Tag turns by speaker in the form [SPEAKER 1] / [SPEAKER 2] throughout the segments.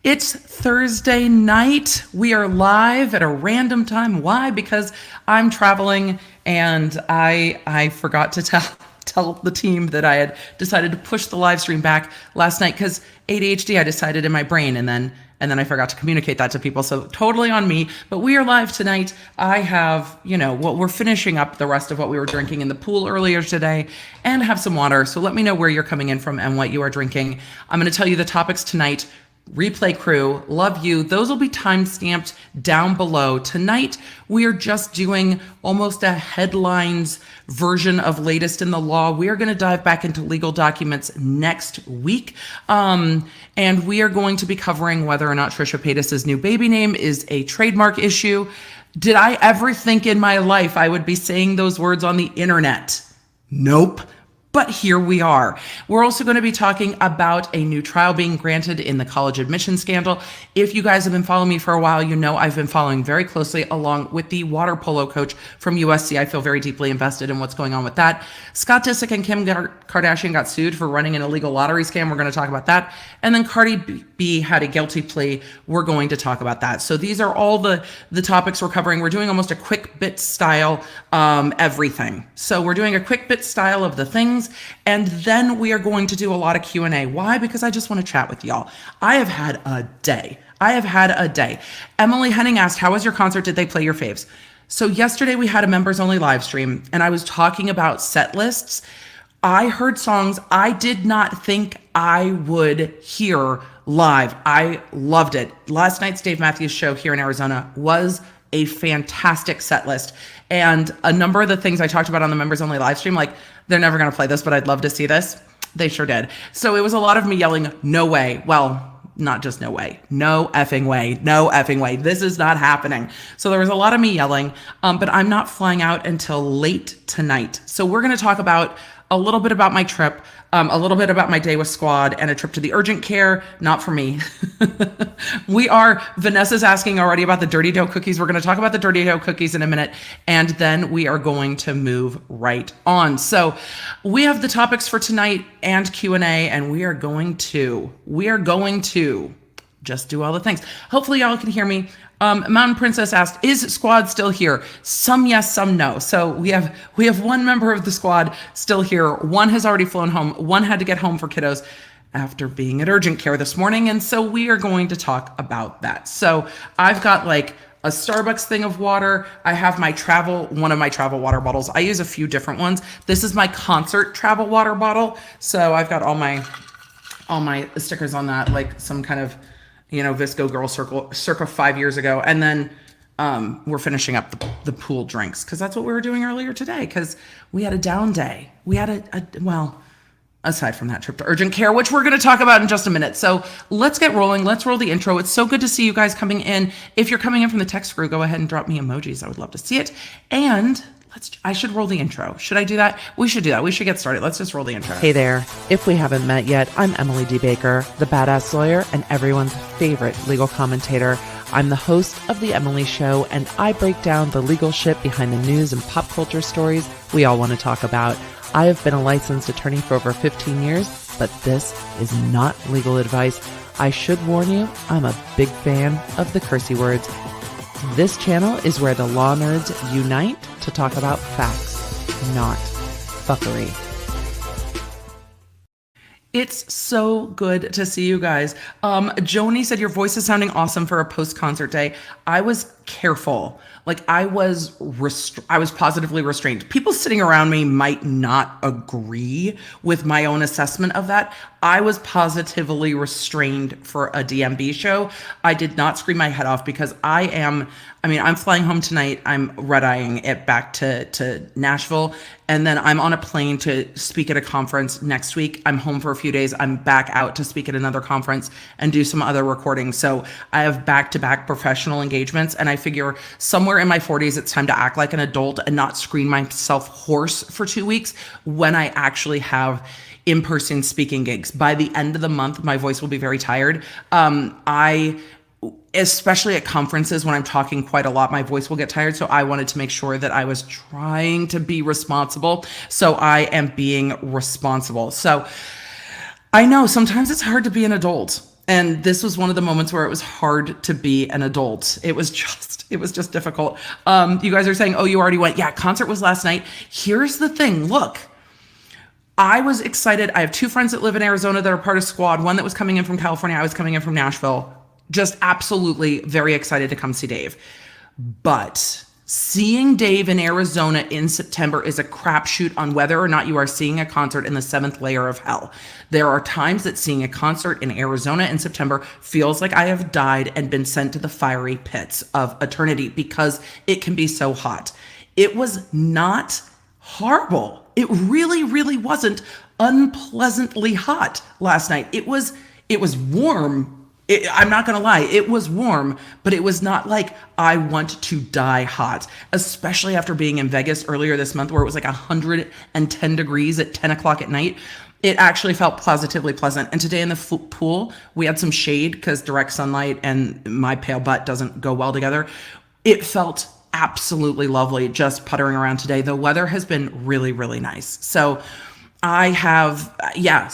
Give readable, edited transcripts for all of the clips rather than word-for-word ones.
[SPEAKER 1] It's Thursday night. We are live at a random time. Why? Because I'm traveling and I forgot to tell the team that I had decided to push the live stream back last night because ADHD I decided in my brain and then I forgot to communicate that to people. So totally on me. But we are live tonight. I have, we're finishing up the rest of what we were drinking in the pool earlier today and have some water. So let me know where you're coming in from and what you are drinking. I'm going to tell you the topics tonight. Replay crew, love you. Those will be time stamped down below. Tonight, we are just doing almost a headlines version of latest in the law. We are going to dive back into legal documents next week. And we are going to be covering whether or not Trisha Paytas' new baby name is a trademark issue. Did I ever think in my life I would be saying those words on the internet? Nope. But here we are. We're also going to be talking about a new trial being granted in the college admission scandal. If you guys have been following me for a while, you know I've been following very closely along with the water polo coach from USC. I feel very deeply invested in what's going on with that. Scott Disick and Kim Kardashian got sued for running an illegal lottery scam. We're going to talk about that. And then Cardi B had a guilty plea. We're going to talk about that. So these are all the topics we're covering. We're doing almost a quick bit style everything. So we're doing a quick bit style of the things. And then we are going to do a lot of Q&A. Why? Because I just want to chat with y'all. I have had a day. Emily Henning asked, how was your concert? Did they play your faves? So yesterday we had a members only live stream and I was talking about set lists. I heard songs I did not think I would hear live. I loved it. Last night's Dave Matthews show here in Arizona was a fantastic set list. And a number of the things I talked about on the members only live stream, like they're never going to play this, but I'd love to see this. They sure did. So it was a lot of me yelling, no way. Well, not just no way, no effing way, no effing way. This is not happening. So there was a lot of me yelling, but I'm not flying out until late tonight. So we're going to talk about a little bit about my trip, a little bit about my day with squad and a trip to the urgent care. Not for me. Vanessa's asking already about the dirty dough cookies. We're going to talk about the dirty dough cookies in a minute. And then we are going to move right on. So we have the topics for tonight and Q&A, and we are going to just do all the things. Hopefully y'all can hear me. Mountain Princess asked, is squad still here? Some yes, some no. So we have one member of the squad still here. One has already flown home. One had to get home for kiddos after being at urgent care this morning. And so we are going to talk about that. So I've got like a Starbucks thing of water. I have one of my travel water bottles. I use a few different ones. This is my concert travel water bottle. So I've got all my stickers on that, like some kind of Visco Girl circa 5 years ago. And then we're finishing up the pool drinks because that's what we were doing earlier today because we had a down day. We had aside from that trip to urgent care, which we're going to talk about in just a minute. So let's get rolling. Let's roll the intro. It's so good to see you guys coming in. If you're coming in from the text crew, go ahead and drop me emojis. I would love to see it. And I should roll the intro. Should I do that? We should do that. We should get started. Let's just roll the intro.
[SPEAKER 2] Hey there. If we haven't met yet, I'm Emily D. Baker, the badass lawyer and everyone's favorite legal commentator. I'm the host of The Emily Show, and I break down the legal shit behind the news and pop culture stories we all want to talk about. I have been a licensed attorney for over 15 years, but this is not legal advice. I should warn you, I'm a big fan of the cursey words. This channel is where the law nerds unite to talk about facts, not fuckery.
[SPEAKER 1] It's so good to see you guys. Joni said your voice is sounding awesome for a post-concert day. I was careful. Like I was positively restrained. People sitting around me might not agree with my own assessment of that. I was positively restrained for a DMB show. I did not scream my head off because I'm flying home tonight. I'm red-eyeing it back to Nashville. And then I'm on a plane to speak at a conference next week. I'm home for a few days. I'm back out to speak at another conference and do some other recordings. So I have back-to-back professional engagements. And I figure somewhere in my 40s, it's time to act like an adult and not scream myself hoarse for 2 weeks when I actually have in-person speaking gigs. By the end of the month, my voice will be very tired. Especially at conferences when I'm talking quite a lot, my voice will get tired. So I wanted to make sure that I was trying to be responsible. So I am being responsible. So I know sometimes it's hard to be an adult. And this was one of the moments where it was hard to be an adult. It was just difficult. You guys are saying, oh, you already went. Yeah, concert was last night. Here's the thing. Look, I was excited. I have two friends that live in Arizona that are part of Squad. One that was coming in from California. I was coming in from Nashville. Just absolutely very excited to come see Dave. But seeing Dave in Arizona in September is a crapshoot on whether or not you are seeing a concert in the seventh layer of hell. There are times that seeing a concert in Arizona in September feels like I have died and been sent to the fiery pits of eternity because it can be so hot. It was not horrible. It really, really wasn't unpleasantly hot last night. It was warm. I'm not going to lie. It was warm, but it was not like I want to die hot, especially after being in Vegas earlier this month where it was like 110 degrees at 10 o'clock at night. It actually felt positively pleasant. And today in the pool, we had some shade because direct sunlight and my pale butt doesn't go well together. It felt absolutely lovely just puttering around today. The weather has been really, really nice. So I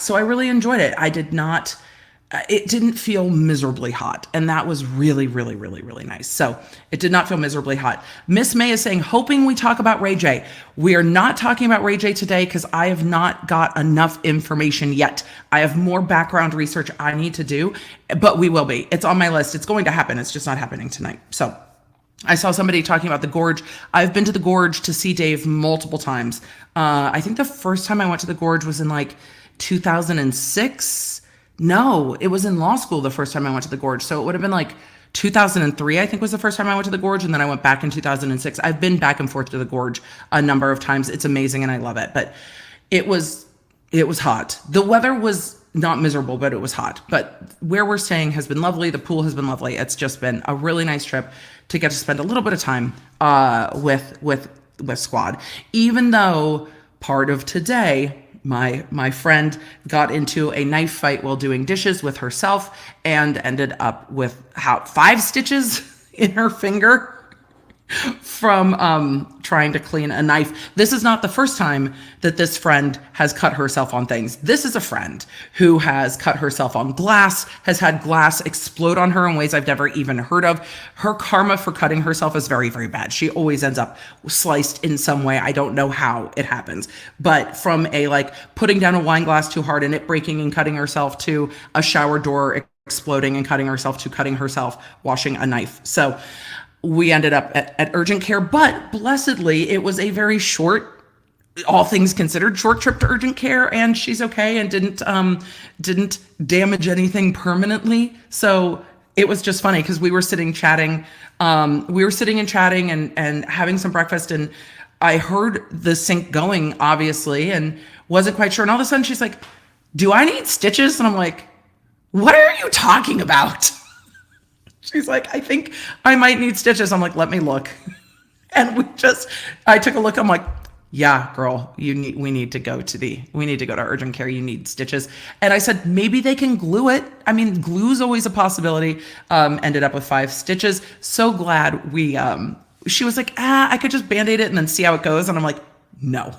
[SPEAKER 1] really enjoyed it. It didn't feel miserably hot. And that was really, really, really, really nice. So it did not feel miserably hot. Miss May is saying, hoping we talk about Ray J. We are not talking about Ray J today because I have not got enough information yet. I have more background research I need to do, but we will be. It's on my list. It's going to happen. It's just not happening tonight. So I saw somebody talking about the Gorge. I've been to the Gorge to see Dave multiple times. I think the first time I went to the Gorge was in like 2006. No, it was in law school the first time I went to the Gorge. So it would have been like 2003, I think was the first time I went to the Gorge. And then I went back in 2006. I've been back and forth to the Gorge a number of times. It's amazing and I love it. But it was hot. The weather was not miserable, but it was hot. But where we're staying has been lovely. The pool has been lovely. It's just been a really nice trip to get to spend a little bit of time with Squad. Even though part of today, my friend got into a knife fight while doing dishes with herself and ended up with 5 stitches in her finger from trying to clean a knife. This is not the first time that this friend has cut herself on things. This is a friend who has cut herself on glass, has had glass explode on her in ways I've never even heard of. Her karma for cutting herself is very, very bad. She always ends up sliced in some way. I don't know how it happens, but from putting down a wine glass too hard and it breaking and cutting herself to a shower door exploding and cutting herself to cutting herself washing a knife. So we ended up at urgent care, but blessedly, it was a very short, all things considered, short trip to urgent care, and she's okay and didn't damage anything permanently. So it was just funny because we were sitting chatting, and having some breakfast, and I heard the sink going, obviously, and wasn't quite sure. And all of a sudden, she's like, "Do I need stitches?" And I'm like, "What are you talking about?" She's like, "I think I might need stitches." I'm like, "Let me look." And I took a look. I'm like, "Yeah, girl, we need to go to urgent care. You need stitches." And I said, "Maybe they can glue it." I mean, glue's always a possibility. Ended up with 5 stitches. So glad she was like, I could just Band-Aid it and then see how it goes. And I'm like, no,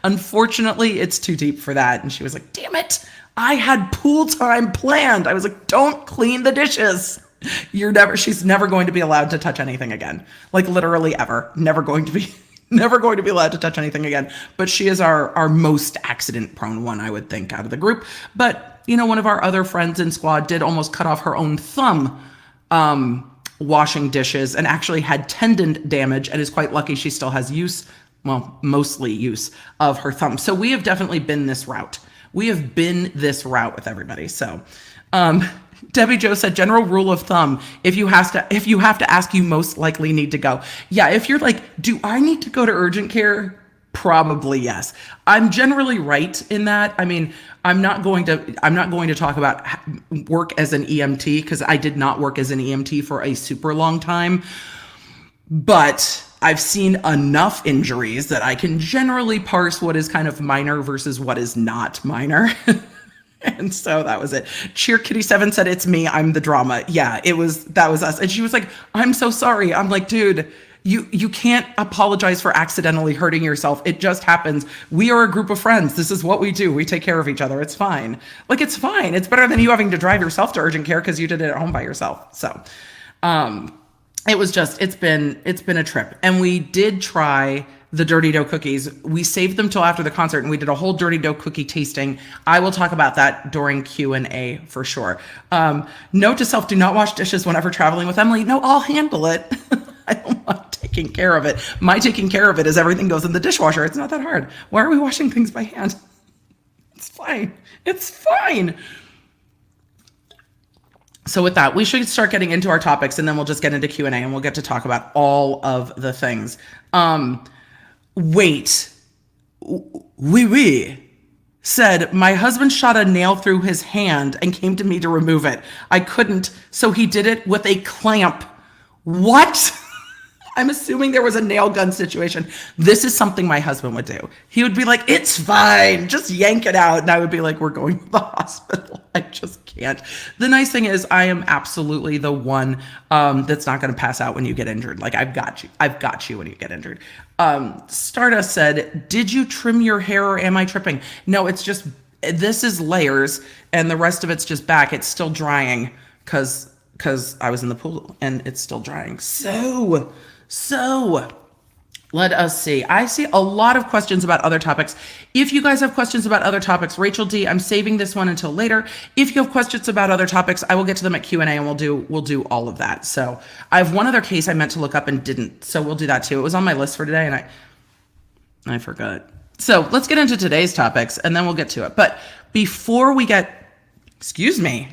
[SPEAKER 1] unfortunately it's too deep for that. And she was like, "Damn it. I had pool time planned." I was like, "Don't clean the dishes. She's never going to be allowed to touch anything again. Like literally ever. Never going to be allowed to touch anything again." But she is our most accident prone one, I would think, out of the group. But, one of our other friends in Squad did almost cut off her own thumb, washing dishes, and actually had tendon damage and is quite lucky she still has mostly use of her thumb. So we have definitely been this route. We have been this route with everybody. So, Debbie Jo said, general rule of thumb, if you have to ask, you most likely need to go. Yeah, if you're like, do I need to go to urgent care? Probably yes. I'm generally right in that. I mean, I'm not going to talk about work as an EMT because I did not work as an EMT for a super long time. But I've seen enough injuries that I can generally parse what is kind of minor versus what is not minor. And so that was it. Cheer Kitty 7 said, "It's me. I'm the drama." Yeah, that was us. And she was like, "I'm so sorry." I'm like, "Dude, You can't apologize for accidentally hurting yourself. It just happens. We are a group of friends. This is what we do. We take care of each other. It's fine. Like, it's fine. It's better than you having to drive yourself to urgent care because you did it at home by yourself. So, it was just, it's been a trip. And we did try the dirty dough cookies. We saved them till after the concert and we did a whole dirty dough cookie tasting. I will talk about that during Q&A for sure. Note to self, do not wash dishes whenever traveling with Emily. No, I'll handle it. I don't want taking care of it. My taking care of it is everything goes in the dishwasher. It's not that hard. Why are we washing things by hand? It's fine. It's fine. So with that, we should start getting into our topics and then we'll just get into Q&A and we'll get to talk about all of the things. Wait. Oui. Said, my husband shot a nail through his hand and came to me to remove it. I couldn't, so he did it with a clamp. What? I'm assuming there was a nail gun situation. This is something my husband would do. He would be like, it's fine, just yank it out. And I would be like, we're going to the hospital. I just can't. The nice thing is I am absolutely the one that's not going to pass out when you get injured. Like, I've got you. I've got you when you get injured. Stardust said, did you trim your hair or am I tripping? No, it's just, this is layers and the rest of it's just back. It's still drying because I was in the pool and it's still drying. So let us see. I see a lot of questions about other topics. If you guys have questions about other topics, Rachel D, I'm saving this one until later. If you have questions about other topics, I will get to them at Q&A and we'll do all of that. So I have one other case I meant to look up and didn't. So we'll do that too. It was on my list for today and I forgot. So let's get into today's topics and then we'll get to it. But before we get, excuse me.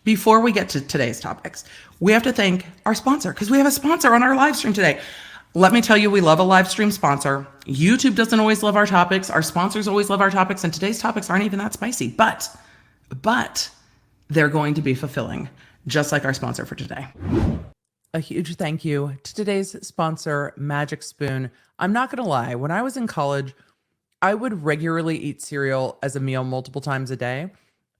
[SPEAKER 1] Before we get to today's topics, we have to thank our sponsor because we have a sponsor on our live stream today. Let me tell you, we love a live stream sponsor. YouTube doesn't always love our topics. Our sponsors always love our topics, and today's topics aren't even that spicy, but they're going to be fulfilling, just like our sponsor for today. A huge thank you to today's sponsor, Magic Spoon. I'm not going to lie, when I was in college, I would regularly eat cereal as a meal multiple times a day.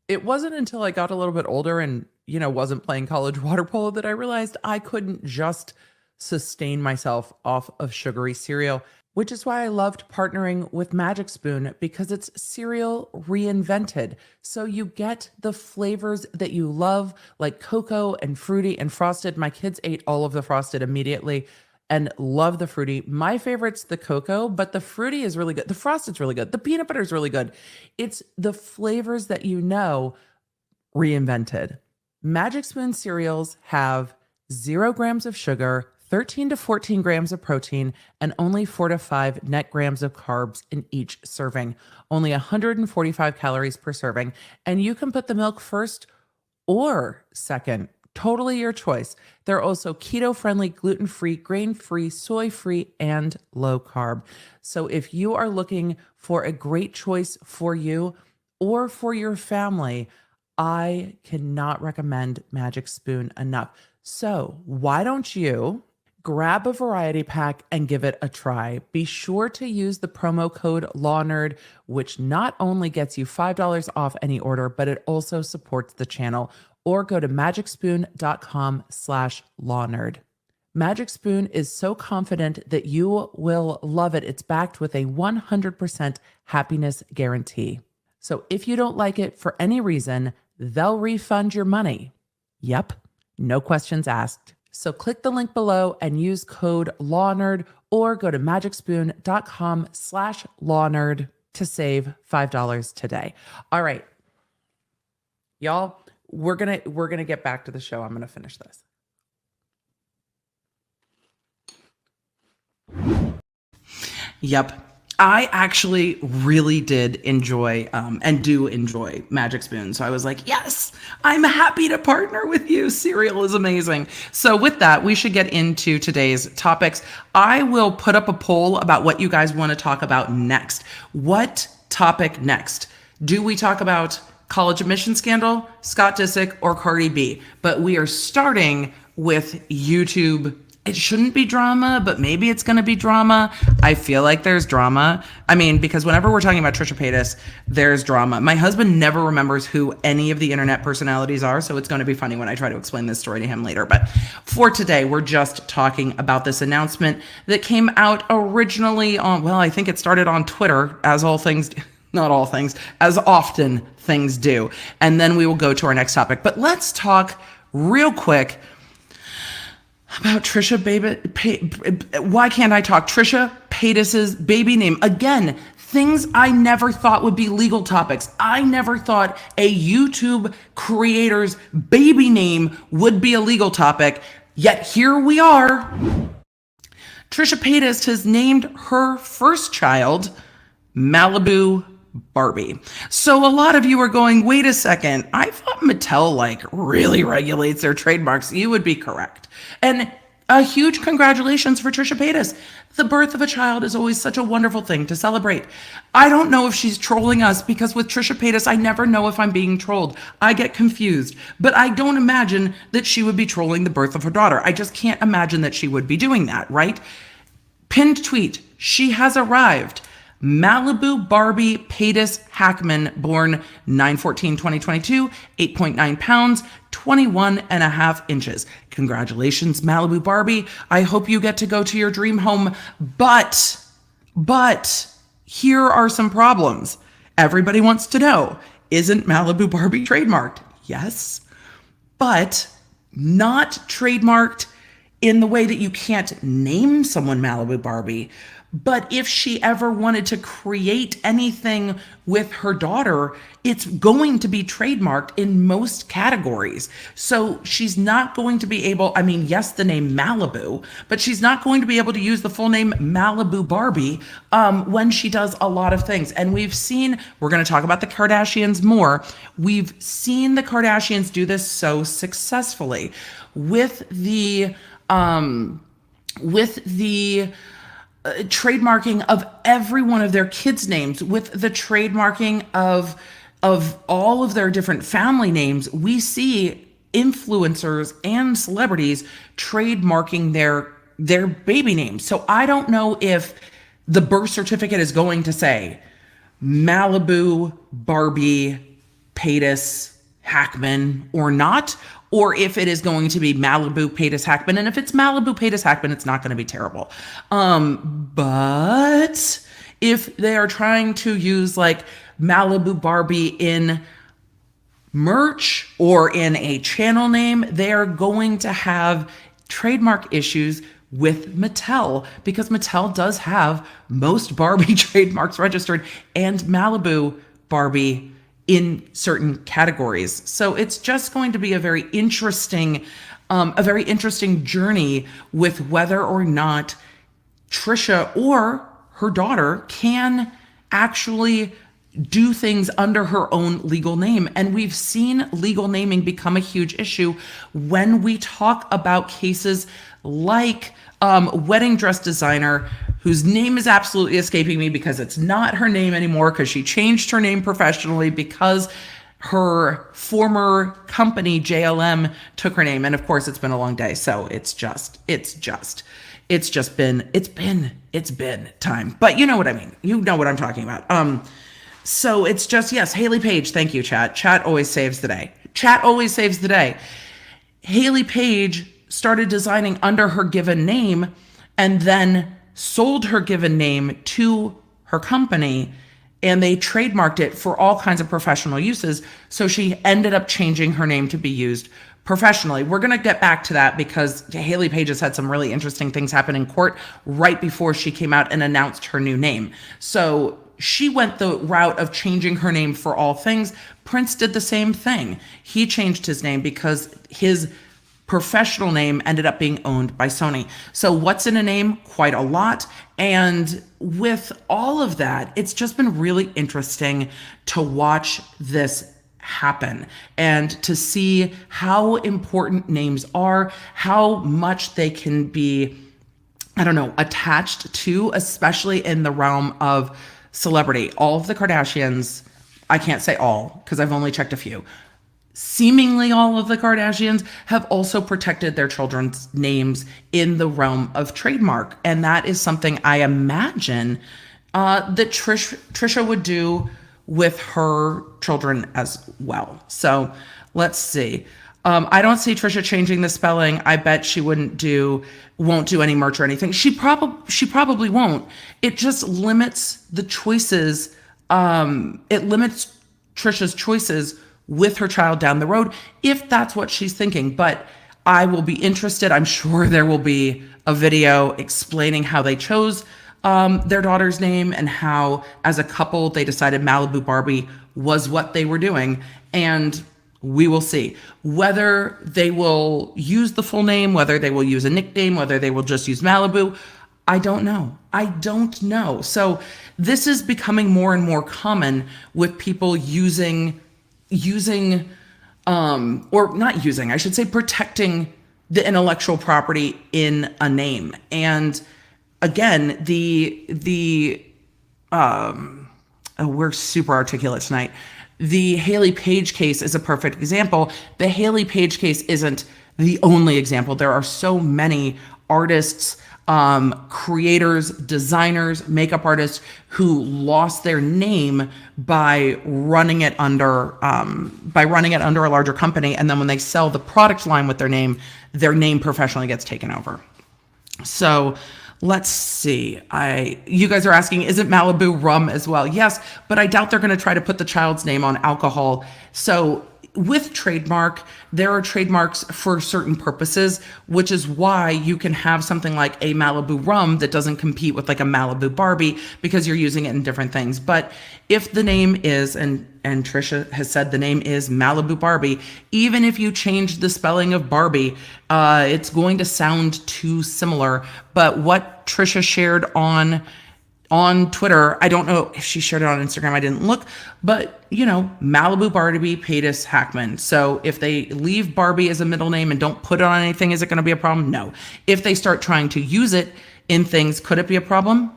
[SPEAKER 1] It wasn't until I got a little bit older and, wasn't playing college water polo that I realized I couldn't just sustain myself off of sugary cereal, which is why I loved partnering with Magic Spoon because it's cereal reinvented. So you get the flavors that you love, like cocoa and fruity and frosted. My kids ate all of the frosted immediately and love the fruity. My favorite's the cocoa, but the fruity is really good. The frosted's really good. The peanut butter is really good. It's the flavors that reinvented. Magic Spoon cereals have 0 grams of sugar, 13 to 14 grams of protein, and only 4 to 5 net grams of carbs in each serving. Only 145 calories per serving. And you can put the milk first or second. Totally your choice. They're also keto-friendly, gluten-free, grain-free, soy-free, and low-carb. So if you are looking for a great choice for you or for your family, I cannot recommend Magic Spoon enough. So why don't you grab a variety pack and give it a try? Be sure to use the promo code LawNerd, which not only gets you $5 off any order, but it also supports the channel. Or go to magicspoon.com/LawNerd. Magic Spoon is so confident that you will love it. It's backed with a 100% happiness guarantee. So if you don't like it for any reason, they'll refund your money. Yep, no questions asked. So click the link below and use code LawNerd or go to magicspoon.com/LawNerd to save $5 today. All right, y'all. We're gonna get back to the show. I'm gonna finish this. Yep. I actually really did enjoy and do enjoy Magic Spoon. So I was like, yes, I'm happy to partner with you. Cereal is amazing. So with that, we should get into today's topics. I will put up a poll about what you guys want to talk about next. What topic next? Do we talk about college admission scandal, Scott Disick, or Cardi B? But we are starting with YouTube it shouldn't be drama, but maybe it's going to be drama. I feel like there's drama. I mean, because whenever we're talking about Trisha Paytas, there's drama. My husband never remembers who any of the internet personalities are, so it's going to be funny when I try to explain this story to him later. But for today, we're just talking about this announcement that came out originally on, well, I think it started on Twitter, as all things, not all things, as often things do. And then we will go to our next topic. But let's talk real quick about Trisha why can't I talk? Trisha Paytas's baby name. Again, things I never thought would be legal topics. I never thought a YouTube creator's baby name would be a legal topic. Yet here we are. Trisha Paytas has named her first child Malibu Barbie. So a lot of you are going, wait a second, I thought Mattel really regulates their trademarks. You would be correct. And a huge congratulations for Trisha Paytas. The birth of a child is always such a wonderful thing to celebrate. I don't know if she's trolling us, because with Trisha Paytas, I never know if I'm being trolled. I get confused, but I don't imagine that she would be trolling the birth of her daughter. I just can't imagine that she would be doing that, right? Pinned tweet, she has arrived. Malibu Barbie Paytas Hackman, born 9/14/2022, 8.9 pounds, 21.5 inches. Congratulations, Malibu Barbie. I hope you get to go to your dream home. But here are some problems. Everybody wants to know, isn't Malibu Barbie trademarked? Yes, but not trademarked in the way that you can't name someone Malibu Barbie. But if she ever wanted to create anything with her daughter, it's going to be trademarked in most categories. So she's not going to be able, I mean, yes, the name Malibu, but she's not going to be able to use the full name Malibu Barbie when she does a lot of things. And we're going to talk about the Kardashians more. We've seen the Kardashians do this so successfully with the trademarking of every one of their kids' names, with the trademarking of all of their different family names. We see influencers and celebrities trademarking their baby names. So I don't know if the birth certificate is going to say Malibu Barbie Paytas Hackman or not, or if it is going to be Malibu Paytas Hackman. And if it's Malibu Paytas Hackman, it's not going to be terrible. But if they are trying to use Malibu Barbie in merch or in a channel name, they are going to have trademark issues with Mattel, because Mattel does have most Barbie trademarks registered and Malibu Barbie in certain categories. So it's just going to be a very interesting journey with whether or not Trisha or her daughter can actually do things under her own legal name. And we've seen legal naming become a huge issue when we talk about cases like wedding dress designer, whose name is absolutely escaping me because it's not her name anymore, because she changed her name professionally because her former company JLM took her name. And of course, it's been a long day, so it's been time. But you know what I mean. You know what I'm talking about. So it's just, yes, Haley Page. Thank you, chat. Chat always saves the day. Chat always saves the day. Haley Page started designing under her given name and then sold her given name to her company, and they trademarked it for all kinds of professional uses. So she ended up changing her name to be used professionally. We're going to get back to that because Haley Page has had some really interesting things happen in court right before she came out and announced her new name. So she went the route of changing her name for all things. Prince did the same thing. He changed his name because his professional name ended up being owned by Sony. So what's in a name? Quite a lot. And with all of that, it's just been really interesting to watch this happen and to see how important names are, how much they can be, attached to, especially in the realm of celebrity. All of the Kardashians, I can't say all because I've only checked a few, seemingly all of the Kardashians have also protected their children's names in the realm of trademark. And that is something I imagine that Trisha would do with her children as well. So let's see. I don't see Trisha changing the spelling. I bet she won't do any merch or anything. She probably won't. It just limits the choices. It limits Trisha's choices with her child down the road, if that's what she's thinking. But I will be interested. I'm sure there will be a video explaining how they chose their daughter's name and how, as a couple, they decided Malibu Barbie was what they were doing. And we will see whether they will use the full name, whether they will use a nickname, whether they will just use Malibu. I don't know. So this is becoming more and more common with people protecting the intellectual property in a name. And again, we're super articulate tonight. The Haley Page case is a perfect example. The Haley Page case isn't the only example. There are so many artists, creators, designers, makeup artists who lost their name by running it under a larger company, and then when they sell the product line with their name professionally gets taken over. So let's see. You guys are asking, isn't Malibu rum as well? Yes, but I doubt they're going to try to put the child's name on alcohol. So with trademark, there are trademarks for certain purposes, which is why you can have something like a Malibu rum that doesn't compete with like a Malibu Barbie, because you're using it in different things. But if the name is, and Trisha has said the name is Malibu Barbie, even if you change the spelling of Barbie, it's going to sound too similar. But what Trisha shared on Twitter, I don't know if she shared it on Instagram, I didn't look, but Malibu Barbie Paytas Hackman. So if they leave Barbie as a middle name and don't put it on anything, is it going to be a problem? No. If they start trying to use it in things, could it be a problem?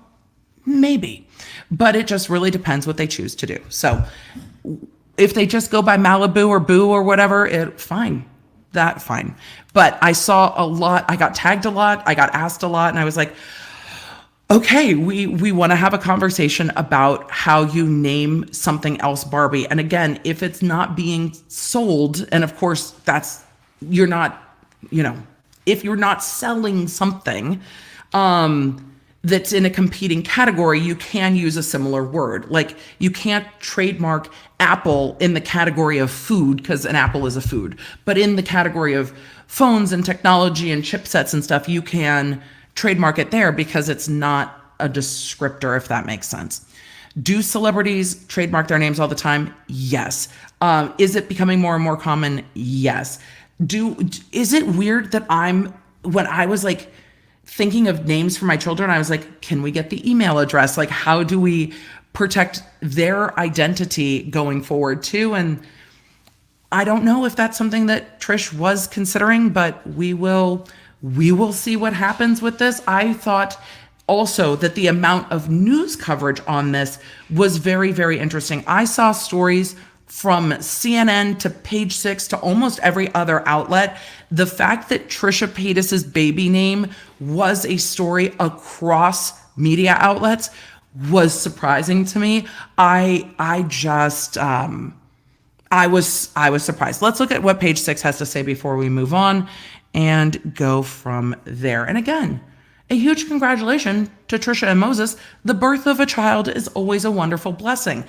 [SPEAKER 1] Maybe. But it just really depends what they choose to do. So if they just go by Malibu or Boo or whatever, fine. But I saw a lot, I got tagged a lot, I got asked a lot, and I was like, okay, we want to have a conversation about how you name something else Barbie. And again, if it's not being sold, and of course if you're not selling something that's in a competing category, you can use a similar word. Like you can't trademark Apple in the category of food because an apple is a food. But in the category of phones and technology and chipsets and stuff, you can trademark it there because it's not a descriptor, if that makes sense. Do celebrities trademark their names all the time? Yes. Is it becoming more and more common? Yes. Is it weird that when I was like thinking of names for my children, I was like, can we get the email address? Like, how do we protect their identity going forward too? And I don't know if that's something that Trish was considering, but we will see what happens with this. I thought also that the amount of news coverage on this was very, very interesting. I saw stories from CNN to Page Six to almost every other outlet. The fact that Trisha Paytas' baby name was a story across media outlets was surprising to me. I was surprised. Let's look at what Page Six has to say before we move on and go from there. And again, a huge congratulations to Trisha and Moses. The birth of a child is always a wonderful blessing.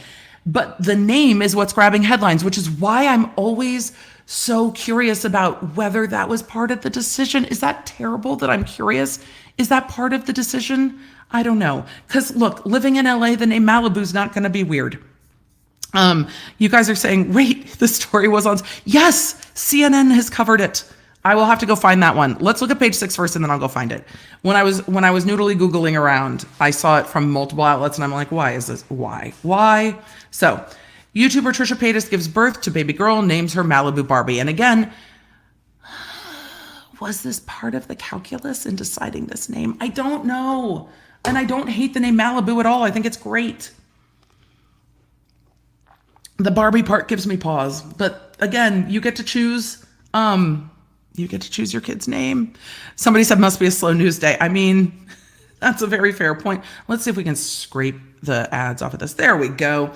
[SPEAKER 1] But the name is what's grabbing headlines, which is why I'm always so curious about whether that was part of the decision. Is that terrible that I'm curious? Is that part of the decision? I don't know. Because look, living in LA, the name Malibu is not going to be weird. You guys are saying, wait, the story was on. Yes, CNN has covered it. I will have to go find that one. Let's look at Page Six first, and then I'll go find it. When I was noodly Googling around, I saw it from multiple outlets, and I'm like, why is this? Why? So, YouTuber Trisha Paytas gives birth to baby girl, names her Malibu Barbie. And again, was this part of the calculus in deciding this name? I don't know. And I don't hate the name Malibu at all. I think it's great. The Barbie part gives me pause, but again, you get to choose. You get to choose your kid's name. Somebody said must be a slow news day. I mean, that's a very fair point. Let's see if we can scrape the ads off of this. There we go.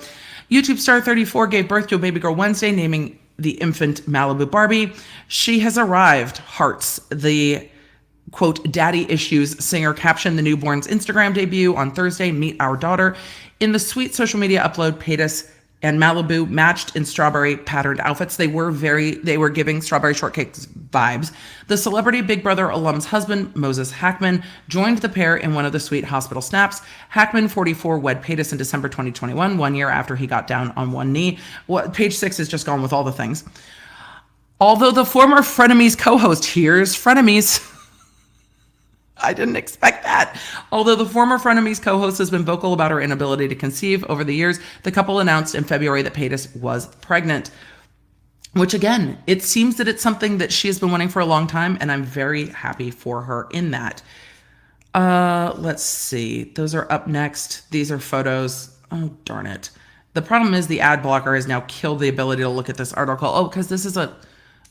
[SPEAKER 1] YouTube star 34 gave birth to a baby girl Wednesday, naming the infant Malibu Barbie. She has arrived. Hearts. The quote, daddy issues singer captioned the newborn's Instagram debut on Thursday, meet our daughter. In the sweet social media upload, Paytas and Malibu matched in strawberry patterned outfits. They were giving strawberry shortcake vibes. The celebrity Big Brother alum's husband, Moses Hackman, joined the pair in one of the sweet hospital snaps. Hackman, 44, wed Paytas in December 2021, 1 year after he got down on one knee. Page 6 has just gone with all the things. Although the former Frenemies co-host, here's Frenemies. I didn't expect that. Although the former Frenemies co-host has been vocal about her inability to conceive over the years, the couple announced in February that Paytas was pregnant. Which again, it seems that it's something that she has been wanting for a long time, and I'm very happy for her in that. Let's see. Those are up next. These are photos. Oh, darn it. The problem is the ad blocker has now killed the ability to look at this article. Oh, because this is a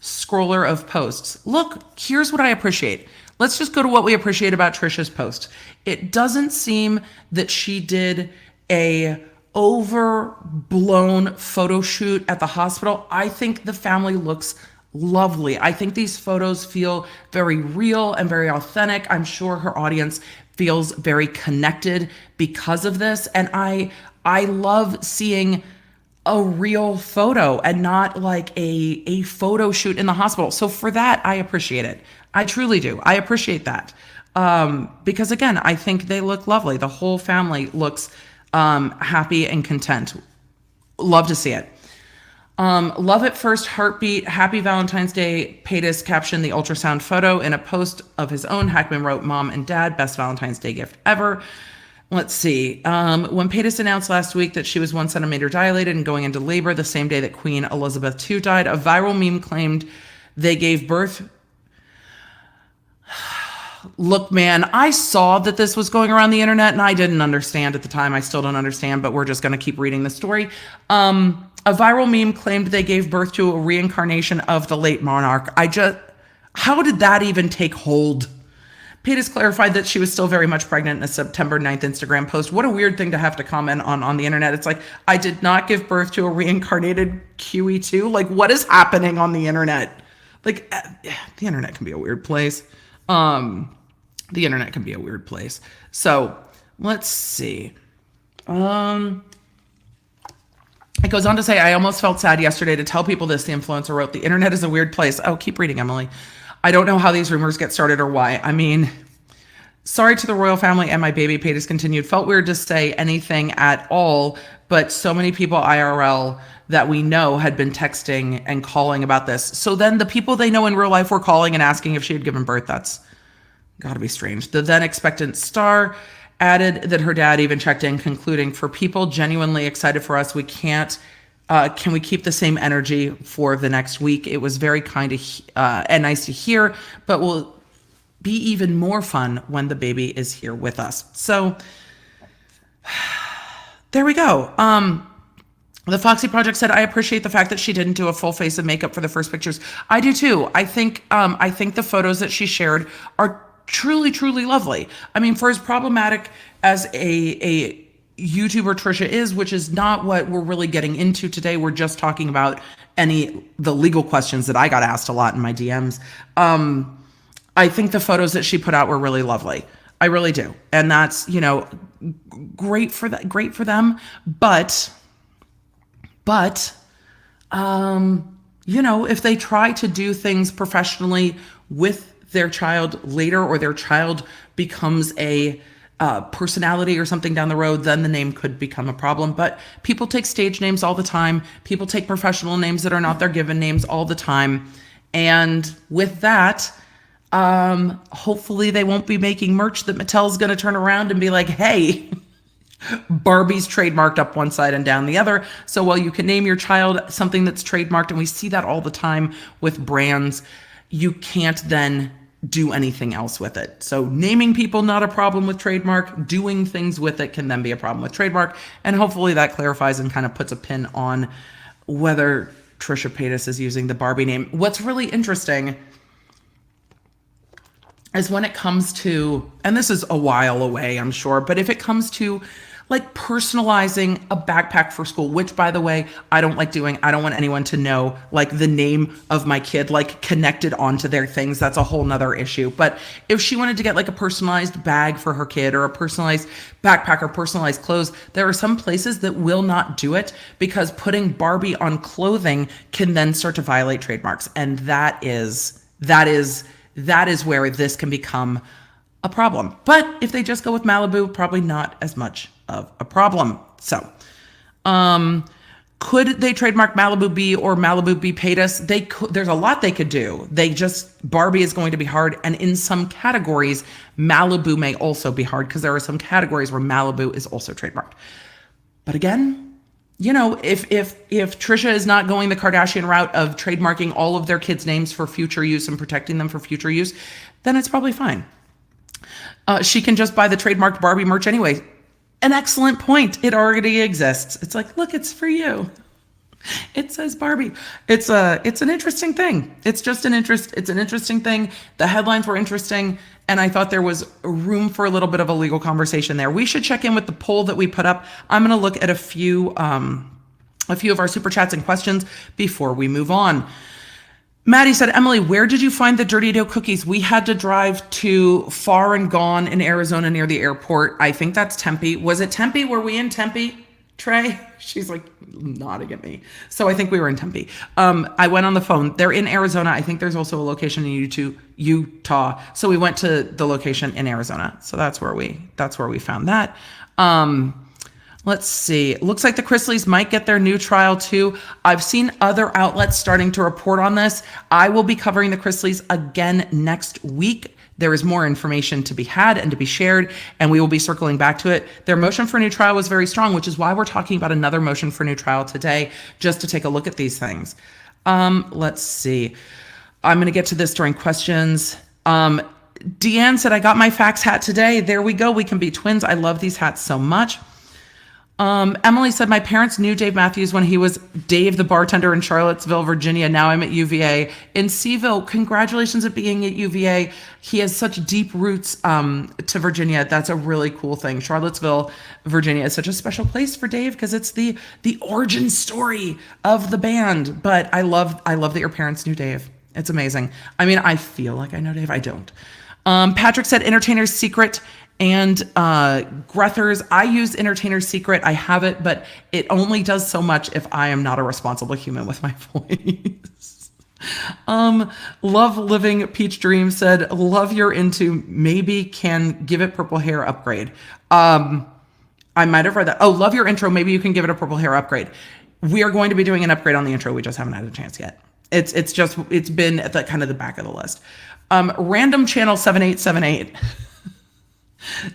[SPEAKER 1] scroller of posts. Look, here's what I appreciate. Let's just go to what we appreciate about Trisha's post. It doesn't seem that she did a overblown photo shoot at the hospital. I think the family looks lovely. I think these photos feel very real and very authentic. I'm sure her audience feels very connected because of this. And I love seeing a real photo and not like a photo shoot in the hospital. So for that, I appreciate it. I truly do. I appreciate that. Because again, I think they look lovely. The whole family looks happy and content. Love to see it. Love at first heartbeat. Happy Valentine's Day. Paytas captioned the ultrasound photo in a post of his own. Hackman wrote, Mom and Dad, best Valentine's Day gift ever. Let's see. When Paytas announced last week that she was 1 centimeter dilated and going into labor the same day that Queen Elizabeth II died, a viral meme claimed they gave birth. Look, man, I saw that this was going around the internet and I didn't understand at the time. I still don't understand, but we're just going to keep reading the story. A viral meme claimed they gave birth to a reincarnation of the late monarch. How did that even take hold? Paytas clarified that she was still very much pregnant in a September 9th Instagram post. What a weird thing to have to comment on the internet. It's like, I did not give birth to a reincarnated QE2. Like, what is happening on the internet? Like, the internet can be a weird place. The internet can be a weird place. So let's see. It goes on to say, I almost felt sad yesterday to tell people this. The influencer wrote, the internet is a weird place. Oh, keep reading, Emily. I don't know how these rumors get started or why. I mean, sorry to the royal family and my baby. Paytas continued. Felt weird to say anything at all, but so many people IRL that we know had been texting and calling about this. So then the people they know in real life were calling and asking if she had given birth. That's gotta be strange. The then expectant star added that her dad even checked in, concluding, for people genuinely excited for us, we can't, can we keep the same energy for the next week? It was very kind of and nice to hear, but will be even more fun when the baby is here with us. So there we go. The Foxy Project said, I appreciate the fact that she didn't do a full face of makeup for the first pictures. I do too. I think the photos that she shared are truly, truly lovely. I mean, for as problematic as a YouTuber Trisha is, which is not what we're really getting into today. We're just talking about the legal questions that I got asked a lot in my DMs. I think the photos that she put out were really lovely. I really do. And that's, great for them. But, if they try to do things professionally with their child later, or their child becomes a personality or something down the road, then the name could become a problem. But people take stage names all the time. People take professional names that are not their given names all the time. And with that, hopefully they won't be making merch that Mattel's going to turn around and be like, hey, Barbie's trademarked up one side and down the other. So while you can name your child something that's trademarked, and we see that all the time with brands, you can't then do anything else with it. So naming people, not a problem with trademark. Doing things with it can then be a problem with trademark. And hopefully that clarifies and kind of puts a pin on whether Trisha Paytas is using the Barbie name. What's really interesting is when it comes to, and this is a while away, I'm sure, but if it comes to like personalizing a backpack for school, which by the way, I don't like doing. I don't want anyone to know like the name of my kid, like connected onto their things. That's a whole nother issue. But if she wanted to get like a personalized bag for her kid or a personalized backpack or personalized clothes, there are some places that will not do it because putting Barbie on clothing can then start to violate trademarks. And that is where this can become a problem. But if they just go with Malibu, probably not as much of a problem. So, could they trademark Malibu B or Malibu B Paytas? They could. There's a lot they could do. Barbie is going to be hard, and in some categories, Malibu may also be hard because there are some categories where Malibu is also trademarked. But again, you know, if Trisha is not going the Kardashian route of trademarking all of their kids' names for future use and protecting them for future use, then it's probably fine. She can just buy the trademarked Barbie merch anyway. An excellent point. It already exists. It's like, look, it's for you. It says Barbie. It's an interesting thing. It's an interesting thing. The headlines were interesting, and I thought there was room for a little bit of a legal conversation there. We should check in with the poll that we put up. I'm going to look at a few of our super chats and questions before we move on. Maddie said, Emily, where did you find the Dirty Dough cookies? We had to drive to Far and Gone in Arizona near the airport. I think that's Tempe. Was it Tempe? Were we in Tempe, Trey? She's like nodding at me. So I think we were in Tempe. I went on the phone. They're in Arizona. I think there's also a location in Utah. So we went to the location in Arizona. So that's where we found that. Let's see. Looks like the Chrisleys might get their new trial too. I've seen other outlets starting to report on this. I will be covering the Chrisleys again next week. There is more information to be had and to be shared, and we will be circling back to it. Their motion for new trial was very strong, which is why we're talking about another motion for new trial today, just to take a look at these things. Let's see. I'm going to get to this during questions. Deanne said, I got my fax hat today. There we go. We can be twins. I love these hats so much. Emily said, my parents knew Dave Matthews when he was Dave the bartender in Charlottesville, Virginia. Now I'm at UVA. In Seville, congratulations at being at UVA. He has such deep roots to Virginia. That's a really cool thing. Charlottesville, Virginia is such a special place for Dave because it's the origin story of the band. But I love that your parents knew Dave. It's amazing. I mean, I feel like I know Dave. I don't. Patrick said Entertainer's Secret and Grethers. I use Entertainer's Secret. I have it, but it only does so much if I am not a responsible human with my voice. Love Living Peach Dream said, love your into, maybe can give it purple hair upgrade. I might have read that. Oh, love your intro. Maybe you can give it a purple hair upgrade. We are going to be doing an upgrade on the intro. We just haven't had a chance yet. It's been at the kind of the back of the list. Random Channel 7878.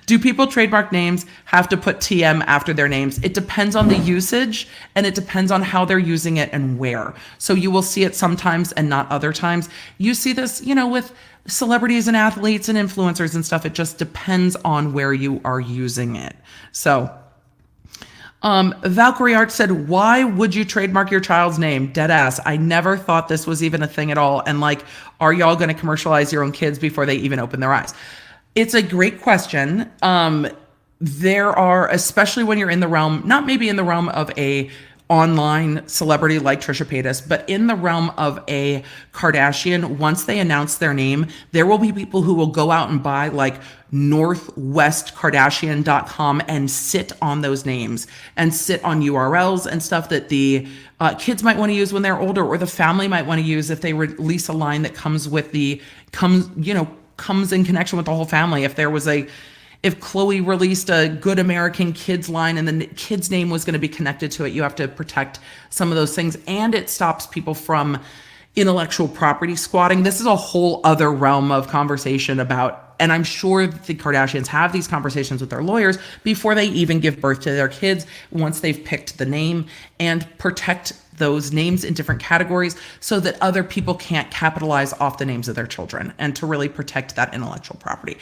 [SPEAKER 1] Do people trademark names have to put TM after their names? It depends on the usage and it depends on how they're using it and where. So you will see it sometimes and not other times. You see this, with celebrities and athletes and influencers and stuff. It just depends on where you are using it. So Valkyrie Art said, why would you trademark your child's name? Deadass. I never thought this was even a thing at all. And are y'all going to commercialize your own kids before they even open their eyes? It's a great question. There are, especially when you're in the realm, not maybe in the realm of a online celebrity like Trisha Paytas, but in the realm of a Kardashian, once they announce their name, there will be people who will go out and buy northwestkardashian.com and sit on those names and sit on URLs and stuff that the kids might want to use when they're older, or the family might want to use if they release a line that comes in connection with the whole family. If Chloe released a Good American Kids line and the kid's name was going to be connected to it, you have to protect some of those things. And it stops people from intellectual property squatting. This is a whole other realm of conversation about, and I'm sure the Kardashians have these conversations with their lawyers before they even give birth to their kids, once they've picked the name, and protect those names in different categories so that other people can't capitalize off the names of their children, and to really protect that intellectual property.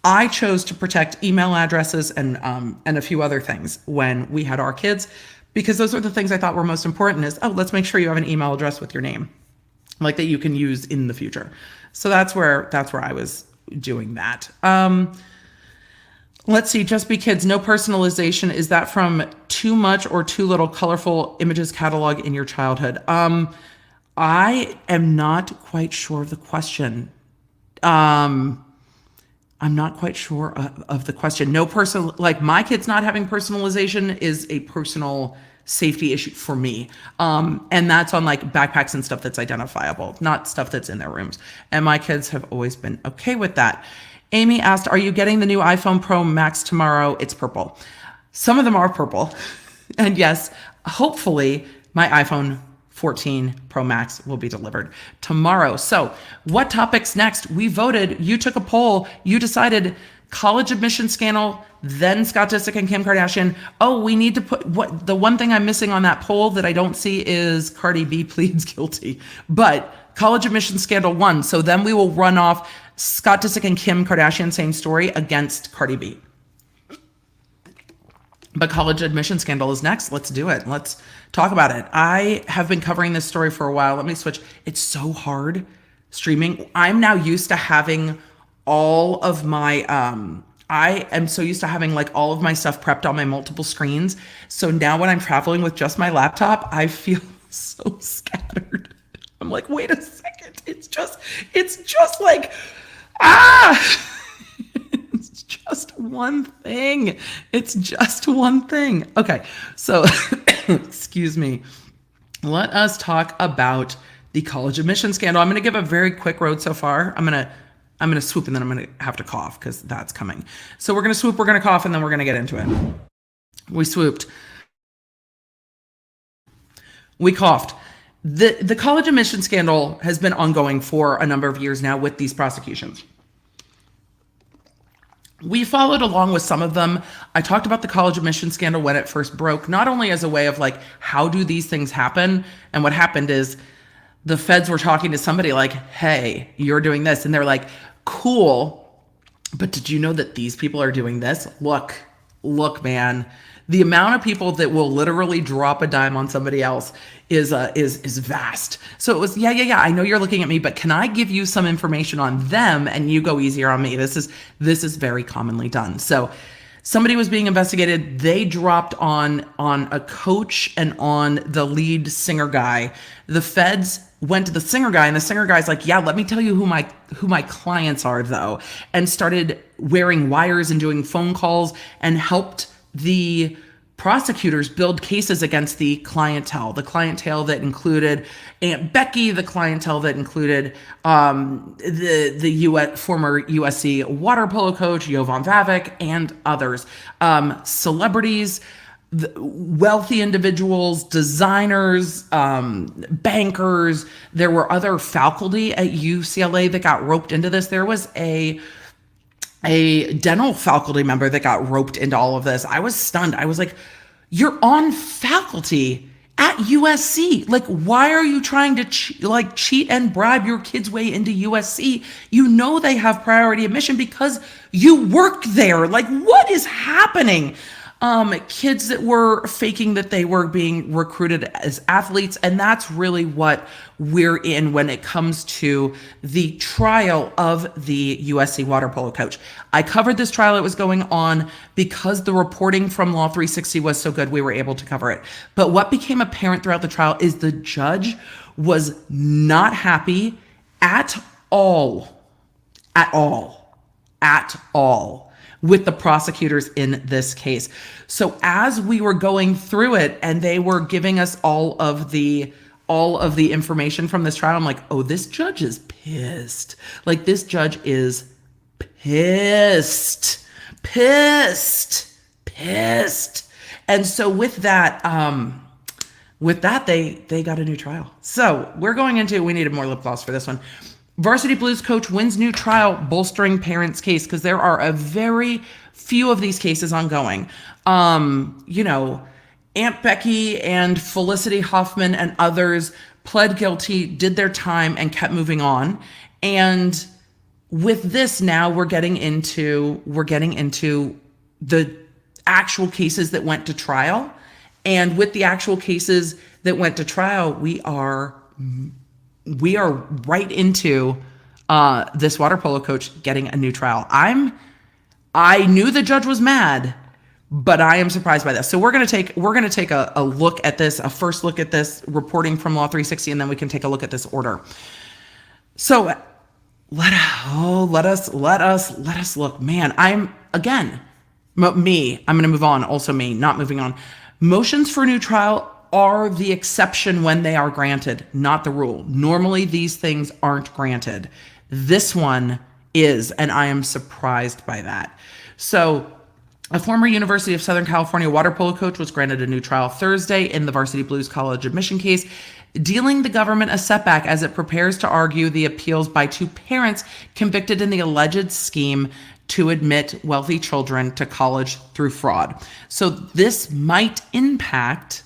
[SPEAKER 1] I chose to protect email addresses and a few other things when we had our kids, because those are the things I thought were most important is, oh, let's make sure you have an email address with your name, like that you can use in the future. So that's where I was doing that. Let's see, Just Be Kids, no personalization. Is that from too much or too little colorful images catalog in your childhood? I am not quite sure of the question. I'm not quite sure of the question. No person, like my kids not having personalization is a personal safety issue for me. And that's on like backpacks and stuff that's identifiable, not stuff that's in their rooms. And my kids have always been okay with that. Amy asked, are you getting the new iPhone Pro Max tomorrow? It's purple. Some of them are purple. And yes, hopefully my iPhone 14 Pro Max will be delivered tomorrow. So what topics next? We voted. You took a poll. You decided college admission scandal, then Scott Disick and Kim Kardashian. Oh, we need to put what the one thing I'm missing on that poll that I don't see is Cardi B pleads guilty. But college admission scandal won. So then we will run off Scott Disick and Kim Kardashian, same story, against Cardi B. But college admission scandal is next. Let's do it. Let's talk about it. I have been covering this story for a while. Let me switch. It's so hard streaming. I'm now used to having all of my, I am so used to having like all of my stuff prepped on my multiple screens. So now when I'm traveling with just my laptop, I feel so scattered. I'm like, wait a second. It's just like, it's just one thing. It's just one thing. Okay. So, excuse me. Let us talk about the college admission scandal. I'm going to give a very quick road so far. I'm going to swoop and then I'm going to have to cough because that's coming. So we're going to swoop, we're going to cough, and then we're going to get into it. We swooped. We coughed. The college admission scandal has been ongoing for a number of years now with these prosecutions. We followed along with some of them. I talked about the college admission scandal when it first broke, not only as a way of like, how do these things happen? And what happened is the feds were talking to somebody like, hey, you're doing this. And they're like, cool. But did you know that these people are doing this? Look, man. The amount of people that will literally drop a dime on somebody else is vast. So it was, yeah. I know you're looking at me, but can I give you some information on them and you go easier on me? This is very commonly done. So somebody was being investigated. They dropped on a coach and on the lead singer guy. The feds went to the singer guy, and the singer guy's like, yeah, let me tell you who my clients are though, and started wearing wires and doing phone calls and helped the prosecutors build cases against the clientele that included Aunt Becky, the clientele that included the former USC water polo coach, Jovan Vavic, and others, celebrities, wealthy individuals, designers, bankers. There were other faculty at UCLA that got roped into this. There was a dental faculty member that got roped into all of this. I was stunned. I was like, you're on faculty at USC. Like, why are you trying to cheat and bribe your kids' way into USC? You know they have priority admission because you work there. Like, what is happening? Kids that were faking that they were being recruited as athletes. And that's really what we're in when it comes to the trial of the USC water polo coach. I covered this trial. It was going on because the reporting from Law 360 was so good, we were able to cover it. But what became apparent throughout the trial is the judge was not happy at all with the prosecutors in this case. So as we were going through it and they were giving us all of the information from this trial, I'm like, oh, this judge is pissed. Like, this judge is pissed. And so with that, they got a new trial. So we needed more lip gloss for this one. Varsity Blues coach wins new trial, bolstering parents' case, because there are a very few of these cases ongoing. Aunt Becky and Felicity Huffman and others pled guilty, did their time, and kept moving on. And with this now, we're getting into the actual cases that went to trial. And with the actual cases that went to trial, we are right into this water polo coach getting a new trial. I knew the judge was mad, but I am surprised by this. So we're gonna take a look at this, a first look at this reporting from Law 360, and then we can take a look at this order. So let us look. Man, I'm gonna move on. Also me, not moving on. Motions for new trial are the exception when they are granted, not the rule. Normally these things aren't granted. This one is, and I am surprised by that. So a former University of Southern California water polo coach was granted a new trial Thursday in the Varsity Blues college admission case, dealing the government a setback as it prepares to argue the appeals by two parents convicted in the alleged scheme to admit wealthy children to college through fraud. So this might impact,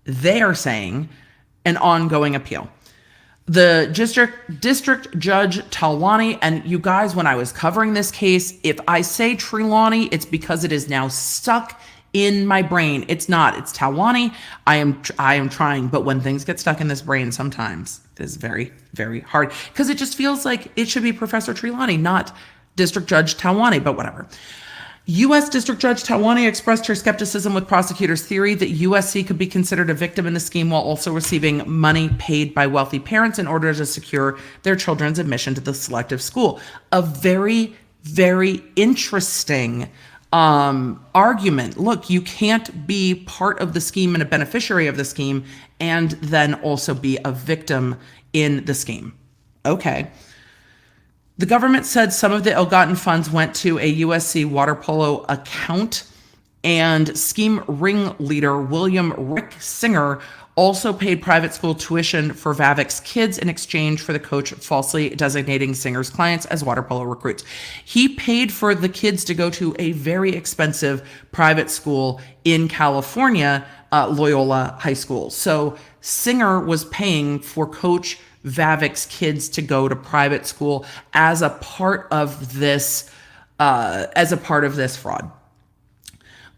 [SPEAKER 1] they are saying, an ongoing appeal. The district judge Talwani, and you guys, when I was covering this case, if I say Trilani, it's because it is now stuck in my brain. It's not. It's Talwani. I am trying, but when things get stuck in this brain, sometimes it is very, very hard because it just feels like it should be Professor Trilani, not District Judge Talwani, but whatever. U.S. District Judge Talwani expressed her skepticism with prosecutors' theory that USC could be considered a victim in the scheme while also receiving money paid by wealthy parents in order to secure their children's admission to the selective school. A very, very interesting argument. Look, you can't be part of the scheme and a beneficiary of the scheme and then also be a victim in the scheme. Okay. The government said some of the ill-gotten funds went to a USC water polo account, and scheme ringleader William Rick Singer also paid private school tuition for Vavek's kids in exchange for the coach falsely designating Singer's clients as water polo recruits. He paid for the kids to go to a very expensive private school in California, Loyola High School. So Singer was paying for Coach Vavek's kids to go to private school as a part of this fraud.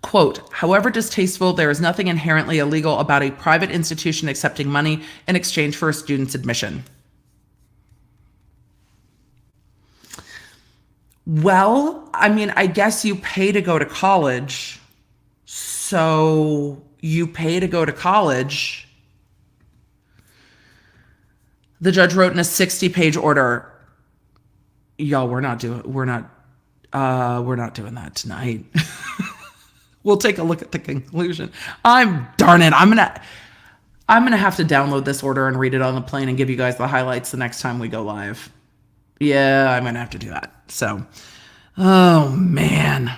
[SPEAKER 1] Quote, however distasteful, there is nothing inherently illegal about a private institution accepting money in exchange for a student's admission. Well, I mean, I guess you pay to go to college. So you pay to go to college. The judge wrote in a 60-page order, y'all, we're not doing that tonight. We'll take a look at the conclusion. Darn it. I'm gonna have to download this order and read it on the plane and give you guys the highlights the next time we go live. Yeah, I'm gonna have to do that. So, oh man.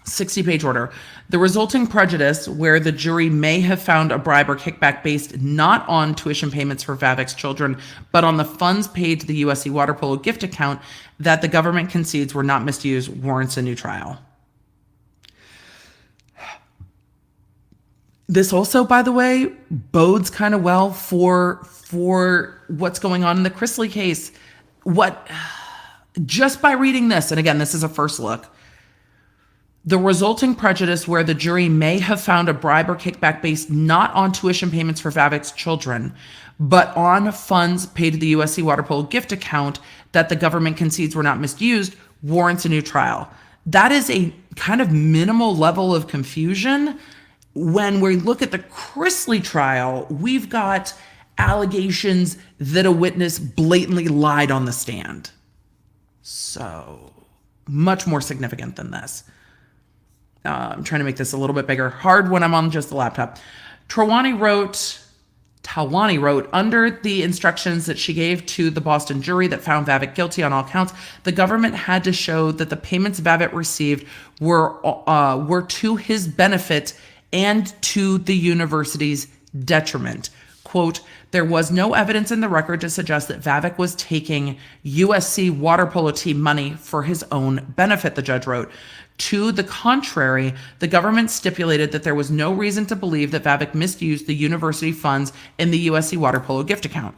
[SPEAKER 1] 60-page order. The resulting prejudice, where the jury may have found a bribe or kickback based not on tuition payments for Vavek's children, but on the funds paid to the USC water polo gift account that the government concedes were not misused, warrants a new trial. This also, by the way, bodes kind of well for what's going on in the Chrisley case. Just by reading this, and again, this is a first look, the resulting prejudice where the jury may have found a bribe or kickback based not on tuition payments for Vavek's children, but on funds paid to the USC water polo gift account that the government concedes were not misused, warrants a new trial. That is a kind of minimal level of confusion. When we look at the Chrisley trial, we've got allegations that a witness blatantly lied on the stand. So much more significant than this. I'm trying to make this a little bit bigger. Hard when I'm on just the laptop. Talwani wrote, under the instructions that she gave to the Boston jury that found Vavek guilty on all counts, the government had to show that the payments Vavek received were to his benefit and to the university's detriment. Quote, there was no evidence in the record to suggest that Vavek was taking USC water polo team money for his own benefit, the judge wrote. To the contrary, the government stipulated that there was no reason to believe that Vavek misused the university funds in the USC water polo gift account.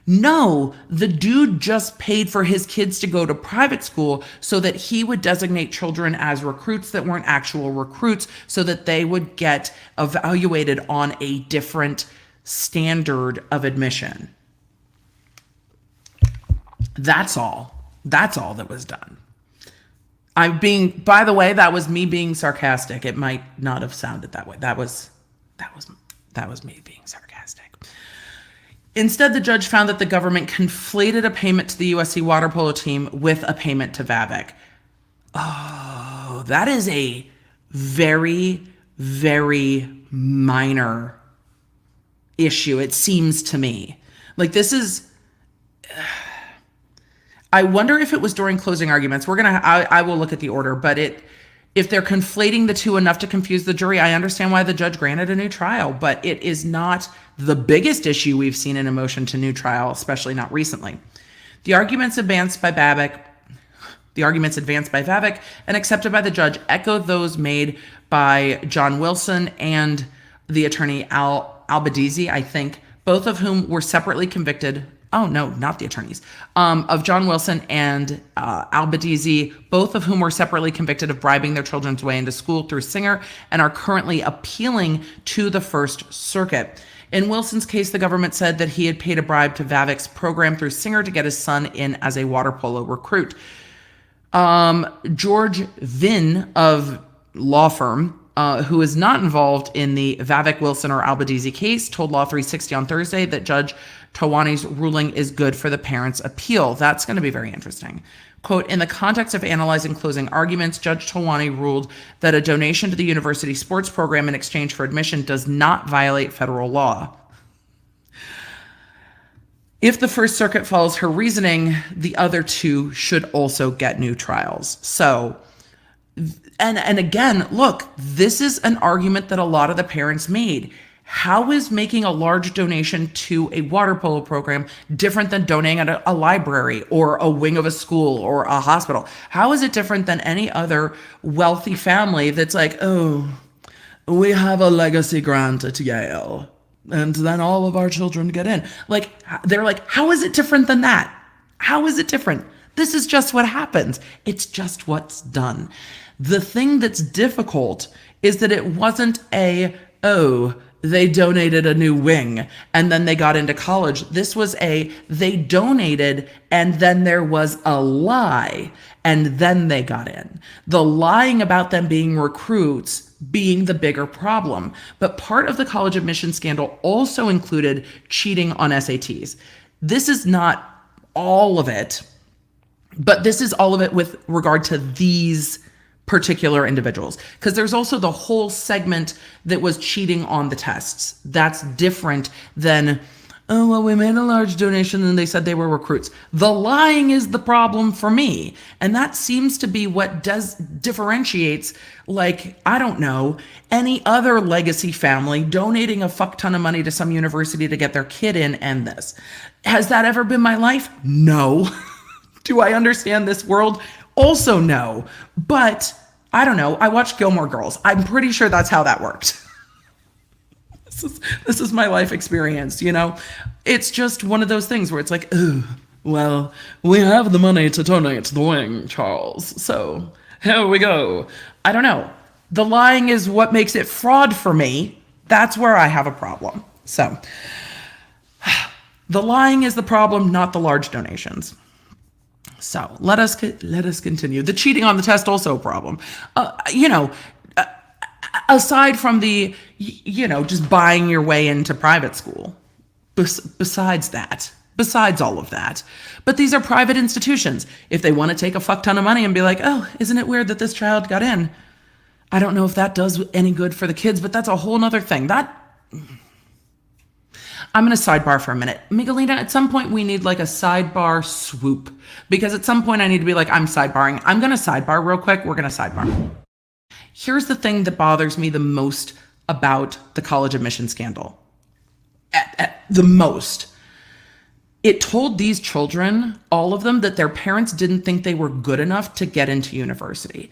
[SPEAKER 1] No, the dude just paid for his kids to go to private school so that he would designate children as recruits that weren't actual recruits so that they would get evaluated on a different standard of admission. That's all. That's all that was done. By the way, that was me being sarcastic. It might not have sounded that way. That was me being sarcastic. Instead, the judge found that the government conflated a payment to the USC water polo team with a payment to Vavek. Oh, that is a very, very minor issue, it seems to me. Like, this is... I wonder if it was during closing arguments. I will look at the order, but if they're conflating the two enough to confuse the jury, I understand why the judge granted a new trial, but it is not the biggest issue we've seen in a motion to new trial, especially not recently. The arguments advanced by Vavek and accepted by the judge echo those made by John Wilson and the attorney Albanese, I think, both of whom were separately convicted. Oh, no, not the attorneys. Of John Wilson and Albanese, both of whom were separately convicted of bribing their children's way into school through Singer and are currently appealing to the First Circuit. In Wilson's case, the government said that he had paid a bribe to Vavek's program through Singer to get his son in as a water polo recruit. George Vinn of law firm, who is not involved in the Vavek, Wilson, or Albanese case, told Law 360 on Thursday that Judge Tawani's ruling is good for the parents' appeal. That's going to be very interesting. Quote, in the context of analyzing closing arguments, Judge Tawani ruled that a donation to the university sports program in exchange for admission does not violate federal law. If the First Circuit follows her reasoning, the other two should also get new trials. So, and again, look, this is an argument that a lot of the parents made. How is making a large donation to a water polo program different than donating at a library or a wing of a school or a hospital? How is it different than any other wealthy family that's like, oh, we have a legacy grant at Yale, and then all of our children get in? Like, they're like, how is it different than that? How is it different? This is just what happens. It's just what's done. The thing that's difficult is that it wasn't they donated a new wing and then they got into college. This was they donated and then there was a lie and then they got in. The lying about them being recruits being the bigger problem. But part of the college admission scandal also included cheating on SATs. This is not all of it, but this is all of it with regard to these particular individuals, because there's also the whole segment that was cheating on the tests. That's different than, oh, well, we made a large donation and they said they were recruits. The lying is the problem for me. And that seems to be what differentiates, like, I don't know, any other legacy family donating a fuck ton of money to some university to get their kid in and this. Has that ever been my life? No. Do I understand this world? Also no. But I don't know. I watched Gilmore Girls. I'm pretty sure that's how that worked. This is my life experience, you know? It's just one of those things where it's like, oh, well, we have the money to donate the wing, Charles. So here we go. I don't know. The lying is what makes it fraud for me. That's where I have a problem. So the lying is the problem, not the large donations. So let us continue. The cheating on the test, also a problem. Aside from the, just buying your way into private school. Besides all of that. But these are private institutions. If they want to take a fuck ton of money and be like, oh, isn't it weird that this child got in? I don't know if that does any good for the kids, but that's a whole nother thing. I'm going to sidebar for a minute. Miguelina, at some point we need like a sidebar swoop, because at some point I need to be like, I'm sidebarring. I'm going to sidebar real quick. We're going to sidebar. Here's the thing that bothers me the most about the college admission scandal. At the most. It told these children, all of them, that their parents didn't think they were good enough to get into university.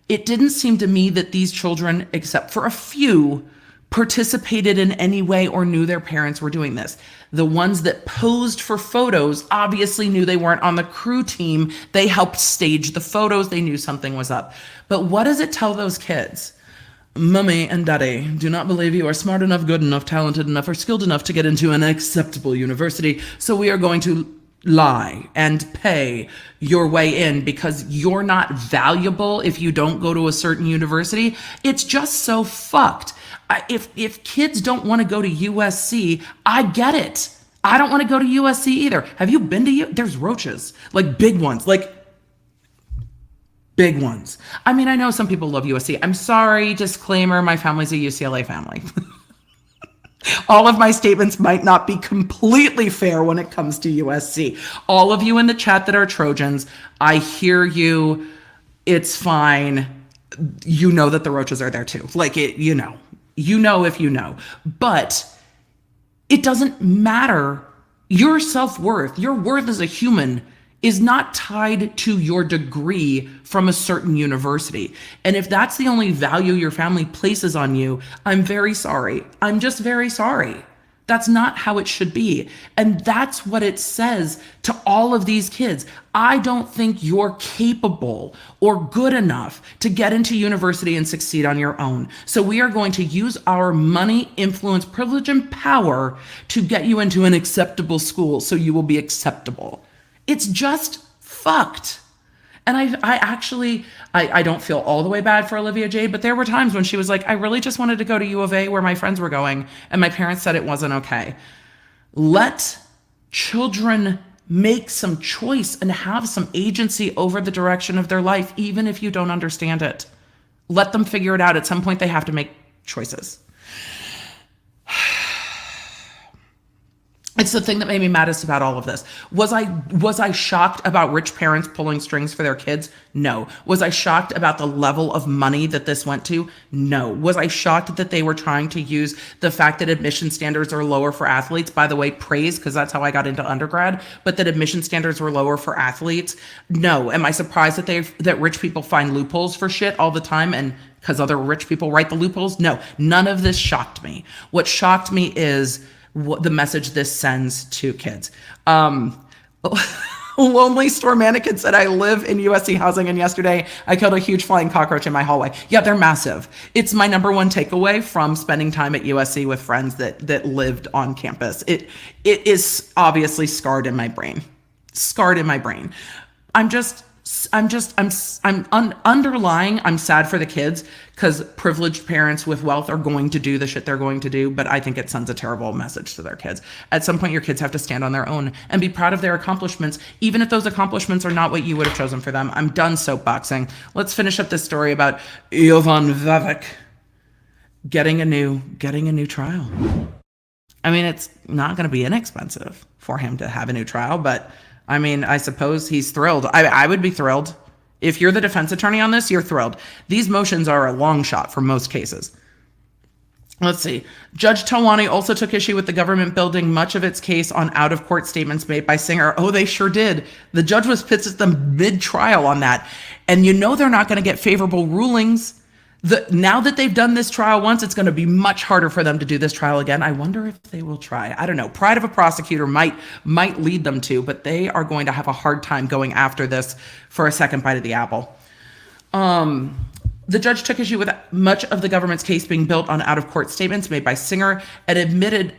[SPEAKER 1] It didn't seem to me that these children, except for a few, participated in any way or knew their parents were doing this. The ones that posed for photos obviously knew they weren't on the crew team. They helped stage the photos. They knew something was up. But what does it tell those kids? Mommy and daddy do not believe you are smart enough, good enough, talented enough, or skilled enough to get into an acceptable university. So we are going to lie and pay your way in because you're not valuable if you don't go to a certain university. It's just so fucked. If kids don't want to go to USC, I get it. I don't want to go to USC either. Have you been to There's roaches, like big ones, like big ones. I mean, I know some people love USC. I'm sorry, disclaimer, my family's a UCLA family. All of my statements might not be completely fair when it comes to USC. All of you in the chat that are Trojans, I hear you. It's fine. You know that the roaches are there too. Like it, you know if you know. But it doesn't matter. Your self-worth, your worth as a human is not tied to your degree from a certain university. And if that's the only value your family places on you, I'm very sorry. I'm just very sorry. That's not how it should be. And that's what it says to all of these kids. I don't think you're capable or good enough to get into university and succeed on your own. So we are going to use our money, influence, privilege, and power to get you into an acceptable school so you will be acceptable. It's just fucked. And I don't feel all the way bad for Olivia Jade, but there were times when she was like, I really just wanted to go to U of A where my friends were going, and my parents said it wasn't okay. Let children make some choice and have some agency over the direction of their life, even if you don't understand it. Let them figure it out. At some point, they have to make choices. It's the thing that made me maddest about all of this. Was I shocked about rich parents pulling strings for their kids? No. Was I shocked about the level of money that this went to? No. Was I shocked that they were trying to use the fact that admission standards are lower for athletes? By the way, praise, because that's how I got into undergrad, but that admission standards were lower for athletes? No. Am I surprised that rich people find loopholes for shit all the time and because other rich people write the loopholes? No. None of this shocked me. What shocked me is the message this sends to kids. Lonely Store Mannequin said, I live in USC housing, and yesterday I killed a huge flying cockroach in my hallway. Yeah, they're massive. It's my number one takeaway from spending time at USC with friends that lived on campus. It is obviously scarred in my brain. Underlying, I'm sad for the kids because privileged parents with wealth are going to do the shit they're going to do, but I think it sends a terrible message to their kids. At some point, your kids have to stand on their own and be proud of their accomplishments, even if those accomplishments are not what you would have chosen for them. I'm done soapboxing. Let's finish up this story about Jovan Vavek getting a new trial. I mean, it's not going to be inexpensive for him to have a new trial, but I mean, I suppose he's thrilled. I would be thrilled. If you're the defense attorney on this, you're thrilled. These motions are a long shot for most cases. Let's see. Judge Talwani also took issue with the government building much of its case on out-of-court statements made by Singer. Oh, they sure did. The judge was pissed at them mid-trial on that. And you know they're not going to get favorable rulings. Now that they've done this trial once, it's going to be much harder for them to do this trial again. I wonder if they will try. I don't know. Pride of a prosecutor might lead them to, but they are going to have a hard time going after this for a second bite of the apple. The judge took issue with much of the government's case being built on out-of-court statements made by Singer, an admitted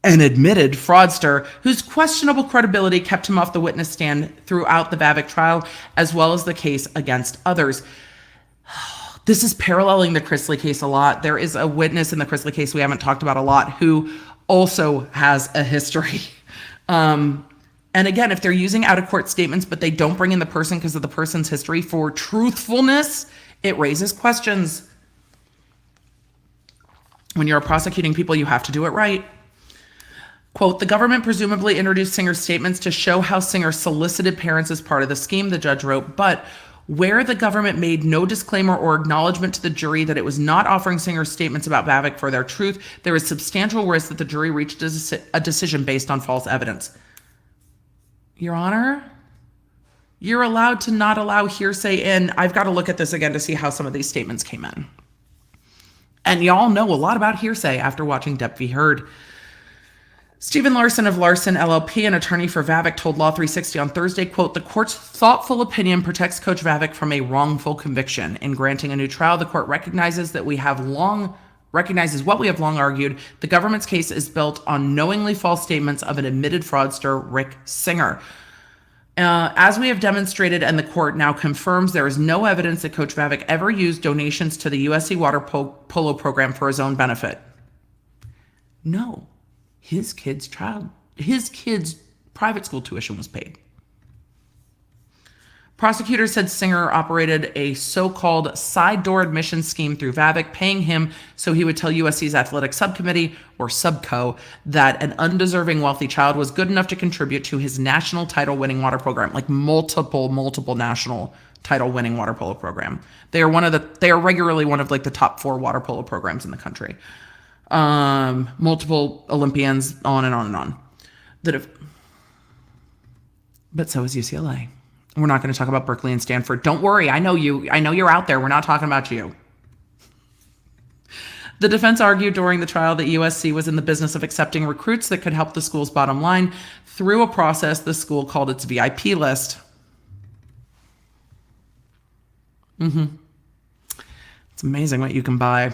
[SPEAKER 1] fraudster whose questionable credibility kept him off the witness stand throughout the Vavek trial, as well as the case against others. This is paralleling the Chrisley case a lot. There is a witness in the Chrisley case we haven't talked about a lot who also has a history. And again, if they're using out-of-court statements, but they don't bring in the person because of the person's history for truthfulness, it raises questions. When you're prosecuting people, you have to do it right. Quote, the government presumably introduced Singer's statements to show how Singer solicited parents as part of the scheme, the judge wrote, but where the government made no disclaimer or acknowledgement to the jury that it was not offering Singer's statements about Vavek for their truth, there is substantial risk that the jury reached a decision based on false evidence. Your Honor, you're allowed to not allow hearsay in. I've got to look at this again to see how some of these statements came in. And y'all know a lot about hearsay after watching Depp v. Heard. Stephen Larson of Larson LLP, an attorney for Vavik, told Law 360 on Thursday, quote, "The court's thoughtful opinion protects Coach Vavik from a wrongful conviction. In granting a new trial, the court recognizes what we have long argued. The government's case is built on knowingly false statements of an admitted fraudster, Rick Singer. As we have demonstrated and the court now confirms, there is no evidence that Coach Vavik ever used donations to the USC water polo program for his own benefit." No. His kid's private school tuition was paid. Prosecutors said Singer operated a so-called side door admission scheme through Vavik, paying him so he would tell USC's athletic subcommittee, or subco, that an undeserving wealthy child was good enough to contribute to his national title-winning water program, like multiple national title-winning water polo program. They are regularly one of like the top 4 water polo programs in the country. Multiple Olympians, on and on and on. But so is UCLA. We're not going to talk about Berkeley and Stanford. Don't worry. I know you're out there. We're not talking about you. The defense argued during the trial that USC was in the business of accepting recruits that could help the school's bottom line through a process the school called its VIP list. It's amazing what you can buy.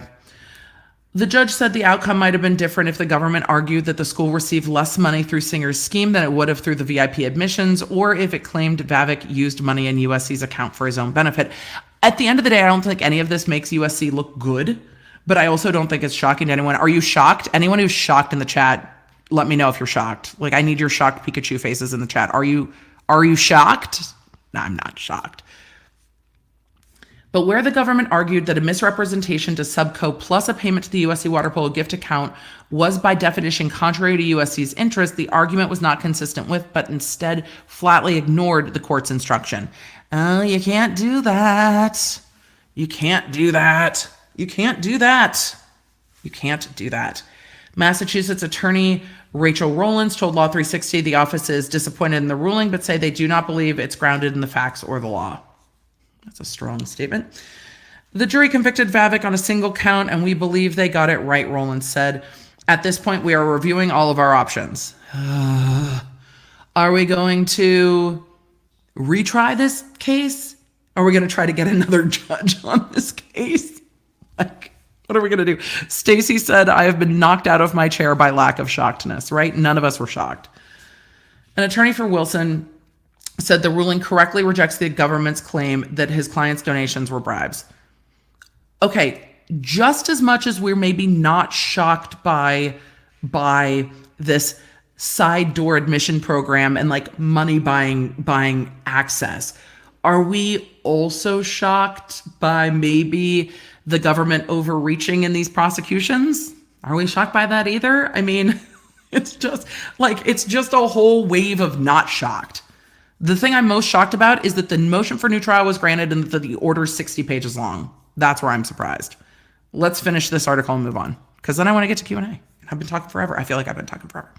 [SPEAKER 1] The judge said the outcome might have been different if the government argued that the school received less money through Singer's scheme than it would have through the VIP admissions, or if it claimed Vavik used money in USC's account for his own benefit. At the end of the day, I don't think any of this makes USC look good, but I also don't think it's shocking to anyone. Are you shocked? Anyone who's shocked in the chat, let me know if you're shocked. Like, I need your shocked Pikachu faces in the chat. Are you shocked? No, I'm not shocked. But where the government argued that a misrepresentation to Subco plus a payment to the USC water polo gift account was by definition contrary to USC's interest, the argument was not consistent with, but instead flatly ignored the court's instruction. Oh, you can't do that. You can't do that. You can't do that. You can't do that. Massachusetts attorney Rachel Rollins told Law 360 the office is disappointed in the ruling, but say they do not believe it's grounded in the facts or the law. That's a strong statement. The jury convicted Vavik on a single count, and we believe they got it right, Rollins said. At this point, we are reviewing all of our options. Are we going to retry this case? Are we going to try to get another judge on this case? Like, what are we going to do? Stacy said, I have been knocked out of my chair by lack of shockedness, right? None of us were shocked. An attorney for Wilson said the ruling correctly rejects the government's claim that his client's donations were bribes. Okay, just as much as we're maybe not shocked by this side door admission program and like money buying access, are we also shocked by maybe the government overreaching in these prosecutions? Are we shocked by that either? I mean, it's just a whole wave of not shocked. The thing I'm most shocked about is that the motion for new trial was granted and that the order is 60 pages long. That's where I'm surprised. Let's finish this article and move on, because then I want to get to Q&A. I've been talking forever. I feel like I've been talking forever.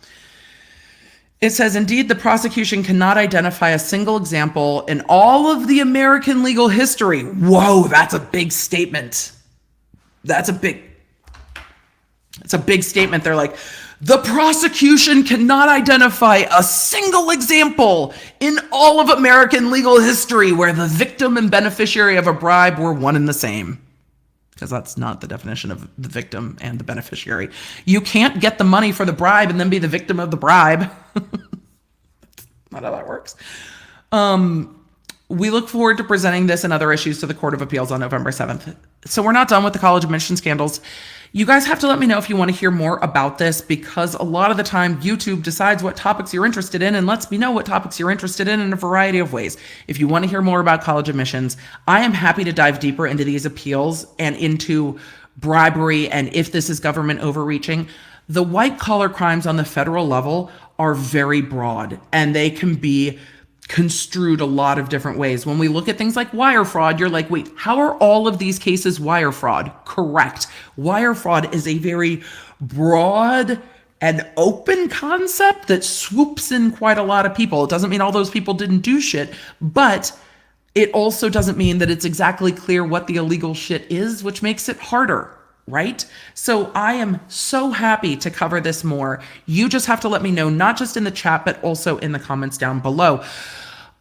[SPEAKER 1] It says, indeed, the prosecution cannot identify a single example in all of the American legal history. Whoa, that's a big statement. It's a big statement. They're like, the prosecution cannot identify a single example in all of American legal history where the victim and beneficiary of a bribe were one and the same. Because that's not the definition of the victim and the beneficiary. You can't get the money for the bribe and then be the victim of the bribe. That's not how that works. We look forward to presenting this and other issues to the Court of Appeals on November 7th. So we're not done with the college admission scandals. You guys have to let me know if you want to hear more about this, because a lot of the time YouTube decides what topics you're interested in and lets me know what topics you're interested in a variety of ways. If you want to hear more about college admissions, I am happy to dive deeper into these appeals and into bribery and if this is government overreaching. The white collar crimes on the federal level are very broad and they can be construed a lot of different ways. When we look at things like wire fraud, you're like, wait, how are all of these cases wire fraud? Correct. Wire fraud is a very broad and open concept that swoops in quite a lot of people. It doesn't mean all those people didn't do shit, but it also doesn't mean that it's exactly clear what the illegal shit is, which makes it harder. right? So I am so happy to cover this more. You just have to let me know, not just in the chat, but also in the comments down below.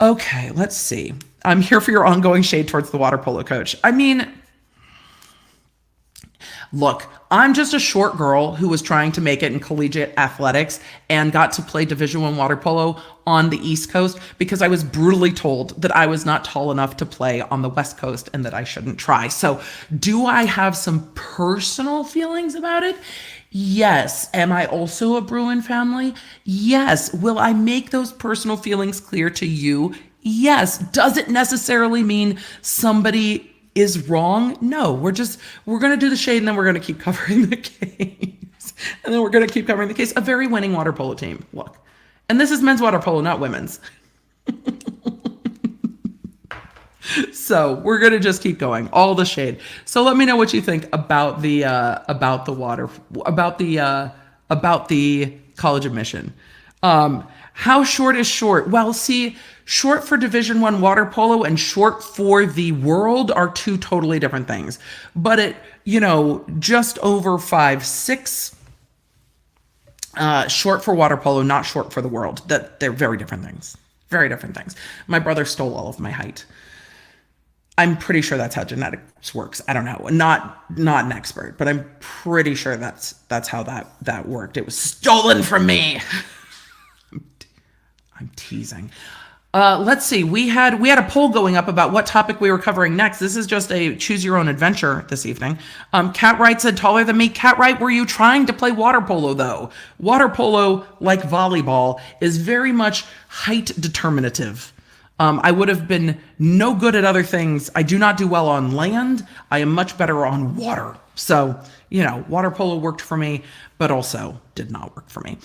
[SPEAKER 1] Okay, let's see. I'm here for your ongoing shade towards the water polo coach. I mean, look, I'm just a short girl who was trying to make it in collegiate athletics and got to play Division I water polo on the East Coast because I was brutally told that I was not tall enough to play on the West Coast and that I shouldn't try. So do I have some personal feelings about it? Yes. Am I also a Bruin family? Yes. Will I make those personal feelings clear to you? Yes. Does it necessarily mean somebody is wrong? No, we're going to do the shade and then we're going to keep covering the case. And then we're going to keep covering the case. A very winning water polo team. Look. And this is men's water polo, not women's. So we're going to just keep going. All the shade. So let me know what you think about the college admission. How short is short? Well, see, short for Division I water polo and short for the world are two totally different things. But it, just over 5'6", short for water polo, not short for the world. That they're very different things. Very different things. My brother stole all of my height. I'm pretty sure that's how genetics works. I don't know. Not an expert, but I'm pretty sure that's how that worked. It was stolen from me. I'm teasing. Let's see. We had a poll going up about what topic we were covering next. This is just a choose your own adventure this evening. Cat Wright said taller than me. Cat Wright, were you trying to play water polo though? Water polo, like volleyball, is very much height determinative. I would have been no good at other things. I do not do well on land. I am much better on water. So, water polo worked for me, but also did not work for me.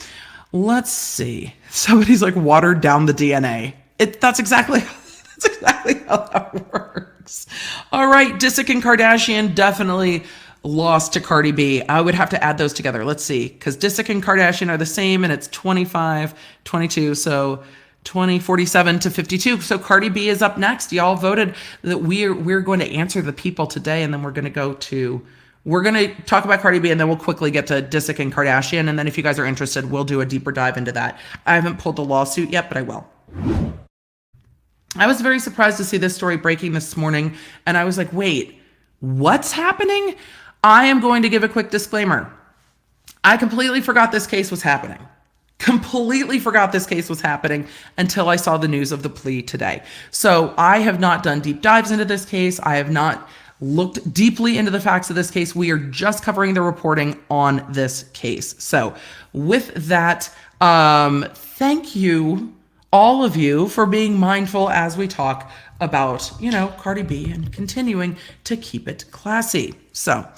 [SPEAKER 1] Let's see. Somebody's like watered down the DNA. That's exactly how that works. All right, Disick and Kardashian definitely lost to Cardi B. I would have to add those together. Let's see, because Disick and Kardashian are the same, and it's 25, 22, so 20, 47 to 52. So Cardi B is up next. Y'all voted that we're going to answer the people today, and then we're going to talk about Cardi B, and then we'll quickly get to Disick and Kardashian. And then if you guys are interested, we'll do a deeper dive into that. I haven't pulled the lawsuit yet, but I will. I was very surprised to see this story breaking this morning. And I was like, wait, what's happening? I am going to give a quick disclaimer. I completely forgot this case was happening. Completely forgot this case was happening until I saw the news of the plea today. So I have not done deep dives into this case. I have not looked deeply into the facts of this case. We are just covering the reporting on this case. So with that, thank you, all of you, for being mindful as we talk about, Cardi B and continuing to keep it classy. So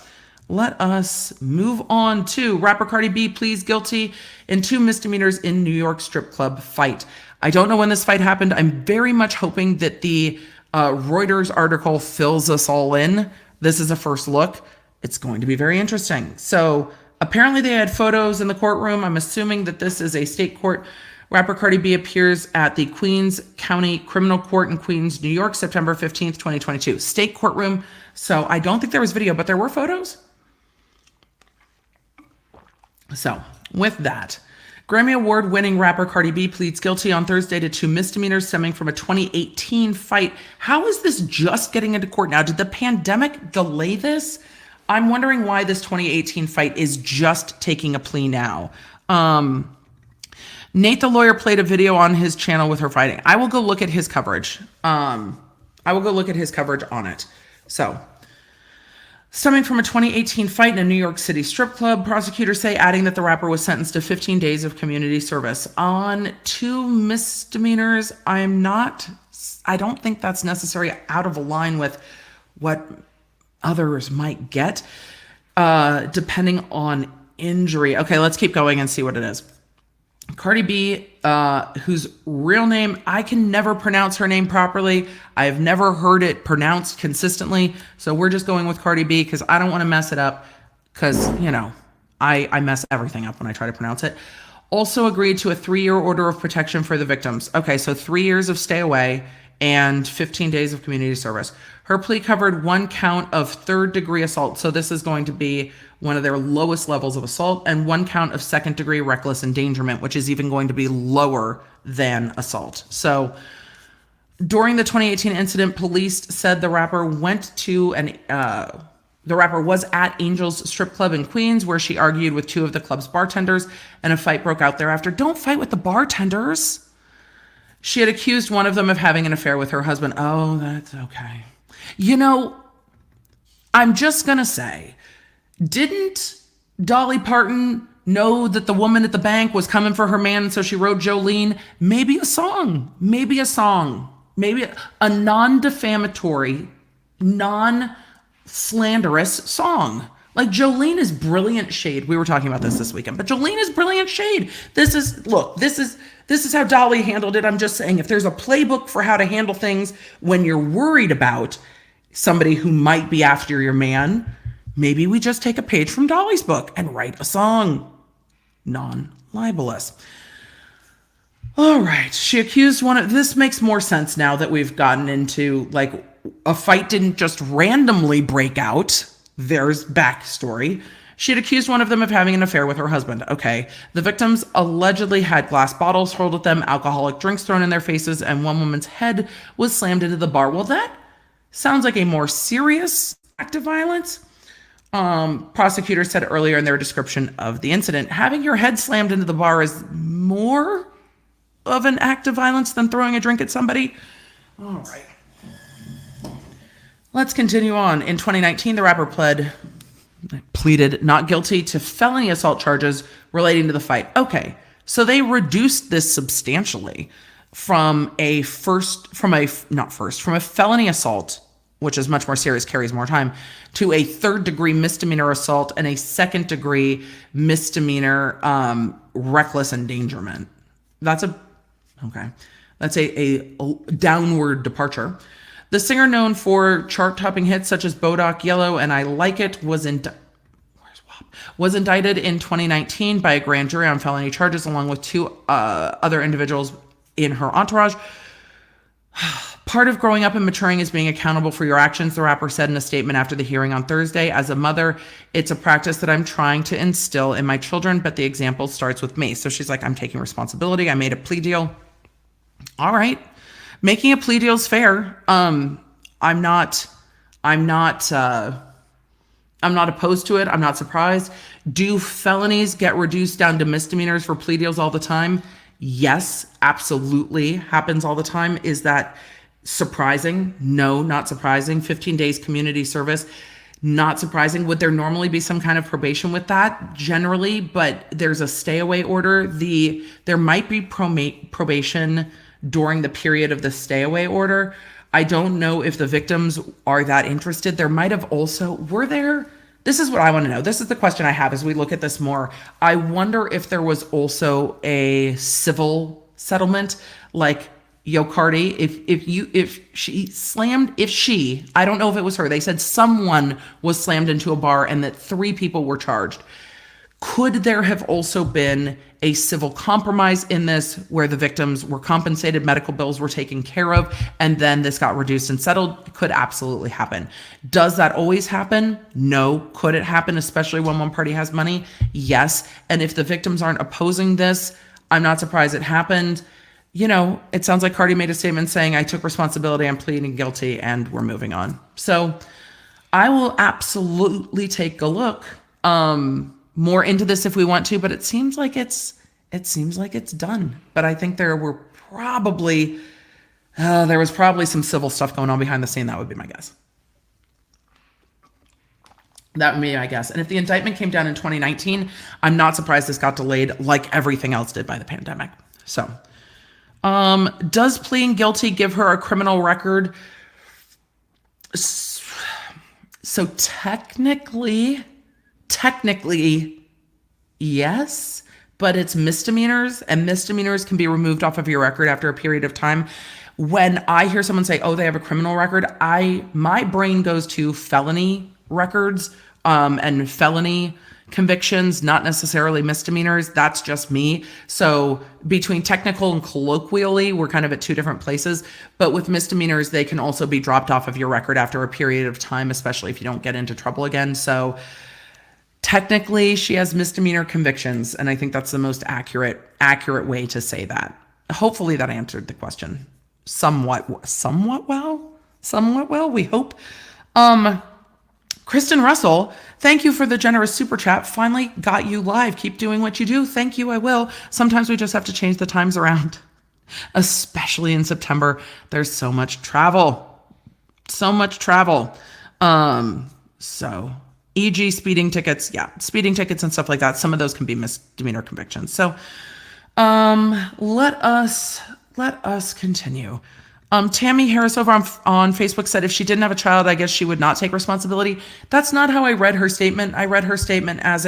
[SPEAKER 1] let us move on to rapper Cardi B pleads guilty in 2 misdemeanors in New York strip club fight. I don't know when this fight happened. I'm very much hoping that the Reuters article fills us all in. This is a first look. It's going to be very interesting. So apparently they had photos in the courtroom. I'm assuming that this is a state court. Rapper Cardi B appears at the Queens County Criminal Court in Queens, New York, September 15th, 2022. State courtroom. So I don't think there was video, but there were photos. So with that, Grammy Award-winning rapper Cardi B pleads guilty on Thursday to 2 misdemeanors stemming from a 2018 fight. How is this just getting into court now? Did the pandemic delay this? I'm wondering why this 2018 fight is just taking a plea now. Nate the lawyer played a video on his channel with her fighting. I will go look at his coverage. I will go look at his coverage on it. So, stemming from a 2018 fight in a New York City strip club, prosecutors say, adding that the rapper was sentenced to 15 days of community service. On 2 misdemeanors, I don't think that's necessarily out of line with what others might get, depending on injury. Okay, let's keep going and see what it is. Cardi B, whose real name, I can never pronounce her name properly. I have never heard it pronounced consistently. So we're just going with Cardi B because I don't want to mess it up because, I mess everything up when I try to pronounce it. Also agreed to a 3-year order of protection for the victims. Okay, so 3 years of stay away and 15 days of community service. Her plea covered one count of third-degree assault. So this is going to be one of their lowest levels of assault, and one count of second-degree reckless endangerment, which is even going to be lower than assault. So during the 2018 incident, police said the rapper was at Angel's strip club in Queens, where she argued with two of the club's bartenders, and a fight broke out thereafter. Don't fight with the bartenders. She had accused one of them of having an affair with her husband. Oh, that's okay. You know, I'm just going to say, didn't Dolly Parton know that the woman at the bank was coming for her man, so she wrote Jolene? Maybe a song, maybe a non-defamatory, non-slanderous song. Like, Jolene is brilliant shade. We were talking about this weekend, but Jolene is brilliant shade. This is how Dolly handled it. I'm just saying, if there's a playbook for how to handle things when you're worried about somebody who might be after your man, maybe we just take a page from Dolly's book and write a song. Non-libelous. All right. She accused this makes more sense now that we've gotten into, like, a fight didn't just randomly break out. There's backstory. She had accused one of them of having an affair with her husband. Okay. The victims allegedly had glass bottles hurled at them, alcoholic drinks thrown in their faces, and one woman's head was slammed into the bar. Well, that sounds like a more serious act of violence. Prosecutors said earlier in their description of the incident, having your head slammed into the bar is more of an act of violence than throwing a drink at somebody. All right. Let's continue on. In 2019, the rapper pleaded not guilty to felony assault charges relating to the fight. Okay, so they reduced this substantially from a felony assault, which is much more serious, carries more time, to a third-degree misdemeanor assault and a second-degree misdemeanor reckless endangerment. That's a downward departure. The singer, known for chart-topping hits such as Bodak Yellow and I Like It, was indicted in 2019 by a grand jury on felony charges, along with two other individuals in her entourage. Part of growing up and maturing is being accountable for your actions, the rapper said in a statement after the hearing on Thursday. As a mother, it's a practice that I'm trying to instill in my children, but the example starts with me. So she's like, I'm taking responsibility. I made a plea deal. All right. Making a plea deal is fair. I'm not opposed to it. I'm not surprised. Do felonies get reduced down to misdemeanors for plea deals all the time? Yes, absolutely. Happens all the time. Is that surprising? No, not surprising. 15 days community service, not surprising. Would there normally be some kind of probation with that? Generally, but there's a stay away order. There might be probation during the period of the stay away order. I don't know if the victims are that interested. There might have also, this is what I want to know. This is the question I have as we look at this more. I wonder if there was also a civil settlement, like, yo, Cardi, if she, I don't know if it was her, they said someone was slammed into a bar and that 3 people were charged. Could there have also been a civil compromise in this where the victims were compensated, medical bills were taken care of, and then this got reduced and settled? It could absolutely happen. Does that always happen? No. Could it happen, especially when one party has money? Yes. And if the victims aren't opposing this, I'm not surprised it happened. You know, it sounds like Cardi made a statement saying, I took responsibility, I'm pleading guilty, and we're moving on. So I will absolutely take a look more into this if we want to, but it seems like it's done. But I think there was probably some civil stuff going on behind the scene. That would be my guess. And if the indictment came down in 2019, I'm not surprised this got delayed like everything else did by the pandemic. So, does pleading guilty give her a criminal record? So technically, yes, but it's misdemeanors, and misdemeanors can be removed off of your record after a period of time. When I hear someone say, oh, they have a criminal record, my brain goes to felony records, and felony, convictions, not necessarily misdemeanors. That's just me. So between technical and colloquially, we're kind of at two different places. But with misdemeanors, they can also be dropped off of your record after a period of time, especially if you don't get into trouble again. So technically, she has misdemeanor convictions, and I think that's the most accurate way to say that. Hopefully that answered the question somewhat well, we hope. Kristen Russell, thank you for the generous super chat. Finally got you live. Keep doing what you do. Thank you. I will. Sometimes we just have to change the times around, especially in September. There's so much travel. So e.g. speeding tickets. Yeah. Speeding tickets and stuff like that. Some of those can be misdemeanor convictions. So, let us continue. Tammy Harris over on Facebook said if she didn't have a child, I guess she would not take responsibility. That's not how I read her statement. I read her statement as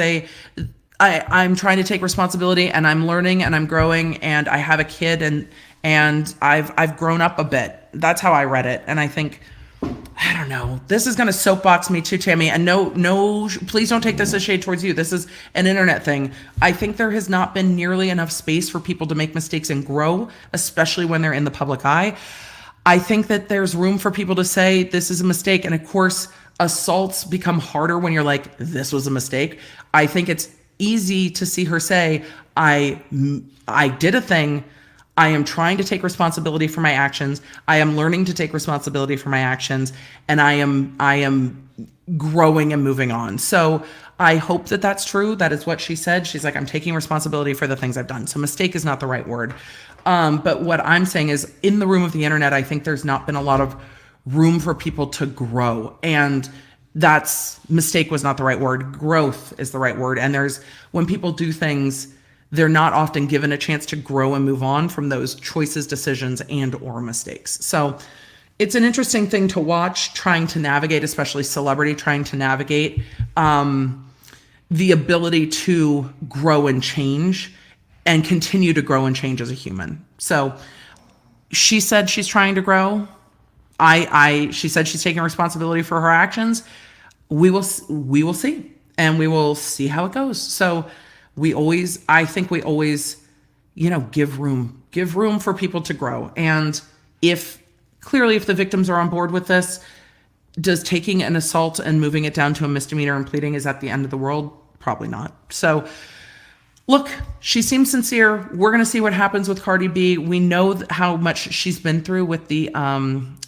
[SPEAKER 1] I'm trying to take responsibility, and I'm learning and I'm growing, and I have a kid, and I've grown up a bit. That's how I read it. And I think, I don't know, this is going to soapbox me too, Tammy. And no, please don't take this as shade towards you. This is an internet thing. I think there has not been nearly enough space for people to make mistakes and grow, especially when they're in the public eye. I think that there's room for people to say this is a mistake. And of course, assaults become harder when you're like, this was a mistake. I think it's easy to see her say, I did a thing. I am trying to take responsibility for my actions. I am learning to take responsibility for my actions, and I am growing and moving on. So I hope that that's true. That is what she said. She's like, I'm taking responsibility for the things I've done. So mistake is not the right word. But what I'm saying is, in the room of the internet, I think there's not been a lot of room for people to grow. And mistake was not the right word. Growth is the right word. And when people do things, they're not often given a chance to grow and move on from those choices, decisions, and or mistakes. So it's an interesting thing to watch, trying to navigate, especially celebrity, trying to navigate the ability to grow and change and continue to grow and change as a human. So she said she's trying to grow. She said she's taking responsibility for her actions. We will see, and we will see how it goes. So I think we always, give room for people to grow. And if the victims are on board with this, does taking an assault and moving it down to a misdemeanor and pleading is at the end of the world? Probably not. So look, she seems sincere. We're going to see what happens with Cardi B. We know how much she's been through with the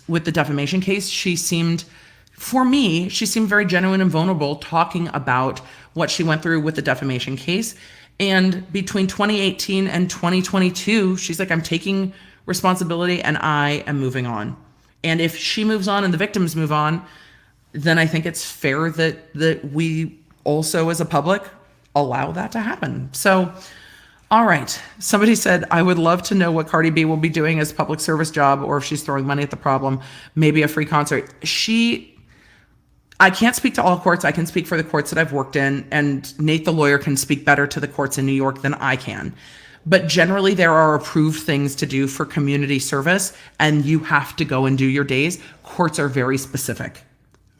[SPEAKER 1] defamation case. She seemed very genuine and vulnerable talking about what she went through with the defamation case. And between 2018 and 2022, she's like, I'm taking responsibility and I am moving on. And if she moves on and the victims move on, then I think it's fair that we also as a public allow that to happen. So, all right. Somebody said, I would love to know what Cardi B will be doing as a public service job, or if she's throwing money at the problem, maybe a free concert. I can't speak to all courts. I can speak for the courts that I've worked in, and Nate the lawyer can speak better to the courts in New York than I can. But generally, there are approved things to do for community service, and you have to go and do your days. Courts are very specific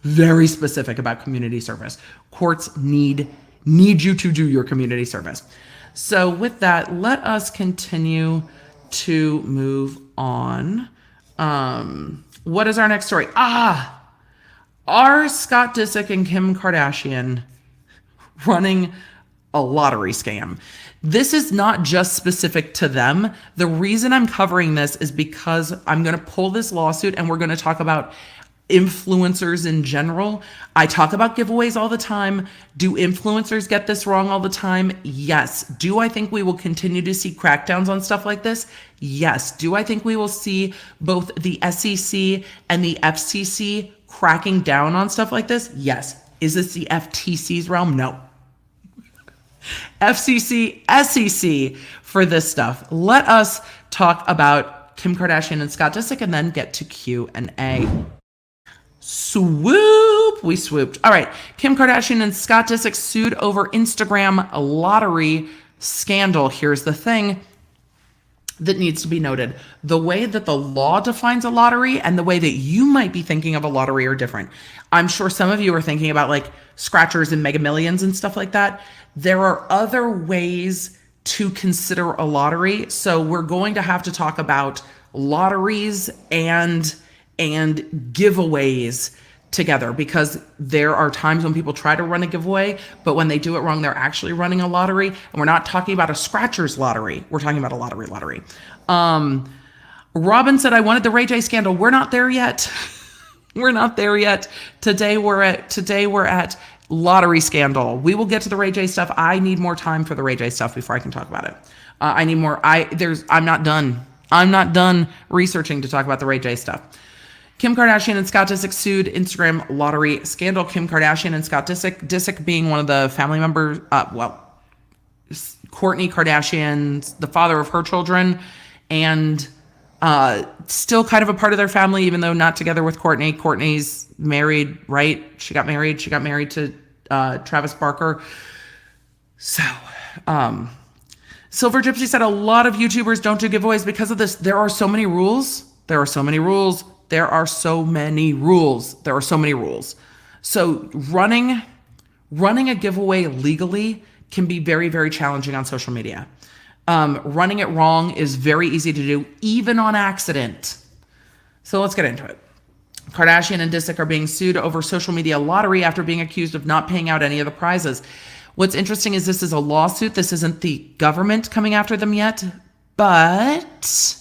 [SPEAKER 1] about community service. Courts need you to do your community service. So with that, let us continue to move on. What is our next story? Are Scott Disick and Kim Kardashian running a lottery scam? This is not just specific to them. The reason I'm covering this is because I'm going to pull this lawsuit, and we're going to talk about influencers in general. I talk about giveaways all the time. Do influencers get this wrong all the time? Yes. Do I think we will continue to see crackdowns on stuff like this? Yes. Do I think we will see both the SEC and the FCC cracking down on stuff like this? Yes. Is this the FTC's realm? No. FCC, SEC for this stuff. Let us talk about Kim Kardashian and Scott Disick, and then get to Q&A. Swoop! We swooped. All right. Kim Kardashian and Scott Disick sued over Instagram lottery scandal. Here's the thing. that needs to be noted. The way that the law defines a lottery and the way that you might be thinking of a lottery are different. I'm sure some of you are thinking about like scratchers and Mega Millions and stuff like that. There are other ways to consider a lottery. So we're going to have to talk about lotteries and giveaways together, because there are times when people try to run a giveaway, but when they do it wrong, they're actually running a lottery. And we're not talking about a scratcher's lottery. We're talking about a lottery. Robin said, I wanted the Ray J scandal. We're not there yet. We're not there yet. Today we're at lottery scandal. We will get to the Ray J stuff. I need more time for the Ray J stuff before I can talk about it. I need more. I'm not done. I'm not done researching to talk about the Ray J stuff. Kim Kardashian and Scott Disick sued Instagram lottery scandal. Kim Kardashian and Scott Disick being one of the family members, Kourtney Kardashian, the father of her children, and still kind of a part of their family, even though not together with Kourtney. Kourtney's married, right? She got married to Travis Barker. So, Silver Gypsy said a lot of YouTubers don't do giveaways because of this. There are so many rules. So running a giveaway legally can be very, very challenging on social media. Running it wrong is very easy to do, even on accident. So let's get into it. Kardashian and Disick are being sued over social media lottery after being accused of not paying out any of the prizes. What's interesting is this is a lawsuit. This isn't the government coming after them yet, but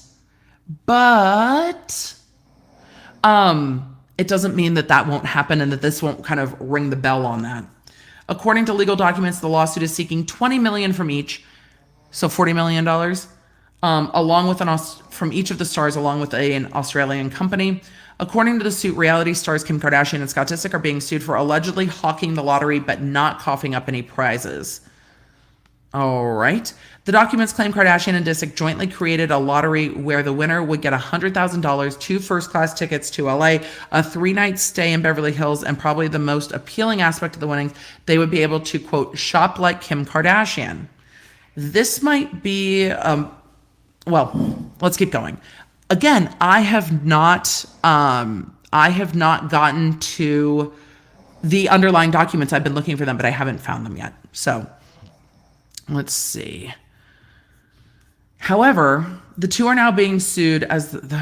[SPEAKER 1] it doesn't mean that won't happen and that this won't kind of ring the bell on that. According to legal documents, the lawsuit is seeking $20 million from each, so $40 million, along with from each of the stars, along with an Australian company. According to the suit, reality stars Kim Kardashian and Scott Disick are being sued for allegedly hawking the lottery but not coughing up any prizes. All right. The documents claim Kardashian and Disick jointly created a lottery where the winner would get $100,000, 2 first-class tickets to LA, a 3-night stay in Beverly Hills, and probably the most appealing aspect of the winnings, they would be able to, quote, shop like Kim Kardashian. This might be, let's keep going. Again, I have not gotten to the underlying documents. I've been looking for them, but I haven't found them yet. So let's see. However, the two are now being sued as the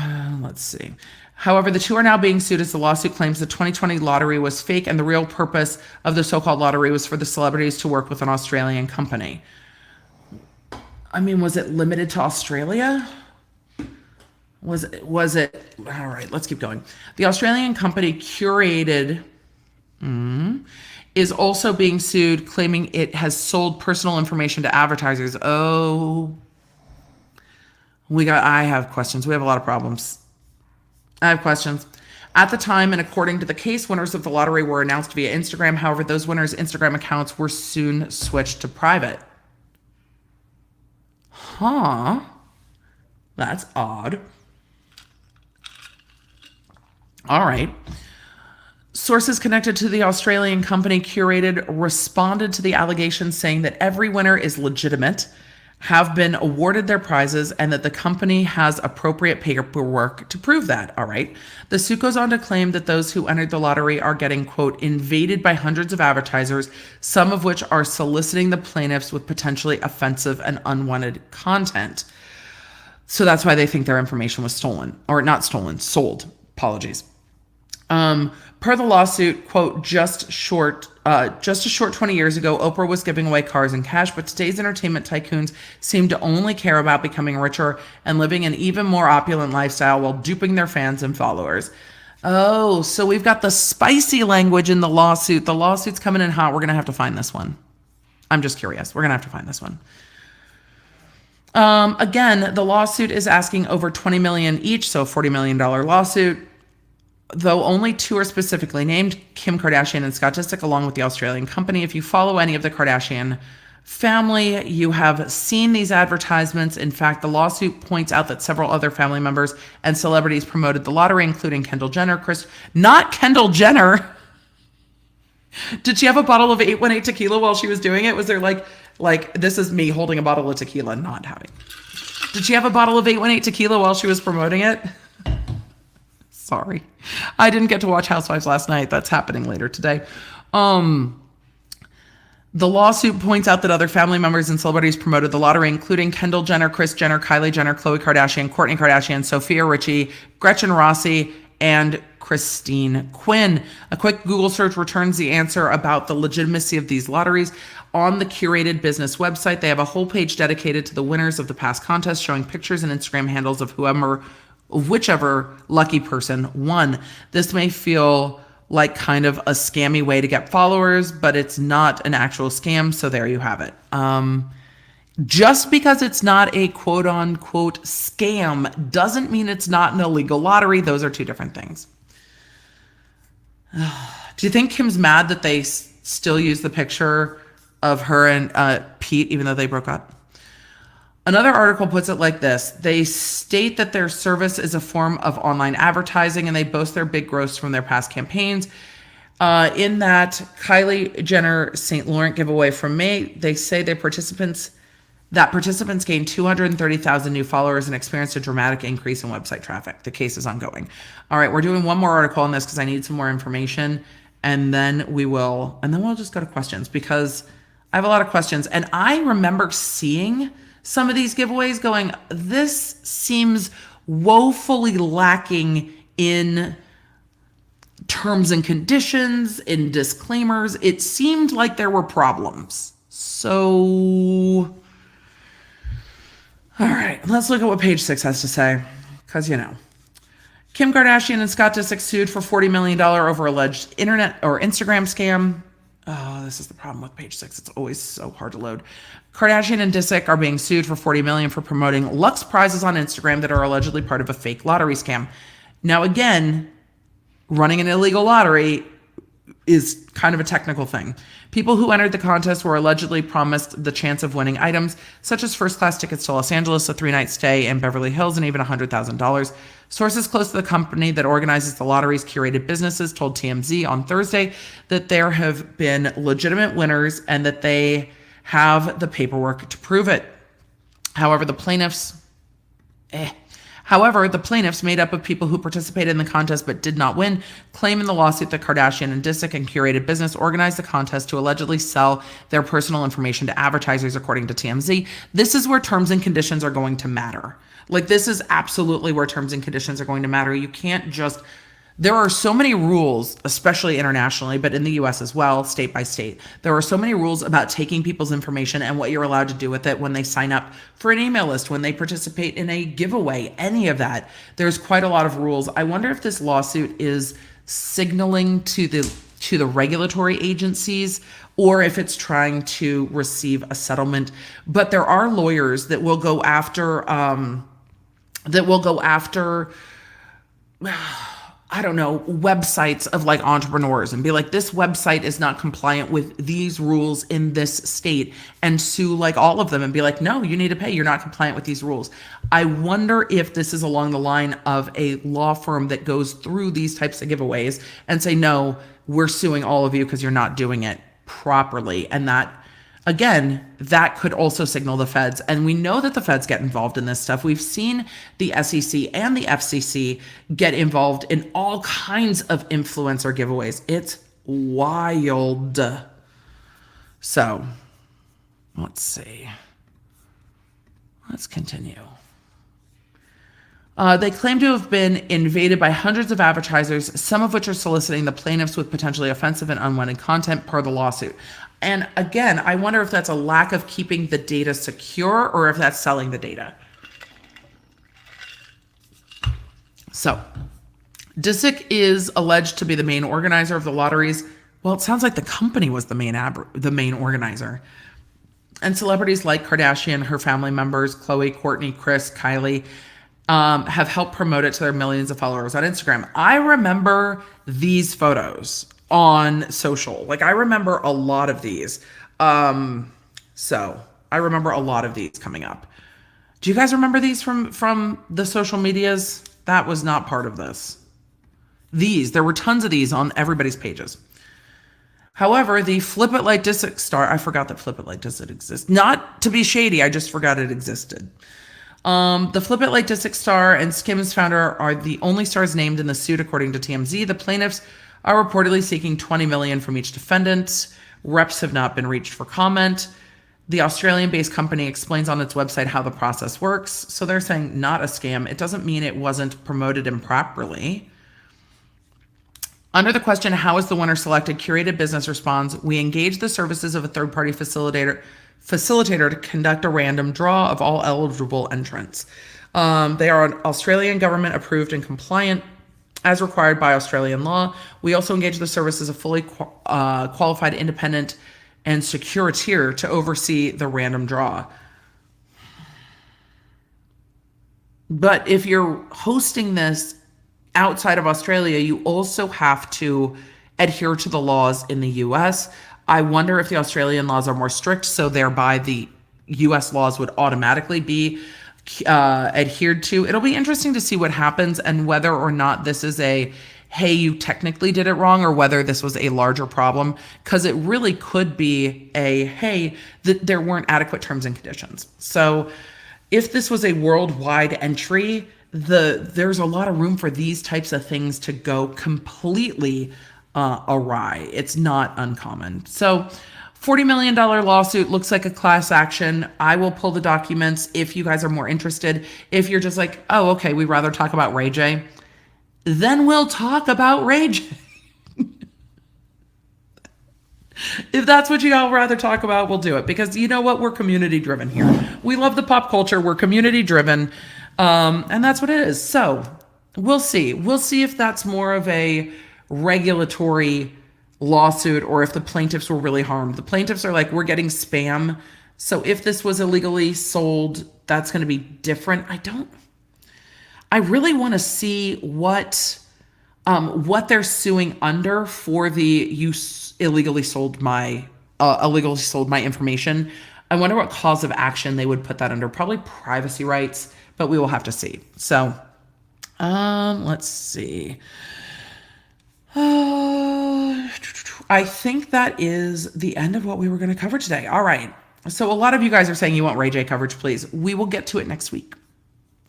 [SPEAKER 1] lawsuit claims the 2020 lottery was fake and the real purpose of the so-called lottery was for the celebrities to work with an Australian company. I mean, was it limited to Australia? Was it? All right, let's keep going. The Australian company Curated is also being sued, claiming it has sold personal information to advertisers. Oh, I have questions. We have a lot of problems. I have questions. At the time, and according to the case, winners of the lottery were announced via Instagram. However, those winners' Instagram accounts were soon switched to private. Huh. That's odd. All right. Sources connected to the Australian company Curated responded to the allegations saying that every winner is legitimate, have been awarded their prizes, and that the company has appropriate paperwork to prove that. All right. The suit goes on to claim that those who entered the lottery are getting, quote, invaded by hundreds of advertisers, some of which are soliciting the plaintiffs with potentially offensive and unwanted content. So that's why they think their information was stolen, or not stolen, sold. Apologies. Per the lawsuit, quote, just a short 20 years ago, Oprah was giving away cars and cash, but today's entertainment tycoons seem to only care about becoming richer and living an even more opulent lifestyle while duping their fans and followers. Oh, so we've got the spicy language in the lawsuit. The lawsuit's coming in hot. We're going to have to find this one. I'm just curious. We're going to have to find this one. Again, the lawsuit is asking over $20 million each, so a $40 million lawsuit. Though only two are specifically named, Kim Kardashian and Scott Disick, along with the Australian company. If you follow any of the Kardashian family, you have seen these advertisements. In fact, the lawsuit points out that several other family members and celebrities promoted the lottery, including Kendall Jenner, not Kendall Jenner. Did she have a bottle of 818 tequila while she was doing it? Was there like this is me holding a bottle of tequila, not having. Did she have a bottle of 818 tequila while she was promoting it? Sorry. I didn't get to watch Housewives last night. That's happening later today. The lawsuit points out that other family members and celebrities promoted the lottery, including Kendall Jenner, Kris Jenner, Kylie Jenner, Khloe Kardashian, Kourtney Kardashian, Sophia Richie, Gretchen Rossi, and Christine Quinn. A quick Google search returns the answer about the legitimacy of these lotteries. On the curated business website, they have a whole page dedicated to the winners of the past contest, showing pictures and Instagram handles of whichever lucky person won. This may feel like kind of a scammy way to get followers, but it's not an actual scam. So there you have it. Just because it's not a quote unquote scam doesn't mean it's not an illegal lottery. Those are two different things. Do you think Kim's mad that they still use the picture of her and Pete, even though they broke up? Another article puts it like this. They state that their service is a form of online advertising, and they boast their big gross from their past campaigns. In that Kylie Jenner St. Laurent giveaway from May, they say participants gained 230,000 new followers and experienced a dramatic increase in website traffic. The case is ongoing. All right, we're doing one more article on this because I need some more information, and then we'll just go to questions because I have a lot of questions. And I remember seeing some of these giveaways going, this seems woefully lacking in terms and conditions, in disclaimers. It seemed like there were problems. So, all right, let's look at what page 6 has to say. Because, Kim Kardashian and Scott Disick sued for $40 million over alleged internet or Instagram scam. Oh, this is the problem with page 6. It's always so hard to load. Kardashian and Disick are being sued for $40 million for promoting Lux prizes on Instagram that are allegedly part of a fake lottery scam. Now, again, running an illegal lottery is kind of a technical thing. People who entered the contest were allegedly promised the chance of winning items such as first-class tickets to Los Angeles, a 3-night stay in Beverly Hills, and even $100,000. Sources close to the company that organizes the lottery's curated businesses told TMZ on Thursday that there have been legitimate winners and that they have the paperwork to prove it. However, the plaintiffs, made up of people who participated in the contest but did not win, claim in the lawsuit that Kardashian and Disick and Curated Business organized the contest to allegedly sell their personal information to advertisers, according to TMZ. This is where terms and conditions are going to matter. This is absolutely where terms and conditions are going to matter. You can't just... There are so many rules, especially internationally, but in the US as well, state by state. There are so many rules about taking people's information and what you're allowed to do with it when they sign up for an email list, when they participate in a giveaway, any of that. There's quite a lot of rules. I wonder if this lawsuit is signaling to the regulatory agencies or if it's trying to receive a settlement. But there are lawyers that will go after I don't know, websites of entrepreneurs and be like, this website is not compliant with these rules in this state, and sue all of them and be like, no, you need to pay. You're not compliant with these rules. I wonder if this is along the line of a law firm that goes through these types of giveaways and say, no, we're suing all of you because you're not doing it properly. And that, again, that could also signal the feds. And we know that the feds get involved in this stuff. We've seen the SEC and the FCC get involved in all kinds of influencer giveaways. It's wild. So, let's see. Let's continue. They claim to have been invaded by hundreds of advertisers, some of which are soliciting the plaintiffs with potentially offensive and unwanted content per the lawsuit. And again, I wonder if that's a lack of keeping the data secure or if that's selling the data. So, Disick is alleged to be the main organizer of the lotteries. Well, it sounds like the company was the main organizer. And celebrities like Kardashian, her family members, Khloe, Kourtney, Kris, Kylie, have helped promote it to their millions of followers on Instagram. I remember these photos on social. I remember a lot of these. So I remember a lot of these coming up. Do you guys remember these from the social medias? That was not part of this. There were tons of these on everybody's pages. However, the Flip It Like Disick star, I forgot that Flip It Like Disick exists. Not to be shady, I just forgot it existed. The Flip It Like Disick star and Skims founder are the only stars named in the suit, according to TMZ. The plaintiffs are reportedly seeking $20 million from each defendant. Reps have not been reached for comment. The Australian-based company explains on its website how the process works. So they're saying not a scam. It doesn't mean it wasn't promoted improperly. Under the question, how is the winner selected? Curated Business responds, we engage the services of a third-party facilitator to conduct a random draw of all eligible entrants. They are Australian government approved and compliant as required by Australian law. We also engage the services of fully qualified independent and securitier to oversee the random draw. But if you're hosting this outside of Australia, you also have to adhere to the laws in the US. I wonder if the Australian laws are more strict, so thereby the US laws would automatically be adhered to. It'll be interesting to see what happens and whether or not this is a, hey, you technically did it wrong, or whether this was a larger problem, because it really could be a, hey, there weren't adequate terms and conditions. So if this was a worldwide entry, there's a lot of room for these types of things to go completely awry. It's not uncommon. So $40 million lawsuit looks like a class action. I will pull the documents if you guys are more interested. If you're just like, oh, okay, we'd rather talk about Ray J, then we'll talk about Ray J. If that's what you all rather talk about, we'll do it. Because you know what? We're community driven here. We love the pop culture. We're community driven. And that's what it is. So we'll see. We'll see if that's more of a regulatory lawsuit or if the plaintiffs were really harmed. The plaintiffs are like, we're getting spam. So if this was illegally sold, that's going to be different. I really want to see what they're suing under for the use illegally sold my information. I wonder what cause of action they would put that under. Probably privacy rights, but we will have to see. So, let's see. I think that is the end of what we were going to cover today. All right. So a lot of you guys are saying you want Ray J coverage, please. We will get to it next week.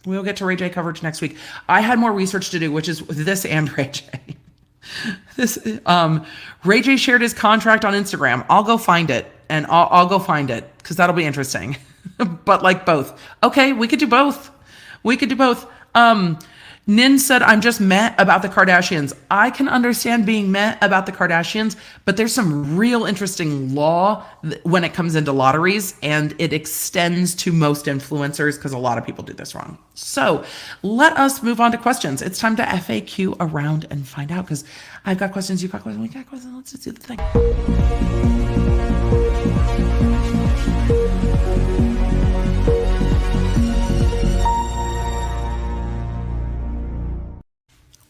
[SPEAKER 1] We'll get to Ray J coverage next week. I had more research to do, which is this and Ray J. Ray J shared his contract on Instagram. I'll go find it, and I'll go find it because that'll be interesting. But like both. Okay, we could do both. Nin said, I'm just meh about the Kardashians. I can understand being meh about the Kardashians, but there's some real interesting law when it comes into lotteries, and it extends to most influencers because a lot of people do this wrong. So let us move on to questions. It's time to FAQ around and find out, because I've got questions, you've got questions, we got questions. Let's just do the thing.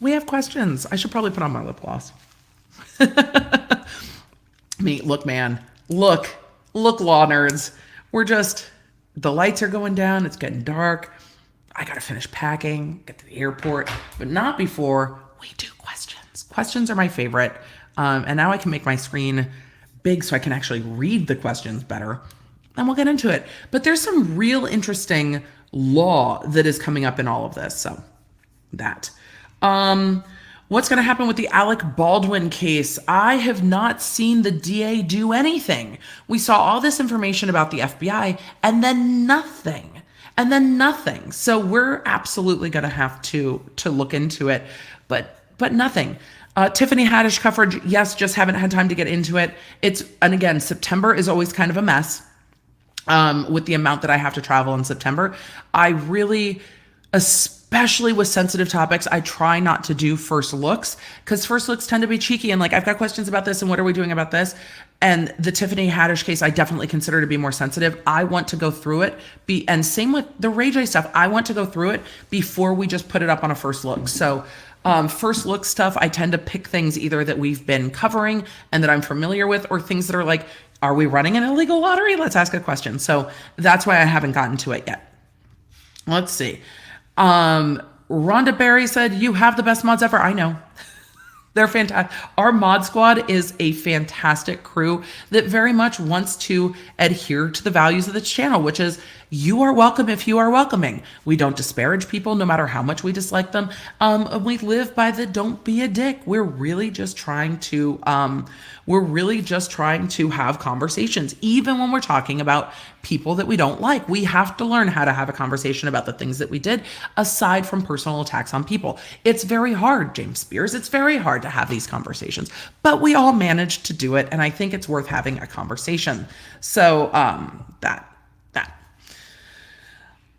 [SPEAKER 1] We have questions. I should probably put on my lip gloss. Look, man. Look, law nerds. The lights are going down. It's getting dark. I got to finish packing, get to the airport, but not before we do questions. Questions are my favorite. And now I can make my screen big so I can actually read the questions better. And we'll get into it. But there's some real interesting law that is coming up in all of this. So that. What's going to happen with the Alec Baldwin case? I have not seen the DA do anything. We saw all this information about the FBI and then nothing. So we're absolutely going to have to look into it, but nothing. Tiffany Haddish coverage. Yes, just haven't had time to get into it. And again, September is always kind of a mess. With the amount that I have to travel in September, I really, especially with sensitive topics, I try not to do first looks, because first looks tend to be cheeky and like, I've got questions about this and what are we doing about this? And the Tiffany Haddish case, I definitely consider to be more sensitive. I want to go through it. And same with the Ray J stuff. I want to go through it before we just put it up on a first look. So first look stuff, I tend to pick things either that we've been covering and that I'm familiar with, or things that are like, are we running an illegal lottery? Let's ask a question. So that's why I haven't gotten to it yet. Let's see. Rhonda Berry said, you have the best mods ever. I know. They're fantastic. Our mod squad is a fantastic crew that very much wants to adhere to the values of the channel, which is You are welcome if you are welcoming. We don't disparage people no matter how much we dislike them. We live by the don't be a dick. We're really just trying to have conversations, even when we're talking about people that we don't like. We have to learn how to have a conversation about the things that we did, aside from personal attacks on people. It's very hard, James Spears. It's very hard to have these conversations, but we all managed to do it, and I think it's worth having a conversation. So that.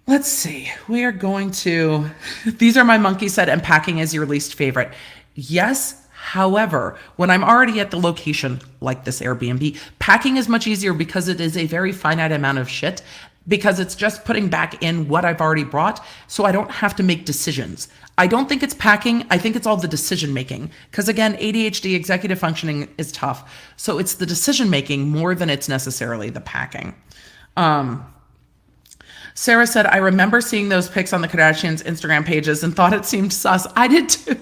[SPEAKER 1] Let's see. We are going to. These are my monkey said, and packing is your least favorite. Yes. However, when I'm already at the location, like this Airbnb, packing is much easier because it is a very finite amount of shit, because it's just putting back in what I've already brought, so I don't have to make decisions. I don't think it's packing. I think it's all the decision making. Because again, ADHD, executive functioning, is tough. So it's the decision making more than it's necessarily the packing. Sarah said, I remember seeing those pics on the Kardashians' Instagram pages and thought it seemed sus. I did too.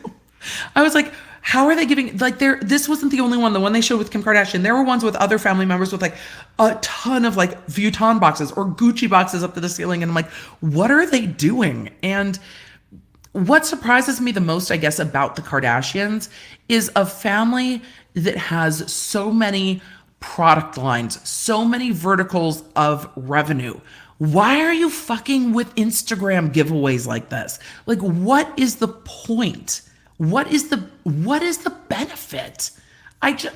[SPEAKER 1] I was like, how are they giving, like, this wasn't the only one. The one they showed with Kim Kardashian, there were ones with other family members with like a ton of like Vuitton boxes or Gucci boxes up to the ceiling. And I'm like, what are they doing? And what surprises me the most, I guess, about the Kardashians is a family that has so many product lines, so many verticals of revenue. Why are you fucking with Instagram giveaways like this? Like, what is the point? What is the benefit?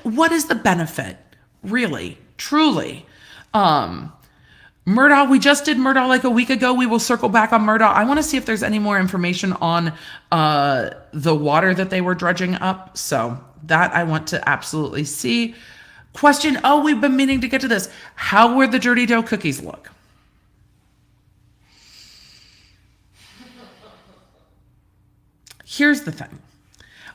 [SPEAKER 1] What is the benefit? Really, truly. Murdaugh, we just did Murdaugh like a week ago. We will circle back on Murdaugh. I want to see if there's any more information on the water that they were dredging up. So that I want to absolutely see. Question, we've been meaning to get to this. How were the Dirty Dough cookies look? Here's the thing.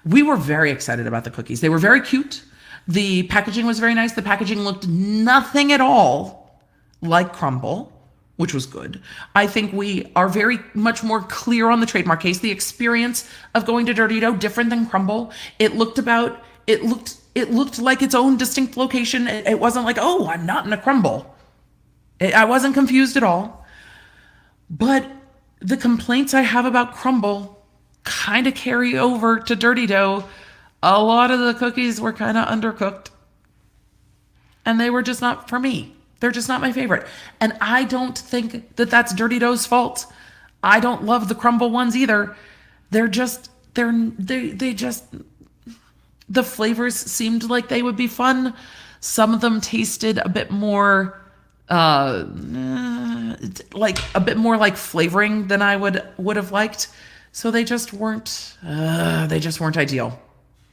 [SPEAKER 1] We were very excited about the cookies. They were very cute. The packaging was very nice. The packaging looked nothing at all like Crumble, which was good. I think we are very much more clear on the trademark case. The experience of going to Dirty Dough, different than Crumble. It looked like its own distinct location. It wasn't like, oh, I'm not in a Crumble. I wasn't confused at all. But the complaints I have about Crumble kind of carry over to Dirty Dough. A lot of the cookies were kind of undercooked, and they were just not for me. They're just not my favorite. And I don't think that that's Dirty Dough's fault. I don't love the Crumble ones either. The flavors seemed like they would be fun. Some of them tasted a bit more like flavoring than I would have liked. So they just weren't ideal.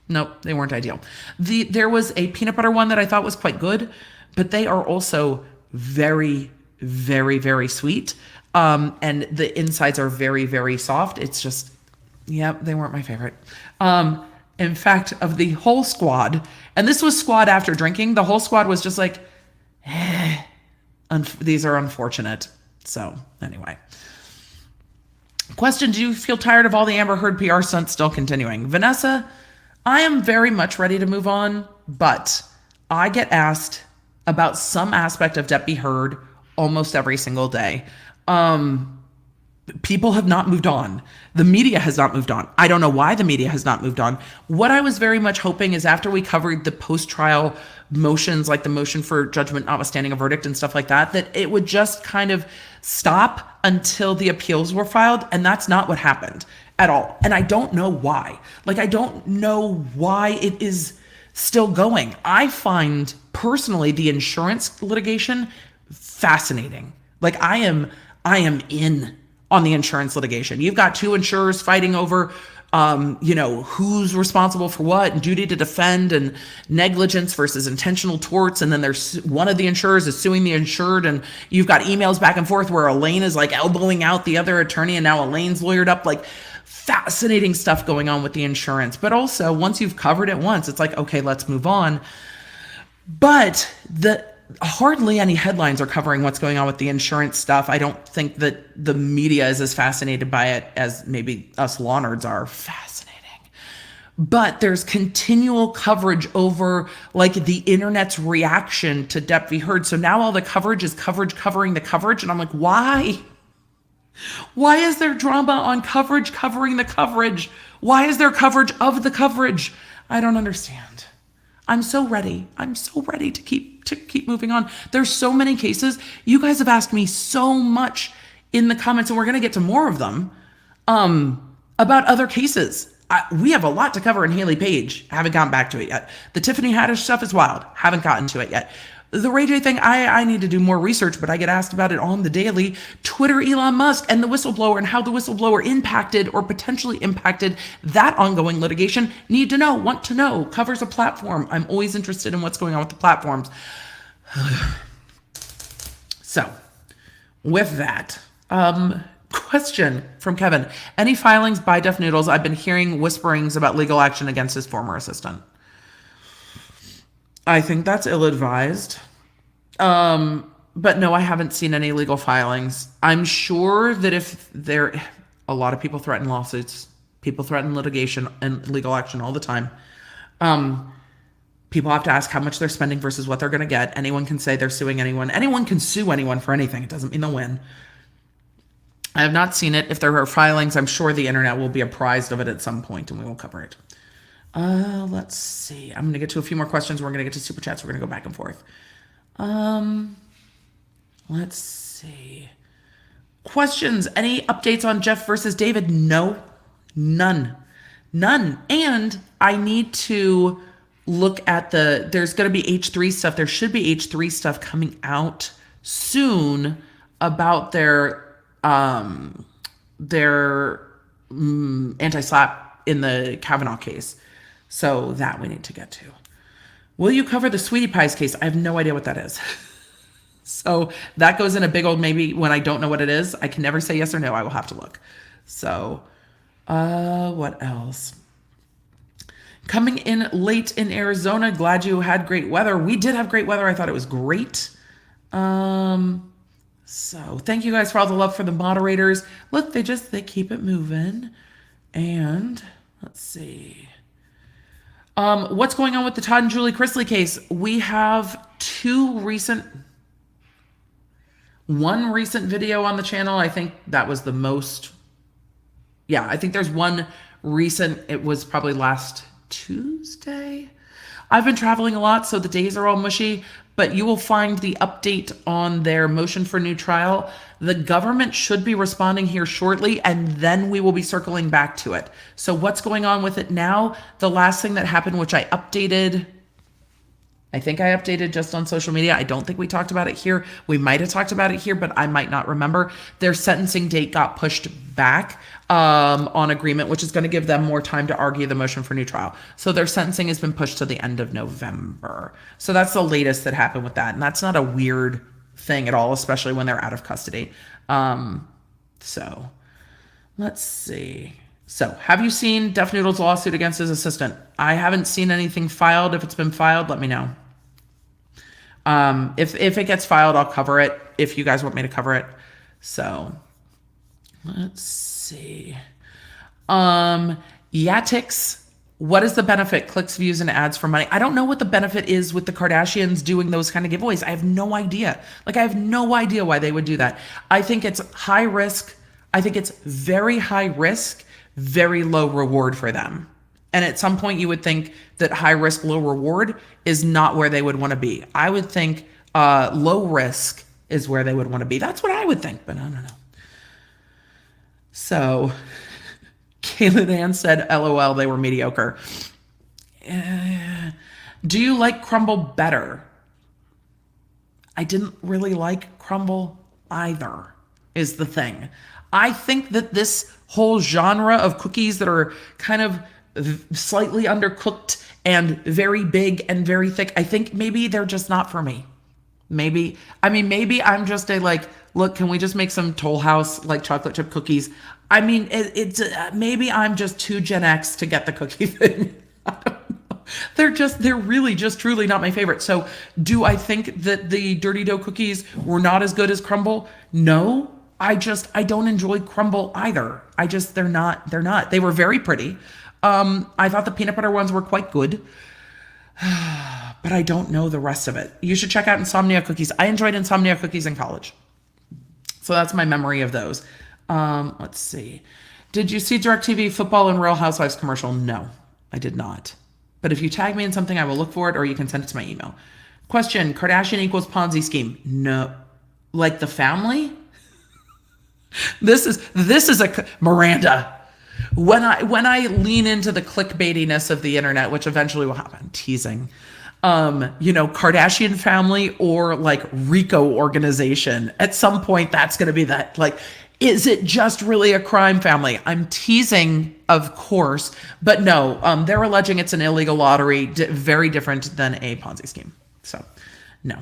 [SPEAKER 1] Nope, they weren't ideal. There was a peanut butter one that I thought was quite good, but they are also very, very, very sweet. And the insides are very, very soft. It's just, they weren't my favorite. In fact, of the whole squad, and this was squad after drinking, the whole squad was just like, these are unfortunate. So anyway. Question, do you feel tired of all the Amber Heard PR stunts still continuing? Vanessa, I am very much ready to move on, but I get asked about some aspect of Debbie Heard almost every single day. People have not moved on. The media has not moved on. I don't know why the media has not moved on. What I was very much hoping is after we covered the post-trial motions, like the motion for judgment notwithstanding a verdict and stuff like that, that it would just kind of stop until the appeals were filed. And that's not what happened at all. And I don't know why. Like, I don't know why it is still going. I find personally the insurance litigation fascinating. Like, I am in on the insurance litigation. You've got two insurers fighting over, who's responsible for what, and duty to defend, and negligence versus intentional torts. And then there's one of the insurers is suing the insured, and you've got emails back and forth where Elaine is like elbowing out the other attorney, and now Elaine's lawyered up. Like, fascinating stuff going on with the insurance. But also, once you've covered it once, it's like, okay, let's move on. But hardly any headlines are covering what's going on with the insurance stuff. I don't think that the media is as fascinated by it as maybe us law nerds are. Fascinating. but there's continual coverage over like the internet's reaction to Depp v. Heard. So now all the coverage is coverage covering the coverage. And I'm like, why? Why is there drama on coverage covering the coverage? Why is there coverage of the coverage? I don't understand. I'm so ready. I'm so ready to keep moving on. There's so many cases. You guys have asked me so much in the comments, and we're going to get to more of them, about other cases. We have a lot to cover in Haley Page. Haven't gotten back to it yet. The Tiffany Haddish stuff is wild. Haven't gotten to it yet. The Ray J thing, I need to do more research, but I get asked about it on the daily. Twitter, Elon Musk, and the whistleblower, and how the whistleblower impacted or potentially impacted that ongoing litigation. Need to know, want to know. Covers a platform. I'm always interested in what's going on with the platforms. So, with that, question from Kevin. Any filings by Def Noodles? I've been hearing whisperings about legal action against his former assistant. I think that's ill-advised. But no, I haven't seen any legal filings. I'm sure that if a lot of people threaten lawsuits, people threaten litigation and legal action all the time. People have to ask how much they're spending versus what they're going to get. Anyone can say they're suing anyone. Anyone can sue anyone for anything. It doesn't mean they'll win. I have not seen it. If there are filings, I'm sure the internet will be apprised of it at some point and we will cover it. Let's see. I'm going to get to a few more questions. We're going to get to super chats. We're going to go back and forth. Let's see. Questions. Any updates on Jeff versus David? No, none. And I need to look at there's going to be H3 stuff. There should be H3 stuff coming out soon about their anti-slap in the Kavanaugh case. So that we need to get to. Will you cover the Sweetie Pies case? I have no idea what that is. So that goes in a big old maybe when I don't know what it is. I can never say yes or no. I will have to look. So what else? Coming in late in Arizona. Glad you had great weather. We did have great weather. I thought it was great. So thank you guys for all the love for the moderators. Look, they keep it moving. And let's see. What's going on with the Todd and Julie Chrisley case? We have one recent video on the channel. I think that was the most. Yeah, I think there's one recent. It was probably last Tuesday. I've been traveling a lot, so the days are all mushy, but you will find the update on their motion for new trial. The government should be responding here shortly, and then we will be circling back to it. So what's going on with it now? The last thing that happened, which I updated, I think I updated just on social media. I don't think we talked about it here. We might have talked about it here, but I might not remember. Their sentencing date got pushed back on agreement, which is going to give them more time to argue the motion for new trial. So their sentencing has been pushed to the end of November. So that's the latest that happened with that. And that's not a weird thing at all, especially when they're out of custody. So let's see. So have you seen Def Noodle's lawsuit against his assistant? I haven't seen anything filed. If it's been filed, let me know. If it gets filed, I'll cover it if you guys want me to cover it. So let's see. Yatix, what is the benefit? Clicks, views, and ads for money. I don't know what the benefit is with the Kardashians doing those kind of giveaways. I have no idea. I have no idea why they would do that. I think it's high risk. I think it's very high risk, very low reward for them. And at some point you would think that high risk, low reward is not where they would want to be. I would think low risk is where they would want to be. That's what I would think, but I don't know. So Kayla Dan said, LOL, they were mediocre. Do you like Crumble better? I didn't really like Crumble either, is the thing. I think that this whole genre of cookies that are kind of slightly undercooked and very big and very thick, I think maybe they're just not for me. Maybe I'm just look, can we just make some Toll House chocolate chip cookies? It's maybe I'm just too Gen X to get the cookie thing. I don't know. They're really just truly not my favorite. So do I think that the Dirty Dough cookies were not as good as Crumble? No, I don't enjoy Crumble either. They're not. They were very pretty. I thought the peanut butter ones were quite good, but I don't know the rest of it. You should check out Insomnia cookies. I enjoyed Insomnia cookies in college. So that's my memory of those. Let's see. Did you see DirecTV football and Real Housewives commercial? No, I did not. But if you tag me in something, I will look for it, or you can send it to my email. Question, Kardashian equals Ponzi scheme. No. Like the family? This is a Miranda. When I lean into the clickbaitiness of the internet, which eventually will happen, teasing, Kardashian family or like RICO organization, at some point that's going to be that, like, is it just really a crime family? I'm teasing, of course, but no, they're alleging it's an illegal lottery, very different than a Ponzi scheme. So, no.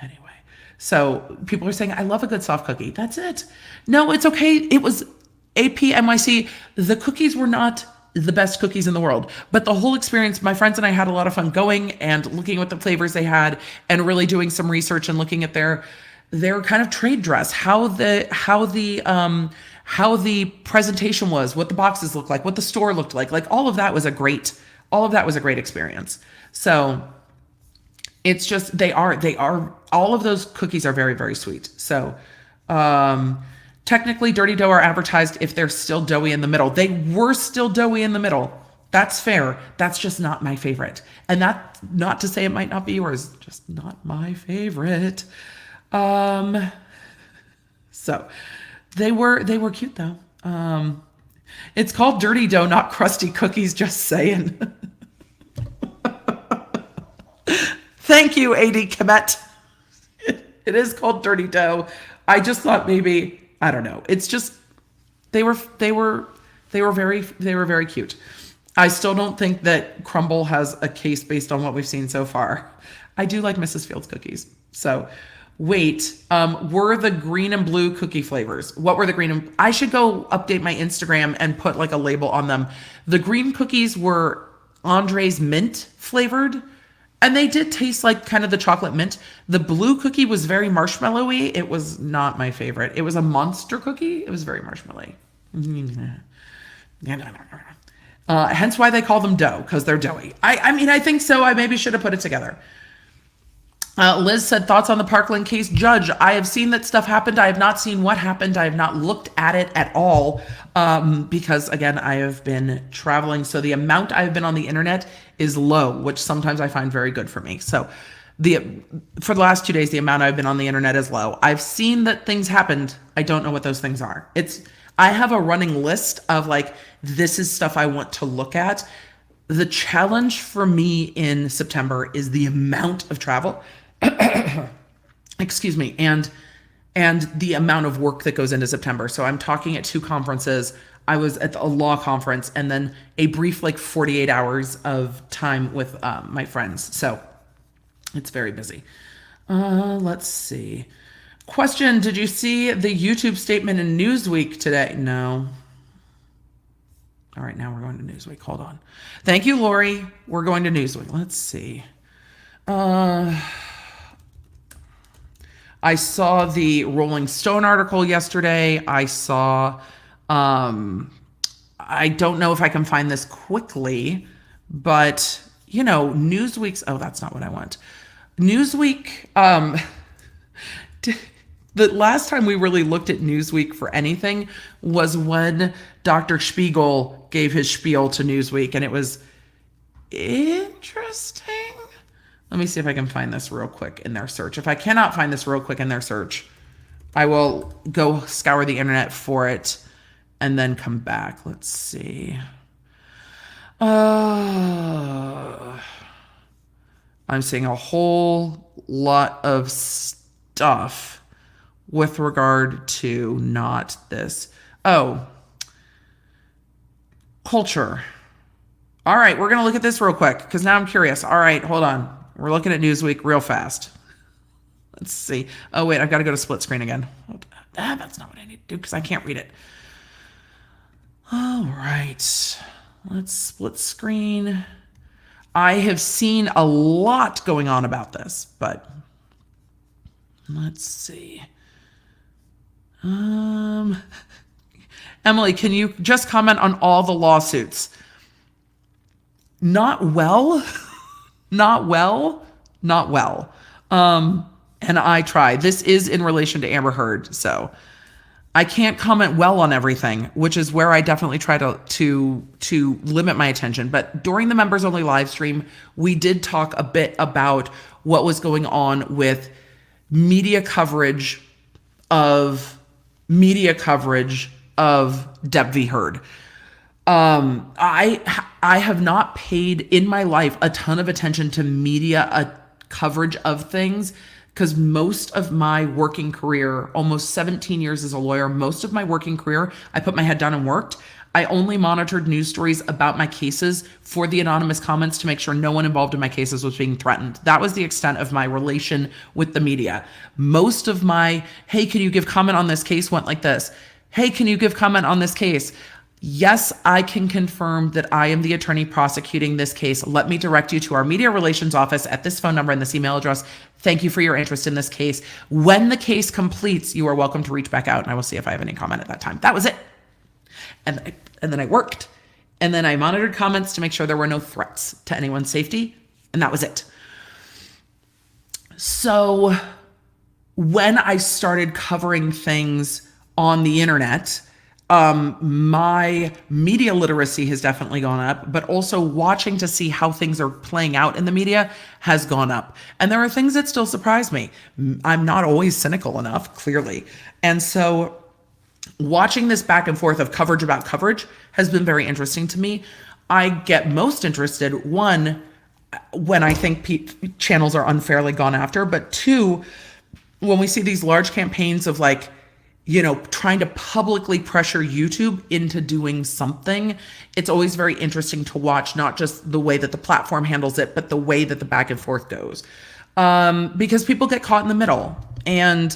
[SPEAKER 1] Anyway, so people are saying, I love a good soft cookie. That's it. No, it's okay. It was APNYC. The cookies were not the best cookies in the world, but the whole experience, my friends and I had a lot of fun going and looking at the flavors they had and really doing some research and looking at their kind of trade dress, how the presentation was, what the boxes looked like, what the store looked like all of that was a great experience. So it's just, they are, all of those cookies are very, very sweet. So, technically Dirty Dough are advertised if they're still doughy in the middle. They were still doughy in the middle. That's fair. That's just not my favorite. And that, not to say it might not be yours, just not my favorite. So they were cute though. It's called Dirty Dough, not crusty cookies, just saying. Thank you, AD Kemet. It is called Dirty Dough. I just thought maybe, I don't know. It's just, they were very cute. I still don't think that Crumble has a case based on what we've seen so far. I do like Mrs. Fields cookies. So wait, were the green and blue cookie flavors? What were the green and, I should go update my Instagram and put like a label on them. The green cookies were Andre's mint flavored, and they did taste like kind of the chocolate mint. The blue cookie was very marshmallowy. It was not my favorite. It was a monster cookie. It was very marshmallowy. Hence why they call them dough, because they're doughy. I mean, I think so. I maybe should have put it together. Liz said, thoughts on the Parkland case? Judge, I have seen that stuff happened. I have not seen what happened. I have not looked at it at all because, again, I have been traveling. So the amount I have been on the internet is low, which sometimes I find very good for me. So for the last 2 days, the amount I've been on the internet is low. I've seen that things happened. I don't know what those things are. I have a running list of like, this is stuff I want to look at. The challenge for me in September is the amount of travel. Excuse me, and the amount of work that goes into September. So I'm talking at 2 conferences. I was at a law conference and then a brief like 48 hours of time with my friends. So it's very busy. Let's see. Question, did you see the YouTube statement in Newsweek today? No. All right, now we're going to Newsweek. Hold on. Thank you, Lori. We're going to Newsweek. Let's see. I saw the Rolling Stone article yesterday. I saw, I don't know if I can find this quickly, but, Newsweek's, oh, that's not what I want. Newsweek, the last time we really looked at Newsweek for anything was when Dr. Spiegel gave his spiel to Newsweek, and it was interesting. Let me see if I can find this real quick in their search. If I cannot find this real quick in their search, I will go scour the internet for it and then come back. Let's see. I'm seeing a whole lot of stuff with regard to not this. Oh, culture. All right, we're going to look at this real quick because now I'm curious. All right, hold on. We're looking at Newsweek real fast. Let's see. Oh, wait, I've got to go to split screen again. That's not what I need to do because I can't read it. All right. Let's split screen. I have seen a lot going on about this, but let's see. Emily, can you just comment on all the lawsuits? Not well, not well, not well. And I try. This is in relation to Amber Heard, so I can't comment well on everything, which is where I definitely try to limit my attention. But during the members only live stream, we did talk a bit about what was going on with media coverage of Deb v. Heard. I have not paid in my life a ton of attention to media coverage of things, because most of my working career, almost 17 years as a lawyer, most of my working career, I put my head down and worked. I only monitored news stories about my cases for the anonymous comments to make sure no one involved in my cases was being threatened. That was the extent of my relation with the media. Most of my, hey, can you give comment on this case, went like this. Hey, can you give comment on this case? Yes, I can confirm that I am the attorney prosecuting this case. Let me direct you to our media relations office at this phone number and this email address. Thank you for your interest in this case. When the case completes, you are welcome to reach back out and I will see if I have any comment at that time. That was it. And then I worked. And then I monitored comments to make sure there were no threats to anyone's safety. And that was it. So when I started covering things on the internet, my media literacy has definitely gone up, but also watching to see how things are playing out in the media has gone up. And there are things that still surprise me. I'm not always cynical enough, clearly. And so watching this back and forth of coverage about coverage has been very interesting to me. I get most interested, one, when I think channels are unfairly gone after, but two, when we see these large campaigns of like, trying to publicly pressure YouTube into doing something, it's always very interesting to watch, not just the way that the platform handles it, but the way that the back and forth goes. Because people get caught in the middle. And,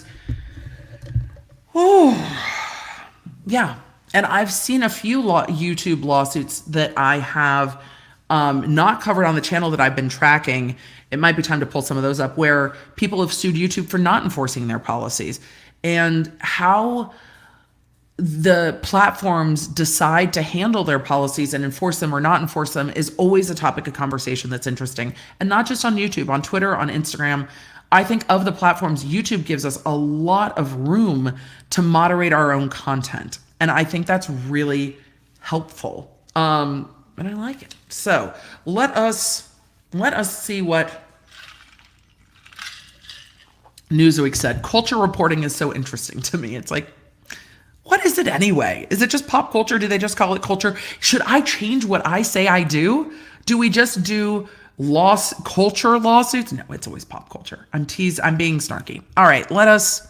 [SPEAKER 1] yeah. And I've seen a few YouTube lawsuits that I have not covered on the channel that I've been tracking. It might be time to pull some of those up, where people have sued YouTube for not enforcing their policies. And how the platforms decide to handle their policies and enforce them or not enforce them is always a topic of conversation that's interesting. And not just on YouTube, on Twitter, on Instagram. I think of the platforms, YouTube gives us a lot of room to moderate our own content. And I think that's really helpful. And I like it. So let us see what Newsweek said. Culture reporting is so interesting to me. It's like, what is it anyway? Is it just pop culture? Do they just call it culture? Should I change what I say I do? Do we just do culture lawsuits? No, it's always pop culture. I'm being snarky. All right, let us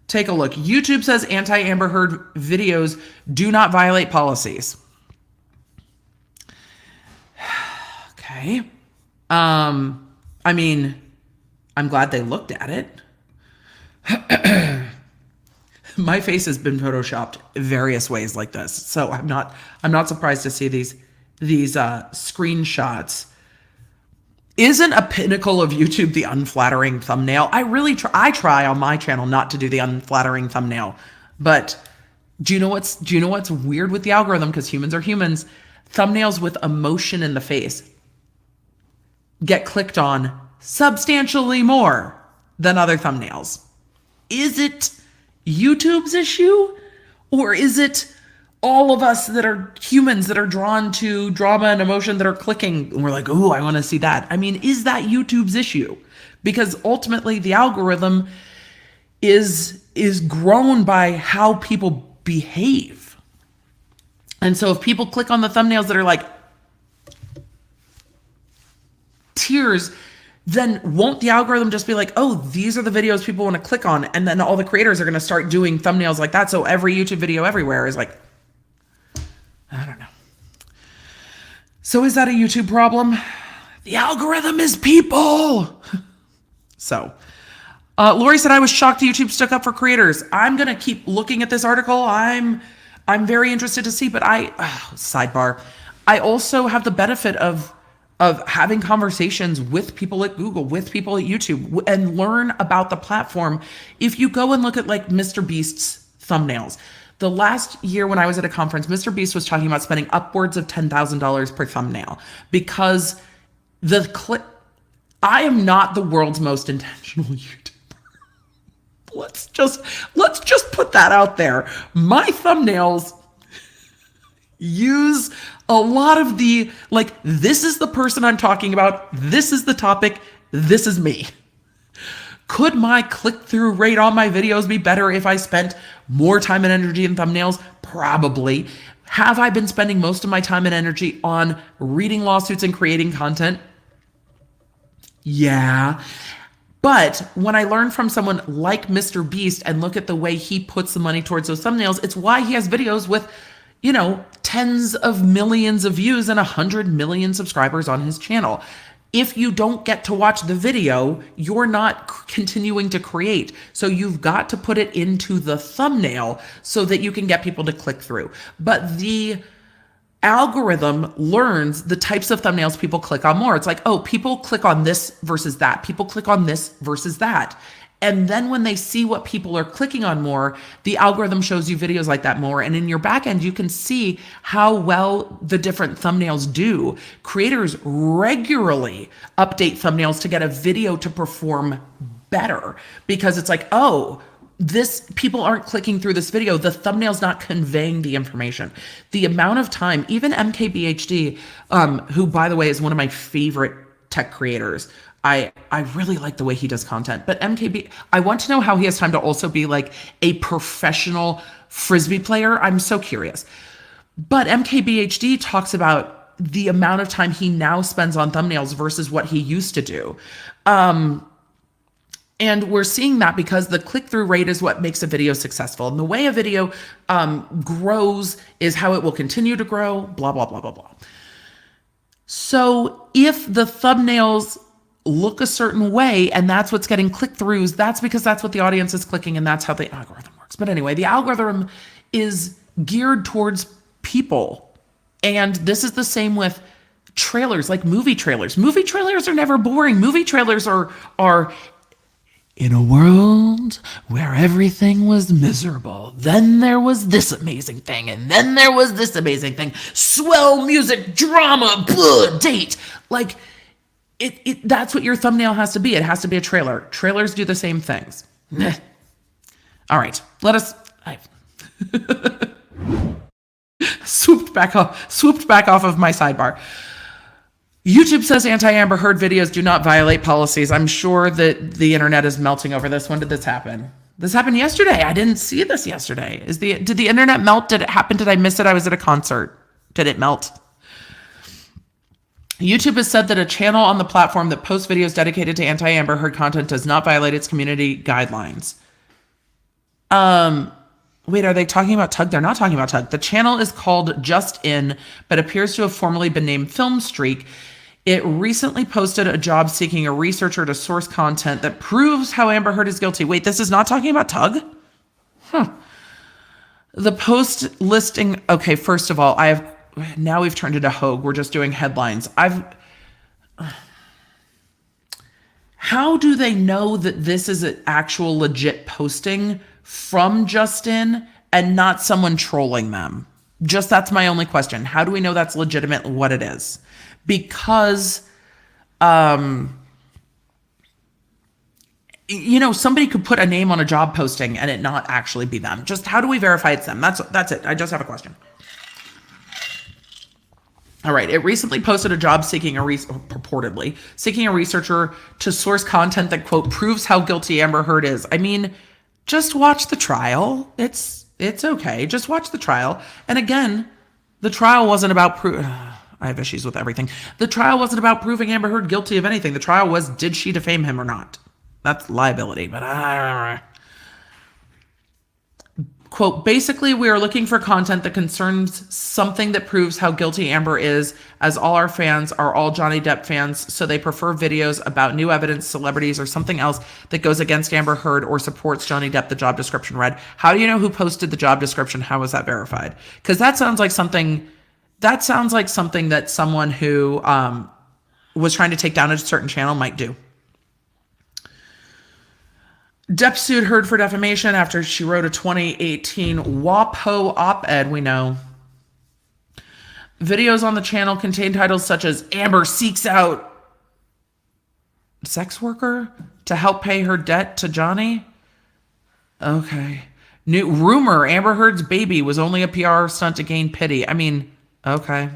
[SPEAKER 1] take a look. YouTube says anti-Amber Heard videos do not violate policies. Okay. I mean, I'm glad they looked at it. My face has been photoshopped various ways like this, so I'm not surprised to see these screenshots. Isn't a pinnacle of YouTube the unflattering thumbnail? I try on my channel not to do the unflattering thumbnail, but do you know what's weird with the algorithm? Because humans are humans. Thumbnails with emotion in the face get clicked on substantially more than other thumbnails. Is it YouTube's issue, or is it all of us that are humans that are drawn to drama and emotion that are clicking and we're like, oh, I want to see that? I mean, is that YouTube's issue? Because ultimately the algorithm is grown by how people behave. And so if people click on the thumbnails that are like tears, then won't the algorithm just be like, oh, these are the videos people want to click on, and then all the creators are going to start doing thumbnails like that, so every YouTube video everywhere is like, I don't know. So is that a YouTube problem? The algorithm is people. So Lori said, I was shocked YouTube stuck up for creators. I'm going to keep looking at this article. I'm very interested to see, but sidebar, I also have the benefit of having conversations with people at Google, with people at YouTube, and learn about the platform. If you go and look at like Mr. Beast's thumbnails, the last year when I was at a conference, Mr. Beast was talking about spending upwards of $10,000 per thumbnail because I am not the world's most intentional YouTuber. Let's just put that out there. My thumbnails use a lot of the, like, this is the person I'm talking about. This is the topic. This is me. Could my click-through rate on my videos be better if I spent more time and energy in thumbnails? Probably. Have I been spending most of my time and energy on reading lawsuits and creating content? Yeah. But when I learn from someone like Mr. Beast and look at the way he puts the money towards those thumbnails, it's why he has videos with, tens of millions of views and 100 million subscribers on his channel. If you don't get to watch the video, you're not continuing to create. So you've got to put it into the thumbnail so that you can get people to click through. But the algorithm learns the types of thumbnails people click on more. It's like, oh, people click on this versus that. People click on this versus that. And then when they see what people are clicking on more, the algorithm shows you videos like that more. And in your back end, you can see how well the different thumbnails do. Creators regularly update thumbnails to get a video to perform better because it's like, oh, people aren't clicking through this video. The thumbnail's not conveying the information. The amount of time, even MKBHD, who by the way is one of my favorite tech creators, I really like the way he does content, but I want to know how he has time to also be like a professional Frisbee player. I'm so curious. But MKBHD talks about the amount of time he now spends on thumbnails versus what he used to do. And we're seeing that because the click-through rate is what makes a video successful. And the way a video grows is how it will continue to grow, blah, blah, blah, blah, blah. So if the thumbnails look a certain way and that's what's getting click-throughs, that's because that's what the audience is clicking and that's how the algorithm works. But anyway, the algorithm is geared towards people. And this is the same with trailers, like movie trailers. Movie trailers are never boring. Movie trailers are in a world where everything was miserable. Then there was this amazing thing, and then there was this amazing thing. Swell music, drama, date. Like, that's what your thumbnail has to be. It has to be a trailer. Trailers do the same things. All right, I swooped back off of my sidebar. YouTube says anti-Amber Heard videos do not violate policies. I'm sure that the internet is melting over this. When did this happen? This happened yesterday. I didn't see this yesterday. Did the internet melt? Did it happen? Did I miss it? I was at a concert. Did it melt? YouTube has said that a channel on the platform that posts videos dedicated to anti-Amber Heard content does not violate its community guidelines. Wait, are they talking about Tug? They're not talking about Tug. The channel is called Just In, but appears to have formerly been named Film Streak. It recently posted a job seeking a researcher to source content that proves how Amber Heard is guilty. Wait, this is not talking about Tug? The post listing, okay, first of all, now we've turned it a Hogue. We're just doing headlines. How do they know that this is an actual legit posting from Justin and not someone trolling them? That's my only question. How do we know that's legitimate what it is? Because, somebody could put a name on a job posting and it not actually be them. Just how do we verify it's them? That's it. I just have a question. All right. It recently posted a job purportedly seeking a researcher to source content that, quote, proves how guilty Amber Heard is. I mean, just watch the trial. It's okay. Just watch the trial. And again, the trial wasn't about I have issues with everything. The trial wasn't about proving Amber Heard guilty of anything. The trial was, did she defame him or not? That's liability, but quote, basically, we are looking for content that concerns something that proves how guilty Amber is, as all our fans are all Johnny Depp fans, so they prefer videos about new evidence, celebrities, or something else that goes against Amber Heard or supports Johnny Depp, the job description read. How do you know who posted the job description? How is that verified? Because that sounds like something that someone who was trying to take down a certain channel might do. Depp sued Heard for defamation after she wrote a 2018 WAPO op-ed, we know. Videos on the channel contain titles such as Amber seeks out sex worker to help pay her debt to Johnny. Okay. New rumor, Amber Heard's baby was only a PR stunt to gain pity. I mean, okay.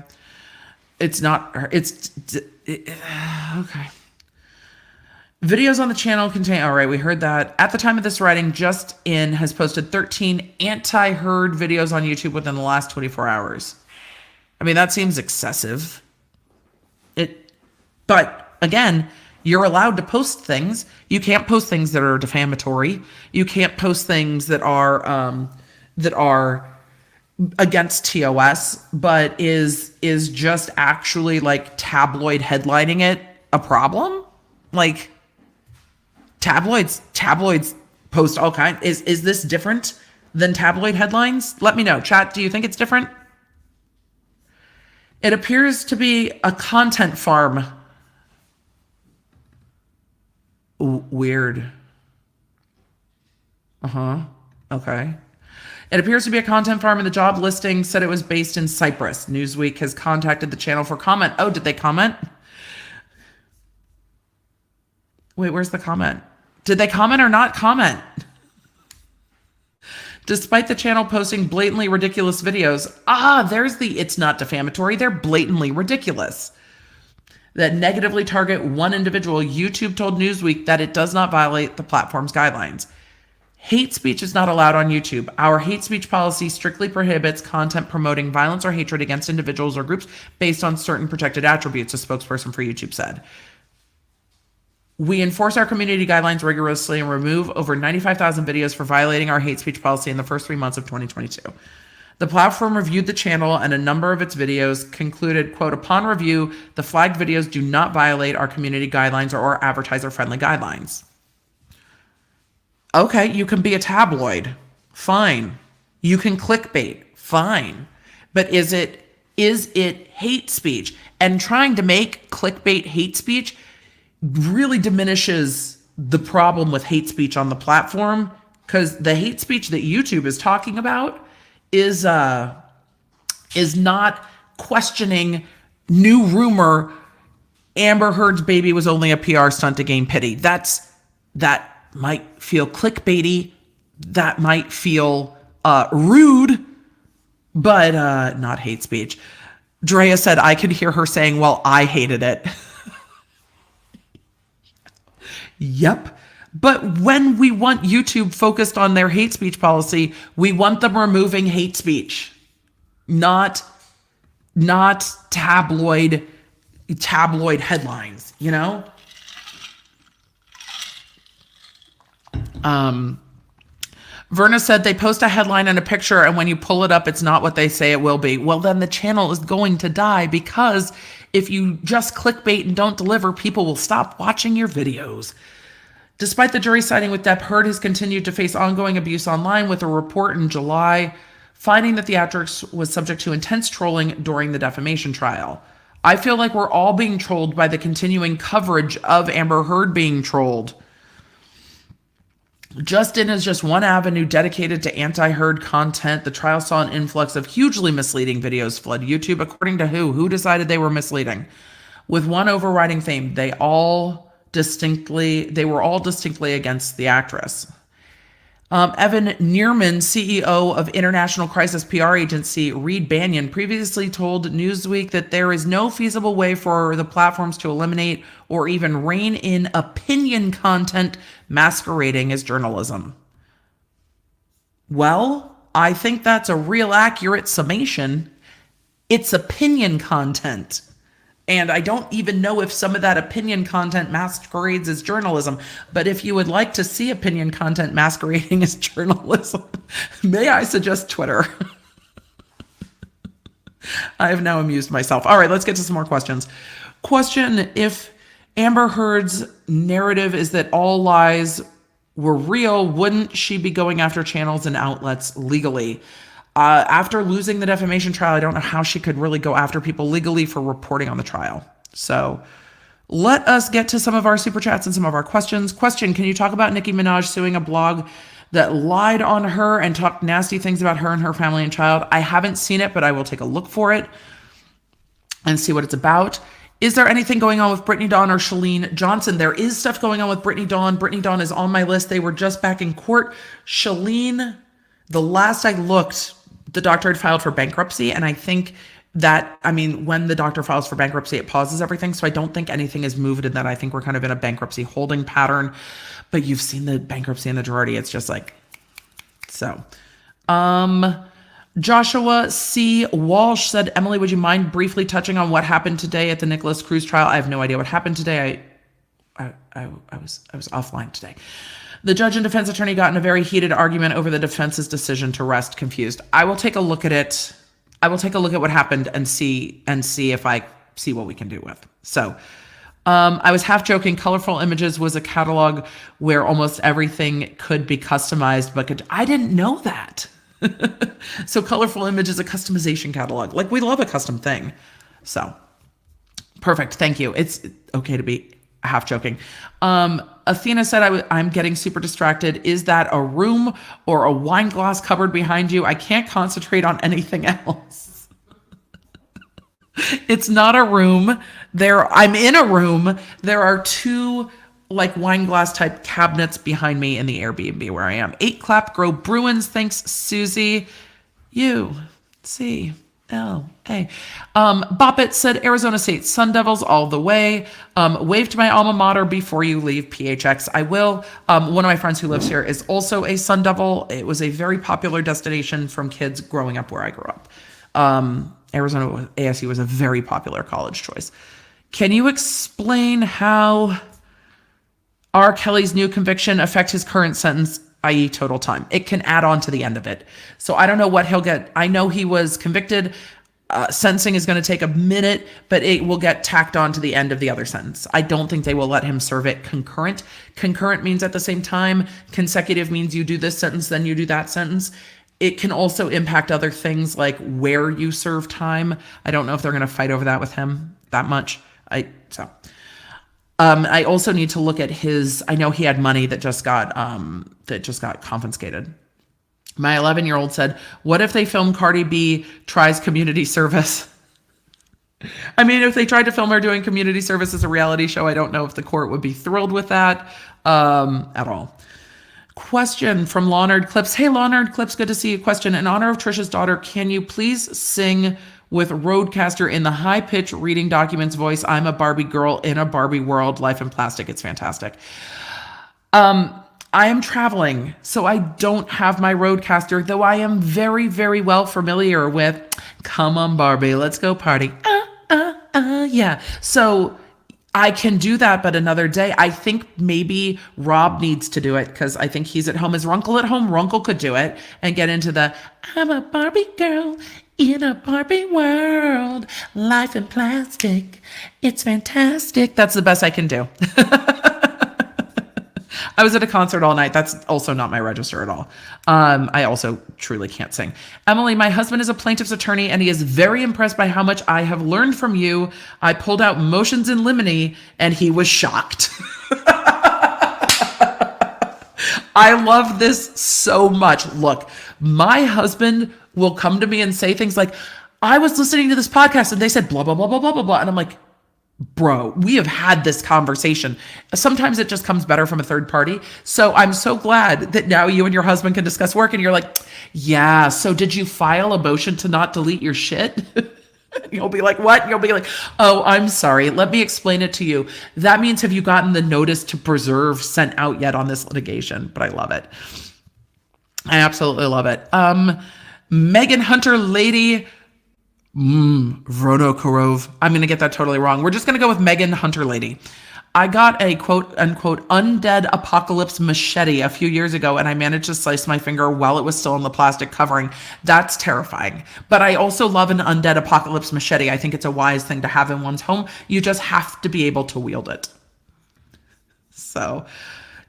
[SPEAKER 1] It's not her. Okay. Videos on the channel contain, all right, we heard that. At the time of this writing, Just In has posted 13 anti-Heard videos on YouTube within the last 24 hours. I mean, that seems excessive. But again, you're allowed to post things. You can't post things that are defamatory. You can't post things that are against TOS, but is just actually like tabloid headlining it a problem? Like tabloids post all kinds. Is this different than tabloid headlines? Let me know. Chat, do you think it's different? It appears to be a content farm. Weird. Okay. It appears to be a content farm, and the job listing said it was based in Cyprus. Newsweek has contacted the channel for comment. Oh, did they comment? Wait, where's the comment? Did they comment or not comment? Despite the channel posting blatantly ridiculous videos. There's the it's not defamatory. They're blatantly ridiculous. That negatively target one individual, YouTube told Newsweek that it does not violate the platform's guidelines. Hate speech is not allowed on YouTube. Our hate speech policy strictly prohibits content promoting violence or hatred against individuals or groups based on certain protected attributes, a spokesperson for YouTube said. We enforce our community guidelines rigorously and remove over 95,000 videos for violating our hate speech policy in the first 3 months of 2022. The platform reviewed the channel, and a number of its videos concluded, quote, upon review, the flagged videos do not violate our community guidelines or advertiser-friendly guidelines. Okay, you can be a tabloid. Fine. You can clickbait. Fine. But is it hate speech? And trying to make clickbait hate speech really diminishes the problem with hate speech on the platform, because the hate speech that YouTube is talking about is not questioning new rumor Amber Heard's baby was only a PR stunt to gain pity. That might feel clickbaity, that might feel rude, but not hate speech. Drea said I could hear her saying, well, I hated it. Yep. But when we want YouTube focused on their hate speech policy, we want them removing hate speech, not tabloid headlines, you know? Verna said they post a headline and a picture, and when you pull it up, it's not what they say it will be. Well, then the channel is going to die, because if you just clickbait and don't deliver, people will stop watching your videos. Despite the jury siding with Depp, Heard has continued to face ongoing abuse online, with a report in July finding that the actress was subject to intense trolling during the defamation trial. I feel like we're all being trolled by the continuing coverage of Amber Heard being trolled. Just In is just one avenue dedicated to anti-Heard content. The trial saw an influx of hugely misleading videos flood YouTube. According to who? Who decided they were misleading? With one overriding theme, they were all distinctly against the actress. Evan Neerman, CEO of international crisis PR agency Reed Banyan, previously told Newsweek that there is no feasible way for the platforms to eliminate or even rein in opinion content masquerading as journalism. Well, I think that's a real accurate summation. It's opinion content. And I don't even know if some of that opinion content masquerades as journalism. But if you would like to see opinion content masquerading as journalism, may I suggest Twitter? I have now amused myself. All right, let's get to some more questions. Question: if Amber Heard's narrative is that all lies were real, wouldn't she be going after channels and outlets legally? After losing the defamation trial, I don't know how she could really go after people legally for reporting on the trial. So Let us get to some of our super chats and some of our questions. Question, can you talk about Nicki Minaj suing a blog that lied on her and talked nasty things about her and her family and child? I haven't seen it, but I will take a look for it and see what it's about. Is there anything going on with Brittany Dawn or Shalene Johnson? There is stuff going on with Brittany Dawn. Brittany Dawn is on my list. They were just back in court. Shalene, the last I looked, the doctor had filed for bankruptcy. And I think that, I mean, when the doctor files for bankruptcy, it pauses everything. So I don't think anything is moved in that. I think we're kind of in a bankruptcy holding pattern. But you've seen the bankruptcy and the Girardi. It's just like, so. Joshua C. Walsh said, Emily, would you mind briefly touching on what happened today at the Nicholas Cruz trial? I have no idea what happened today. I was offline today. The judge and defense attorney got in a very heated argument over the defense's decision to rest confused. I will take a look at it. I will take a look at what happened and see if I see what we can do with. So I was half joking. Colorful Images was a catalog where almost everything could be customized, but I didn't know that. So Colorful Image is a customization catalog. Like, we love a custom thing. So perfect. Thank you. It's okay to be half joking. Athena said, I'm getting super distracted. Is that a room or a wine glass cupboard behind you? I can't concentrate on anything else. It's not a room. I'm in a room. There are two like wine glass type cabinets behind me in the Airbnb where I am. 8 Clap Grow Bruins. Thanks, Susie. U-C-L-A. Bop It said, Arizona State Sun Devils all the way. Wave to my alma mater before you leave, PHX. I will. One of my friends who lives here is also a Sun Devil. It was a very popular destination from kids growing up where I grew up. Arizona ASU was a very popular college choice. Can you explain how R. Kelly's new conviction affect his current sentence, i.e. total time? It can add on to the end of it. So I don't know what he'll get. I know he was convicted. Sentencing is going to take a minute, but it will get tacked on to the end of the other sentence. I don't think they will let him serve it concurrent. Concurrent means at the same time. Consecutive means you do this sentence, then you do that sentence. It can also impact other things like where you serve time. I don't know if they're going to fight over that with him that much. I also need to look at I know he had money that just got confiscated. My 11-year-old said, what if they film Cardi B tries community service? I mean, if they tried to film her doing community service as a reality show, I don't know if the court would be thrilled with that at all. Question from Lawnard Clips. Hey, Lawnard Clips, good to see you. Question, in honor of Trisha's daughter, can you please sing with Roadcaster in the high-pitched reading documents voice, I'm a Barbie girl in a Barbie world, life in plastic. It's fantastic. I am traveling, so I don't have my Roadcaster, though I am very, very well familiar with Come on, Barbie, let's go party. Yeah. So I can do that, but another day. I think maybe Rob needs to do it because I think he's at home. Is Runkle at home? Runkle could do it and get into the I'm a Barbie girl in a Barbie world, life in plastic. It's fantastic. That's the best I can do. I was at a concert all night. That's also not my register at all. I also truly can't sing. Emily, my husband is a plaintiff's attorney and he is very impressed by how much I have learned from you. I pulled out motions in limine and he was shocked. I love this so much. Look, my husband will come to me and say things like, I was listening to this podcast and they said blah, blah, blah, blah, blah, blah, blah. And I'm like, bro, we have had this conversation. Sometimes it just comes better from a third party. So I'm so glad that now you and your husband can discuss work and you're like, yeah, so did you file a motion to not delete your shit? You'll be like, what? You'll be like, oh, I'm sorry. Let me explain it to you. That means have you gotten the notice to preserve sent out yet on this litigation? But I love it. I absolutely love it. Megan Hunter Lady, Vrono Korov. I'm going to get that totally wrong. We're just going to go with Megan Hunter Lady. I got a quote unquote undead apocalypse machete a few years ago and I managed to slice my finger while it was still in the plastic covering. That's terrifying. But I also love an undead apocalypse machete. I think it's a wise thing to have in one's home. You just have to be able to wield it. So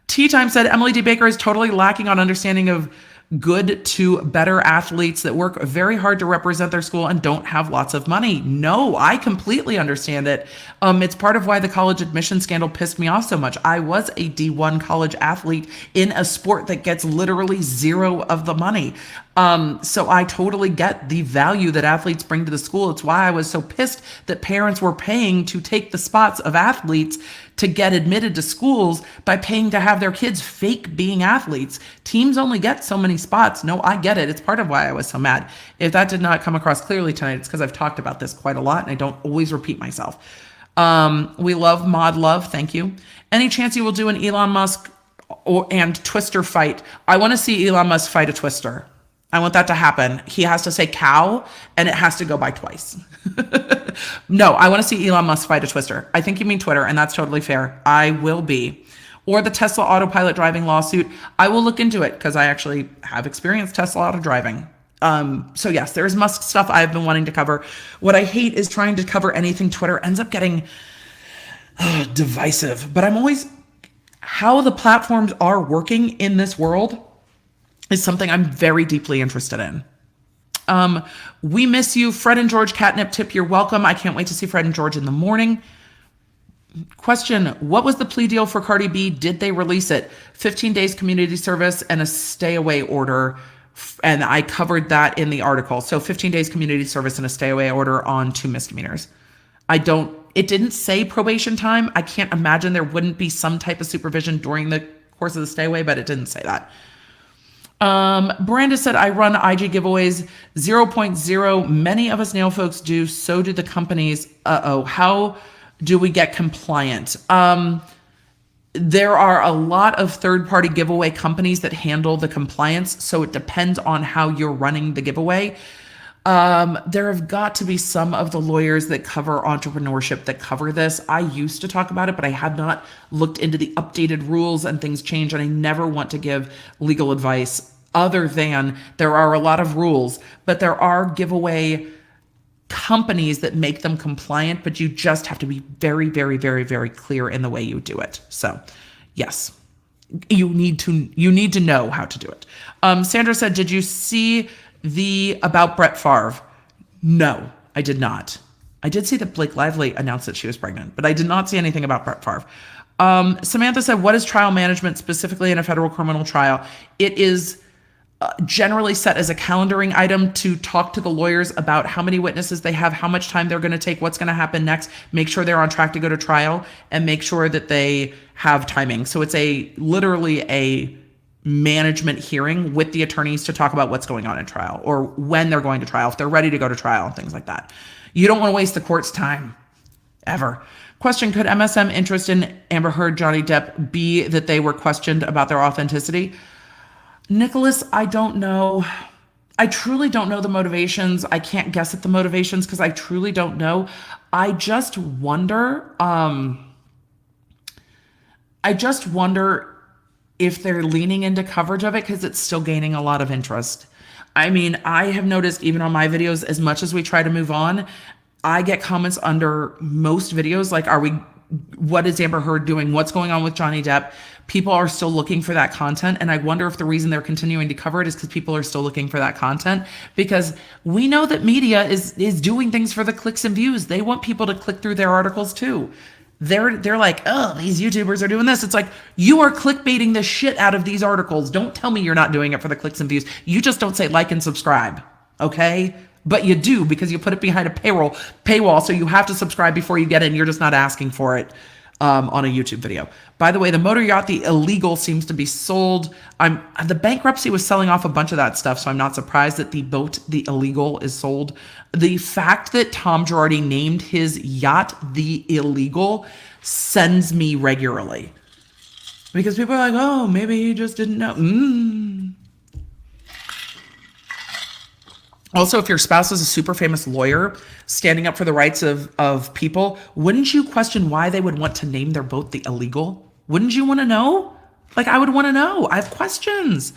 [SPEAKER 1] Tea Time said, Emily D. Baker is totally lacking on understanding of good to better athletes that work very hard to represent their school and don't have lots of money. No, I completely understand it. It's part of why the college admission scandal pissed me off so much. I was a D1 college athlete in a sport that gets literally zero of the money. So I totally get the value that athletes bring to the school. It's why I was so pissed that parents were paying to take the spots of athletes to get admitted to schools by paying to have their kids fake being athletes. Teams only get so many spots. No, I get it. It's part of why I was so mad. If that did not come across clearly tonight, it's because I've talked about this quite a lot and I don't always repeat myself. We love Mod Love. Thank you. Any chance you will do an Elon Musk and Twister fight? I want to see Elon Musk fight a Twister. I want that to happen. He has to say cow and it has to go by twice. No, I want to see Elon Musk fight a Twister. I think you mean Twitter, and that's totally fair. I will be. Or the Tesla autopilot driving lawsuit. I will look into it because I actually have experienced Tesla auto driving. So yes, there's Musk stuff I've been wanting to cover. What I hate is trying to cover anything Twitter ends up getting divisive. But I'm always, how the platforms are working in this world is something I'm very deeply interested in. We miss you. Fred and George catnip tip. You're welcome. I can't wait to see Fred and George in the morning. Question. What was the plea deal for Cardi B? Did they release it? 15 days community service and a stay away order. And I covered that in the article. So 15 days community service and a stay away order on 2 misdemeanors. It didn't say probation time. I can't imagine there wouldn't be some type of supervision during the course of the stay away, but it didn't say that. Branda said, I run IG giveaways 0.0. Many of us nail folks do. So do the companies. How do we get compliant? There are a lot of third-party giveaway companies that handle the compliance. So it depends on how you're running the giveaway. There have got to be some of the lawyers that cover entrepreneurship that cover this. I used to talk about it, but I have not looked into the updated rules, and things change, and I never want to give legal advice other than there are a lot of rules, but there are giveaway companies that make them compliant, but you just have to be very, very, very, very clear in the way you do it. So yes, you need to know how to do it. Sandra said, did you see about Brett Favre? No, I did not. I did see that Blake Lively announced that she was pregnant, but I did not see anything about Brett Favre. Samantha said, what is trial management specifically in a federal criminal trial? It is generally set as a calendaring item to talk to the lawyers about how many witnesses they have, how much time they're going to take, what's going to happen next, make sure they're on track to go to trial, and make sure that they have timing. So it's literally a management hearing with the attorneys to talk about what's going on in trial or when they're going to trial, if they're ready to go to trial and things like that. You don't want to waste the court's time ever. Question, could MSM interest in Amber Heard, Johnny Depp be that they were questioned about their authenticity? Nicholas, I don't know. I truly don't know the motivations. I can't guess at the motivations because I truly don't know. I just wonder if they're leaning into coverage of it because it's still gaining a lot of interest. I mean, I have noticed even on my videos, as much as we try to move on, I get comments under most videos like, what is Amber Heard doing? What's going on with Johnny Depp? People are still looking for that content. And I wonder if the reason they're continuing to cover it is because people are still looking for that content, because we know that media is doing things for the clicks and views. They want people to click through their articles too. They're like, oh, these YouTubers are doing this. It's like, you are clickbaiting the shit out of these articles. Don't tell me you're not doing it for the clicks and views. You just don't say like and subscribe. Okay. But you do, because you put it behind a paywall, so you have to subscribe before you get in. You're just not asking for it on a YouTube video. By the way, the motor yacht, the illegal, seems to be sold. The bankruptcy was selling off a bunch of that stuff, so I'm not surprised that the boat, the illegal, is sold. The fact that Tom Girardi named his yacht the illegal sends me regularly, because people are like, oh, maybe he just didn't know. Also, if your spouse is a super famous lawyer standing up for the rights of people, wouldn't you question why they would want to name their boat the illegal? Wouldn't you want to know? Like, I would want to know. I have questions.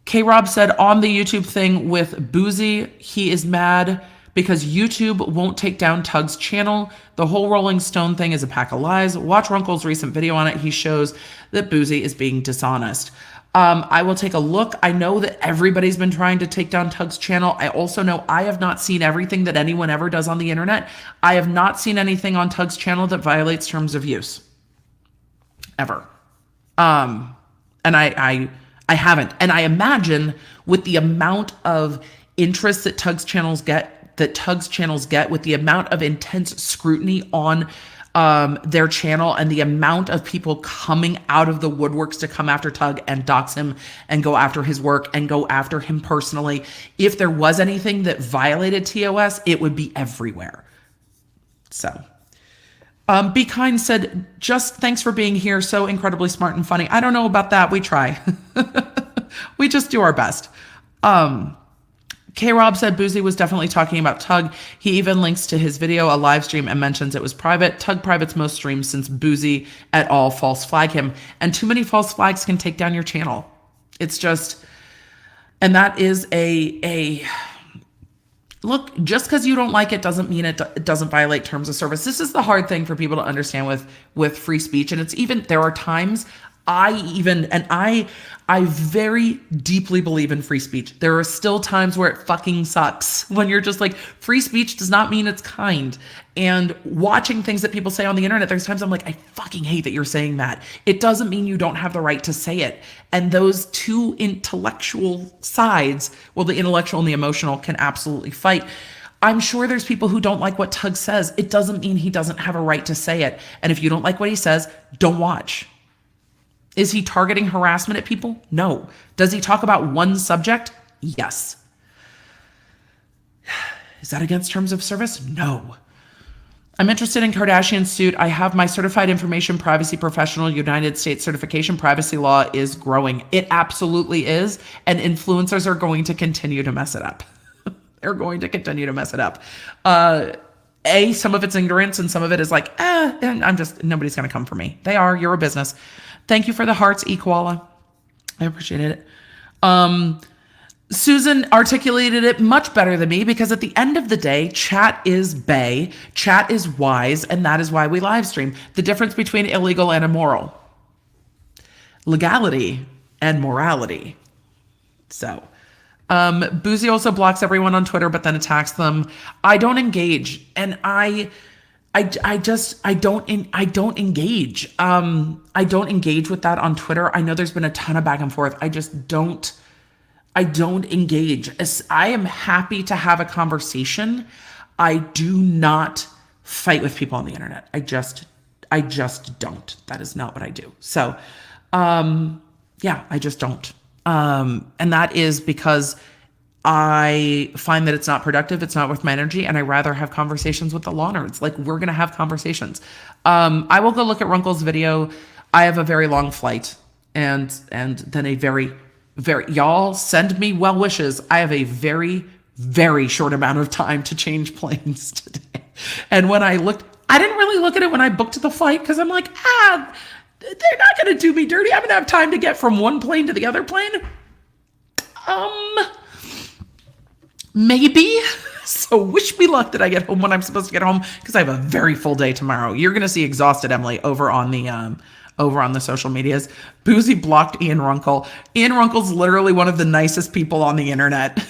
[SPEAKER 1] K-Rob said on the YouTube thing with Boozy, he is mad because YouTube won't take down Tug's channel. The whole Rolling Stone thing is a pack of lies. Watch Runkle's recent video on it. He shows that Boozy is being dishonest. I will take a look. I know that everybody's been trying to take down Tug's channel. I also know I have not seen everything that anyone ever does on the internet. I have not seen anything on Tug's channel that violates terms of use. Ever. And I haven't. And I imagine with the amount of interest that Tug's channels get, with the amount of intense scrutiny on their channel and the amount of people coming out of the woodworks to come after Tug and dox him and go after his work and go after him personally. If there was anything that violated TOS, it would be everywhere. So, Be Kind said, just thanks for being here. So incredibly smart and funny. I don't know about that. We try. We just do our best. K-Rob said Boozy was definitely talking about Tug. He even links to his video, a live stream, and mentions it was private. Tug privates most streams since Boozy et al. False flag him. And too many false flags can take down your channel. It's just, and that is look, just because you don't like it doesn't mean it doesn't violate terms of service. This is the hard thing for people to understand with free speech. And it's even, there are times I very deeply believe in free speech. There are still times where it fucking sucks when you're just like, free speech does not mean it's kind. And watching things that people say on the internet, there's times I'm like, I fucking hate that you're saying that. It doesn't mean you don't have the right to say it. And those two intellectual sides, well, the intellectual and the emotional, can absolutely fight. I'm sure there's people who don't like what Tug says. It doesn't mean he doesn't have a right to say it. And if you don't like what he says, don't watch. Is he targeting harassment at people? No. Does he talk about one subject? Yes. Is that against terms of service? No. I'm interested in Kardashian suit. I have my certified information privacy professional United States certification. Privacy law is growing. It absolutely is. And influencers are going to continue to mess it up. They're going to continue to mess it up. Some of it's ignorance and some of it is like, and nobody's going to come for me. They are. You're a business. Thank you for the hearts, Equala. I appreciate it. Susan articulated it much better than me because at the end of the day, chat is bae, chat is wise, and that is why we live stream. The difference between illegal and immoral. Legality and morality. So, Boozy also blocks everyone on Twitter, but then attacks them. I don't engage, and I don't engage. I don't engage with that on Twitter. I know there's been a ton of back and forth. I don't engage. I am happy to have a conversation. I do not fight with people on the internet. I just don't. That is not what I do. So, yeah, I just don't. And that is because I find that it's not productive. It's not worth my energy. And I rather have conversations with the law nerds. Like, we're going to have conversations. I will go look at Runkle's video. I have a very long flight and then a very, y'all send me well wishes. I have a very, very short amount of time to change planes today. And when I looked, I didn't really look at it when I booked the flight because I'm like, they're not going to do me dirty. I'm going to have time to get from one plane to the other plane. Maybe. So wish me luck that I get home when I'm supposed to get home because I have a very full day tomorrow. You're going to see exhausted Emily over on the social medias. Boozy blocked Ian Runkle. Ian Runkle's literally one of the nicest people on the internet.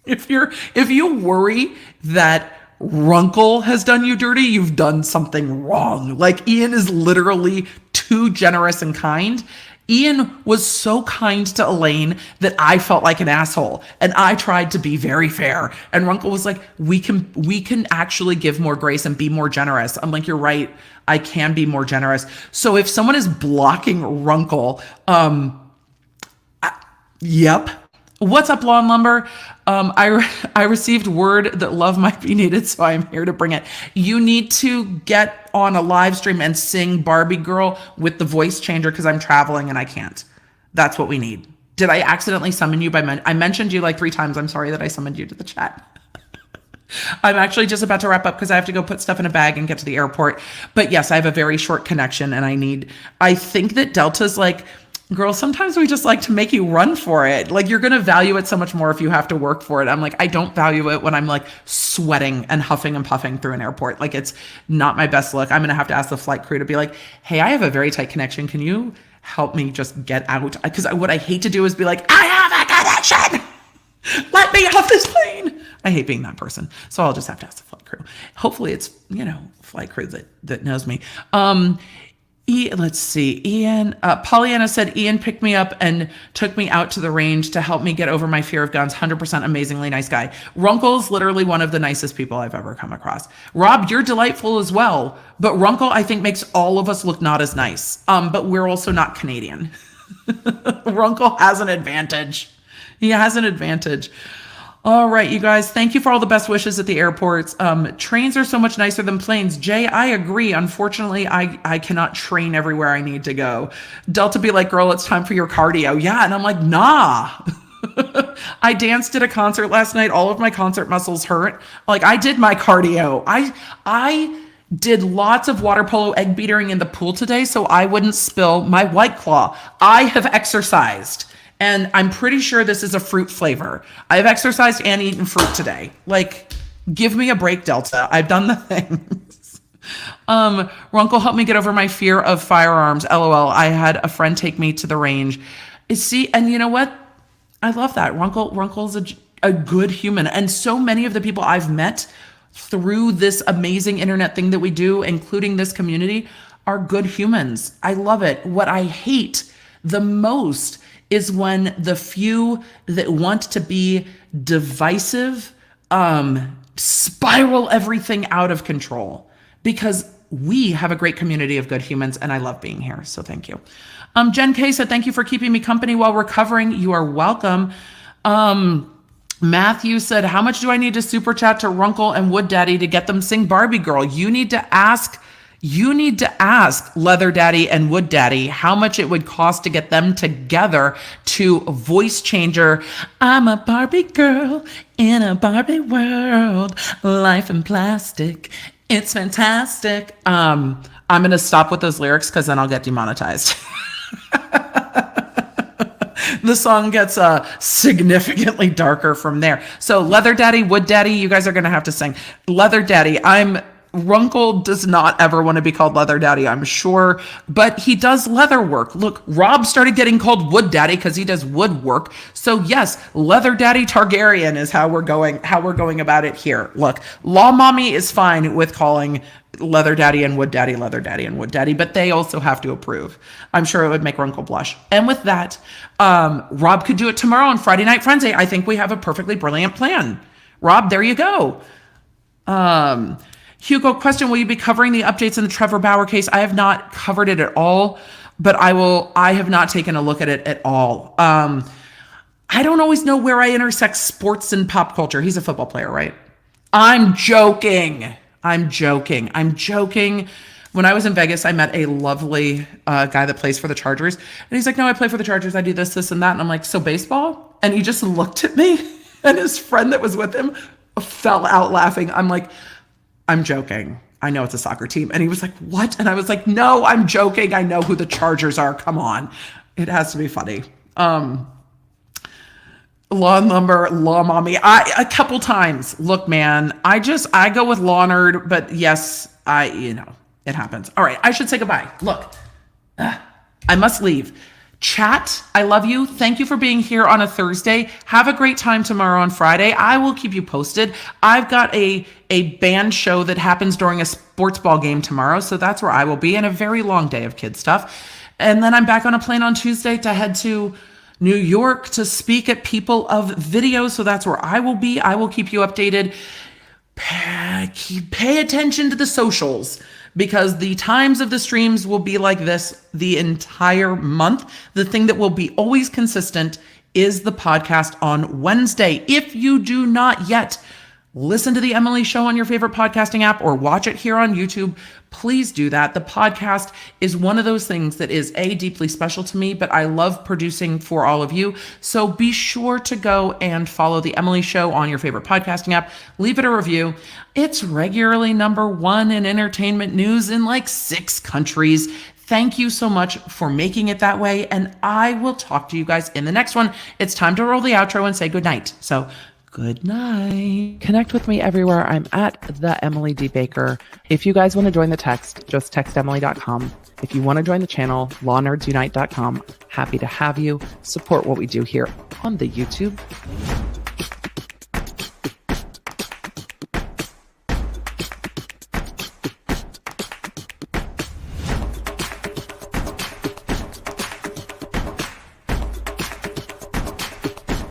[SPEAKER 1] If you worry that Runkle has done you dirty, you've done something wrong. Like, Ian is literally too generous and kind. Ian was so kind to Elaine that I felt like an asshole, and I tried to be very fair. And Runkle was like, we can actually give more grace and be more generous. I'm like, you're right. I can be more generous. So if someone is blocking Runkle, yep. What's up, Lawn Lumber? I received word that love might be needed, so I'm here to bring it. You need to get on a live stream and sing Barbie Girl with the voice changer because I'm traveling and I can't. That's what we need. Did I accidentally summon you I mentioned you like 3 times. I'm sorry that I summoned you to the chat. I'm actually just about to wrap up because I have to go put stuff in a bag and get to the airport. But yes, I have a very short connection and I think that Delta's like, girl, sometimes we just like to make you run for it. Like, you're going to value it so much more if you have to work for it. I'm like, I don't value it when I'm like sweating and huffing and puffing through an airport. Like, it's not my best look. I'm going to have to ask the flight crew to be like, hey, I have a very tight connection. Can you help me just get out. Because what I hate to do is be like, I have a connection. Let me off this plane. I hate being that person. So I'll just have to ask the flight crew. Hopefully it's, flight crew that knows me. Let's see. Pollyanna said, Ian picked me up and took me out to the range to help me get over my fear of guns. 100% amazingly nice guy. Runkle's literally one of the nicest people I've ever come across. Rob, you're delightful as well. But Runkle, I think, makes all of us look not as nice. But we're also not Canadian. Runkle has an advantage. He has an advantage. All right, you guys, thank you for all the best wishes at the airports. Trains are so much nicer than planes. Jay, I agree. Unfortunately, I cannot train everywhere I need to go. Delta be like, girl, it's time for your cardio. Yeah, and I'm like, nah. I danced at a concert last night. All of my concert muscles hurt. Like, I did my cardio. I did lots of water polo egg beatering in the pool today so I wouldn't spill my White Claw. I have exercised. And I'm pretty sure this is a fruit flavor. I've exercised and eaten fruit today. Like, give me a break, Delta. I've done the things. Runkle helped me get over my fear of firearms. LOL. I had a friend take me to the range. See, and you know what? I love that. Runkle's a good human. And so many of the people I've met through this amazing internet thing that we do, including this community, are good humans. I love it. What I hate the most is when the few that want to be divisive spiral everything out of control, because we have a great community of good humans and I love being here. So thank you. Jen K said, thank you for keeping me company while recovering. You are welcome. Matthew said, how much do I need to super chat to Runkle and Wood Daddy to get them sing Barbie Girl? You need to ask Leather Daddy and Wood Daddy how much it would cost to get them together to voice changer. I'm a Barbie girl in a Barbie world, life in plastic. It's fantastic. I'm going to stop with those lyrics because then I'll get demonetized. The song gets significantly darker from there. So Leather Daddy, Wood Daddy, you guys are going to have to sing. Leather Daddy, Runkle does not ever want to be called Leather Daddy, I'm sure, but he does leather work. Look, Rob started getting called Wood Daddy because he does woodwork. So yes, Leather Daddy Targaryen is how we're going about it here. Look, Law Mommy is fine with calling Leather Daddy and Wood Daddy, Leather Daddy and Wood Daddy, but they also have to approve. I'm sure it would make Runkle blush. And with that, Rob could do it tomorrow on Friday Night Frenzy. I think we have a perfectly brilliant plan. Rob, there you go. Hugo, question, will you be covering the updates in the Trevor Bauer case? I have not covered it at all, but I have not taken a look at it at all. I don't always know where I intersect sports and pop culture. He's a football player, right? I'm joking. When I was in Vegas, I met a lovely guy that plays for the Chargers. And he's like, no, I play for the Chargers. I do this, and that. And I'm like, so baseball? And he just looked at me, and his friend that was with him fell out laughing. I'm like, I'm joking. I know it's a soccer team. And he was like, what? And I was like, no, I'm joking. I know who the Chargers are. Come on. It has to be funny. Law Lumber, Law Mommy. A couple times. Look, man, I go with Law Nerd, but yes, it happens. All right. I should say goodbye. Look, I must leave. Chat, I love you. Thank you for being here on a Thursday. Have a great time tomorrow on Friday. I will keep you posted. I've got a band show that happens during a sports ball game tomorrow, so that's where I will be, and a very long day of kid stuff. And then I'm back on a plane on Tuesday to head to New York to speak at People of Video, so that's where I will be. I will keep you updated. Pay attention to the socials, because the times of the streams will be like this the entire month. The thing that will be always consistent is the podcast on Wednesday. If you do not yet listen to The Emily Show on your favorite podcasting app or watch it here on YouTube, please do that. The podcast is one of those things that is deeply special to me, but I love producing for all of you. So be sure to go and follow The Emily Show on your favorite podcasting app. Leave it a review. It's regularly #1 in entertainment news in like 6 countries. Thank you so much for making it that way. And I will talk to you guys in the next one. It's time to roll the outro and say goodnight. So good night.
[SPEAKER 2] Connect with me everywhere. I'm at the Emily D. Baker. If you guys want to join the text, just text Emily.com. If you want to join the channel, lawnerdsunite.com. Happy to have you. Support what we do here on the YouTube.